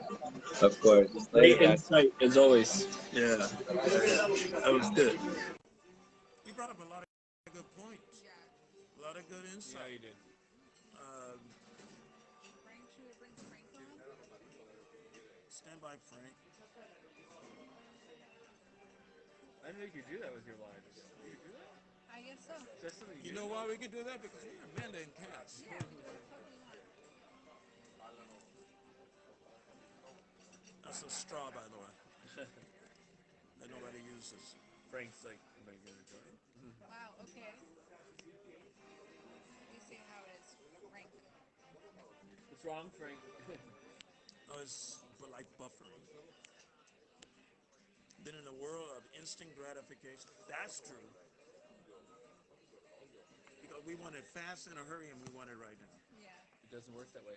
Speaker 3: Of course.
Speaker 5: Great
Speaker 3: Later, guys.
Speaker 5: insight as always.
Speaker 1: Yeah. That was good. You brought up a lot of good points. A lot of good insight.
Speaker 5: Yeah, you did.
Speaker 2: Frank, should we bring Frank on?
Speaker 1: Stand by, Frank.
Speaker 5: I didn't think you do that with your lives. You do that?
Speaker 2: I guess so.
Speaker 5: That's something
Speaker 1: You know why we can do that? Because we're Amanda and Cass.
Speaker 2: Yeah, we totally want.
Speaker 1: That's a straw, by the way. That nobody uses.
Speaker 5: Frank's like, am I gonna join?
Speaker 2: Wow, okay. You see how it is, Frank.
Speaker 5: What's wrong, Frank?
Speaker 1: Oh, it's like buffering. been in a world of instant gratification. That's true. Because we want it fast in a hurry and we want it right now.
Speaker 2: Yeah.
Speaker 5: It doesn't work that way.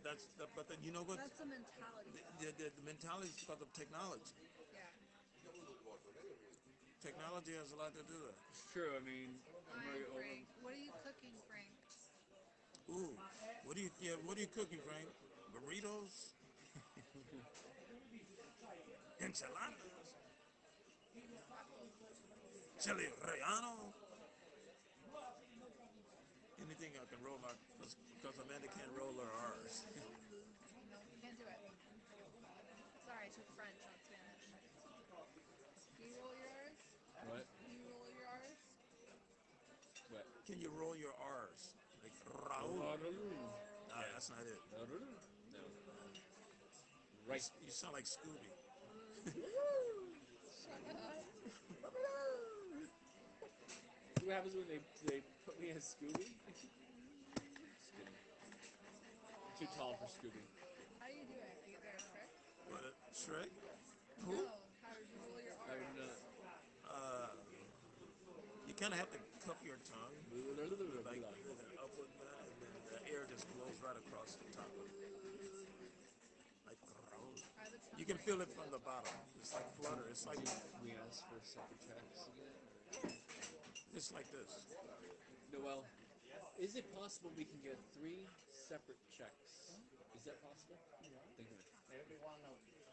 Speaker 1: But then you know what?
Speaker 2: That's the mentality.
Speaker 1: The mentality is because of technology.
Speaker 2: Yeah.
Speaker 1: Technology has a lot to do with it.
Speaker 5: It's true. I mean,
Speaker 2: Hi, Frank. What are you cooking, Frank?
Speaker 1: Ooh, what are you cooking, Frank? Burritos, enchiladas, chili relleno, anything I can roll out because Amanda can't roll her R's.
Speaker 2: No, you can't do it. Sorry, I took French, not Spanish. Do you roll your R's?
Speaker 5: what?
Speaker 2: Do you roll your R's?
Speaker 5: What?
Speaker 1: Can you roll your R's? Like Raul. Nah, that's not it.
Speaker 5: No. Right.
Speaker 1: You sound like Scooby.
Speaker 5: See what happens when they put me as Scooby? Just kidding. Too tall for Scooby.
Speaker 2: How do you do it? Is there a trick?
Speaker 1: What? Shrek?
Speaker 2: No.
Speaker 1: Who?
Speaker 2: How did you roll your
Speaker 5: I
Speaker 2: R's?
Speaker 5: would not.
Speaker 1: You kind of have to cup your tongue, like with an upward bend, and then the air just blows right across the top of it. Like Raul.
Speaker 2: Are the tongue
Speaker 1: You can
Speaker 2: rings
Speaker 1: feel it
Speaker 2: good?
Speaker 1: from the bottom. It's like flutter.
Speaker 5: We asked for separate checks again.
Speaker 1: It's like this.
Speaker 5: No, well, is it possible we can get 3 separate checks? Is that possible? Think of it.
Speaker 7: Everyone,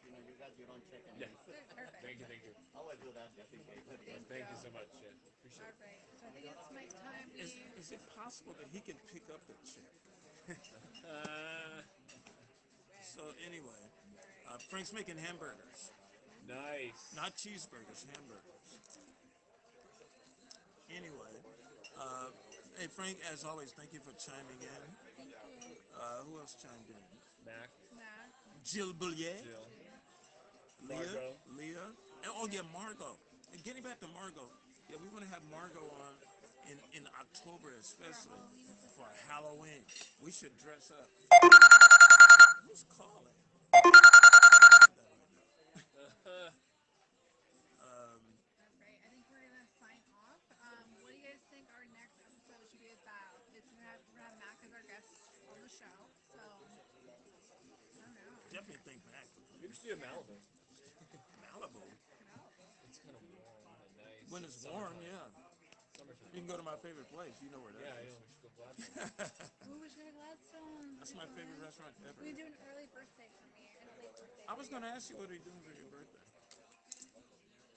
Speaker 7: you got your own check and
Speaker 5: Yeah.
Speaker 2: Perfect.
Speaker 5: Thank you.
Speaker 7: I always do that just in case.
Speaker 5: Thank you so much. Yeah, appreciate
Speaker 2: All
Speaker 5: it.
Speaker 2: right. So I think it's my time.
Speaker 1: Is it possible that he can pick up the check?
Speaker 5: Uh,
Speaker 1: So anyway, Frank's making hamburgers,
Speaker 5: nice.
Speaker 1: not cheeseburgers, hamburgers. Anyway, hey Frank, as always, thank you for chiming in.
Speaker 2: Thank you.
Speaker 1: Who else chimed in?
Speaker 5: Mac,
Speaker 2: Matt.
Speaker 1: Jill Boulier,
Speaker 5: Jill,
Speaker 1: Leah,
Speaker 5: Margot.
Speaker 1: and oh yeah, Margot. And getting back to Margot, yeah, we want to have Margot on in October, especially for Halloween. We should dress up. Who's calling?
Speaker 2: All right. I think we're gonna sign off. What do you guys think our next episode should be about? We're gonna have Mac as our guest on the show. So I don't know.
Speaker 1: Definitely think back.
Speaker 5: We should do a Malibu.
Speaker 1: Malibu.
Speaker 5: It's kind of warm and nice.
Speaker 1: When it's warm, yeah.
Speaker 5: Summertime.
Speaker 1: You can go to my favorite place. You know where that
Speaker 5: Yeah, I
Speaker 1: is.
Speaker 5: know. We should go Gladstone.
Speaker 2: Ooh, we should go to Gladstone.
Speaker 1: That's my favorite restaurant ever.
Speaker 2: We do an early birthday for me and a late birthday.
Speaker 1: I was going to ask you what are you doing for your birthday?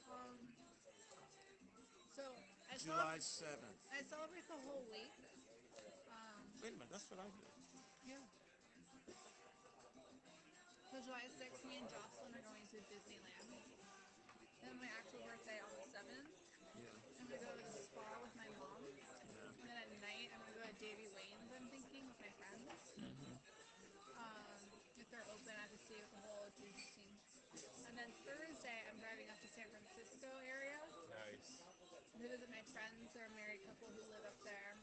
Speaker 2: Um. So
Speaker 1: July 7th.
Speaker 2: I celebrate the whole week.
Speaker 1: Wait a minute, that's what I did.
Speaker 2: Yeah. So July 6th, me and Jocelyn are going to Disneyland. Then my actual birthday on the 7th,
Speaker 1: Yeah.
Speaker 2: I'm gonna go to the spa with my mom. And then at night, I'm gonna go to Davy Lane's. I'm thinking with my friends. If they're open, I have to stay with the whole juice scene. And then Thursday, I'm driving up to San Francisco area
Speaker 5: Nice.
Speaker 2: to visit my friends. They're a married couple who live up there.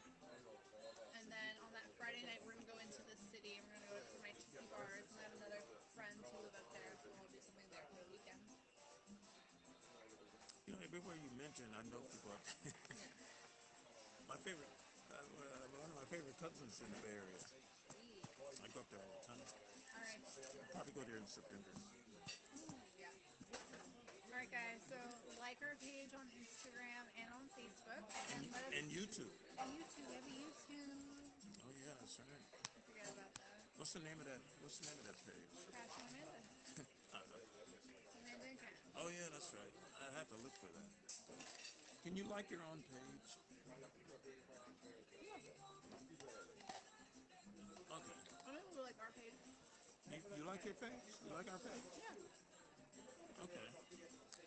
Speaker 2: And then on that Friday night, we're gonna go into the city. And we're gonna go to my tiki bars. And I have another friends who live up there, so we'll do something there for the weekend.
Speaker 1: You know, everywhere you mention, I know people up there. My favorite, one of my favorite cousins in the Bay Area. I go up there all the time.
Speaker 2: All right.
Speaker 1: Probably go there in September.
Speaker 2: Yeah. All right, guys. So like our page on Instagram and on Facebook, and let us.
Speaker 1: And YouTube.
Speaker 2: And YouTube. We have a YouTube.
Speaker 1: Oh yeah, that's right.
Speaker 2: I forget about that.
Speaker 1: What's the name of that? What's the name of that page?
Speaker 2: Kash and Amanda. Amanda and Kash.
Speaker 1: Oh yeah, that's right. I have to look for that. Can you like your own page? Okay.
Speaker 2: I don't really like our page.
Speaker 1: You like your page? You like our page?
Speaker 2: Yeah.
Speaker 1: Okay.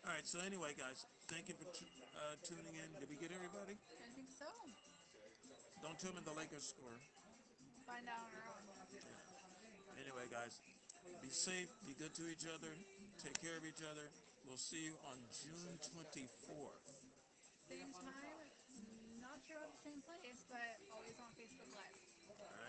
Speaker 1: All right. So anyway, guys, thank you for tuning in. Did we get everybody?
Speaker 2: I think so.
Speaker 1: Don't tell me the Lakers score.
Speaker 2: Find out on our own.
Speaker 1: Anyway, guys, be safe. Be good to each other. Take care of each other. We'll see you on June 24th.
Speaker 2: Same time. Not sure about the same place, but always on Facebook Live.
Speaker 1: All right.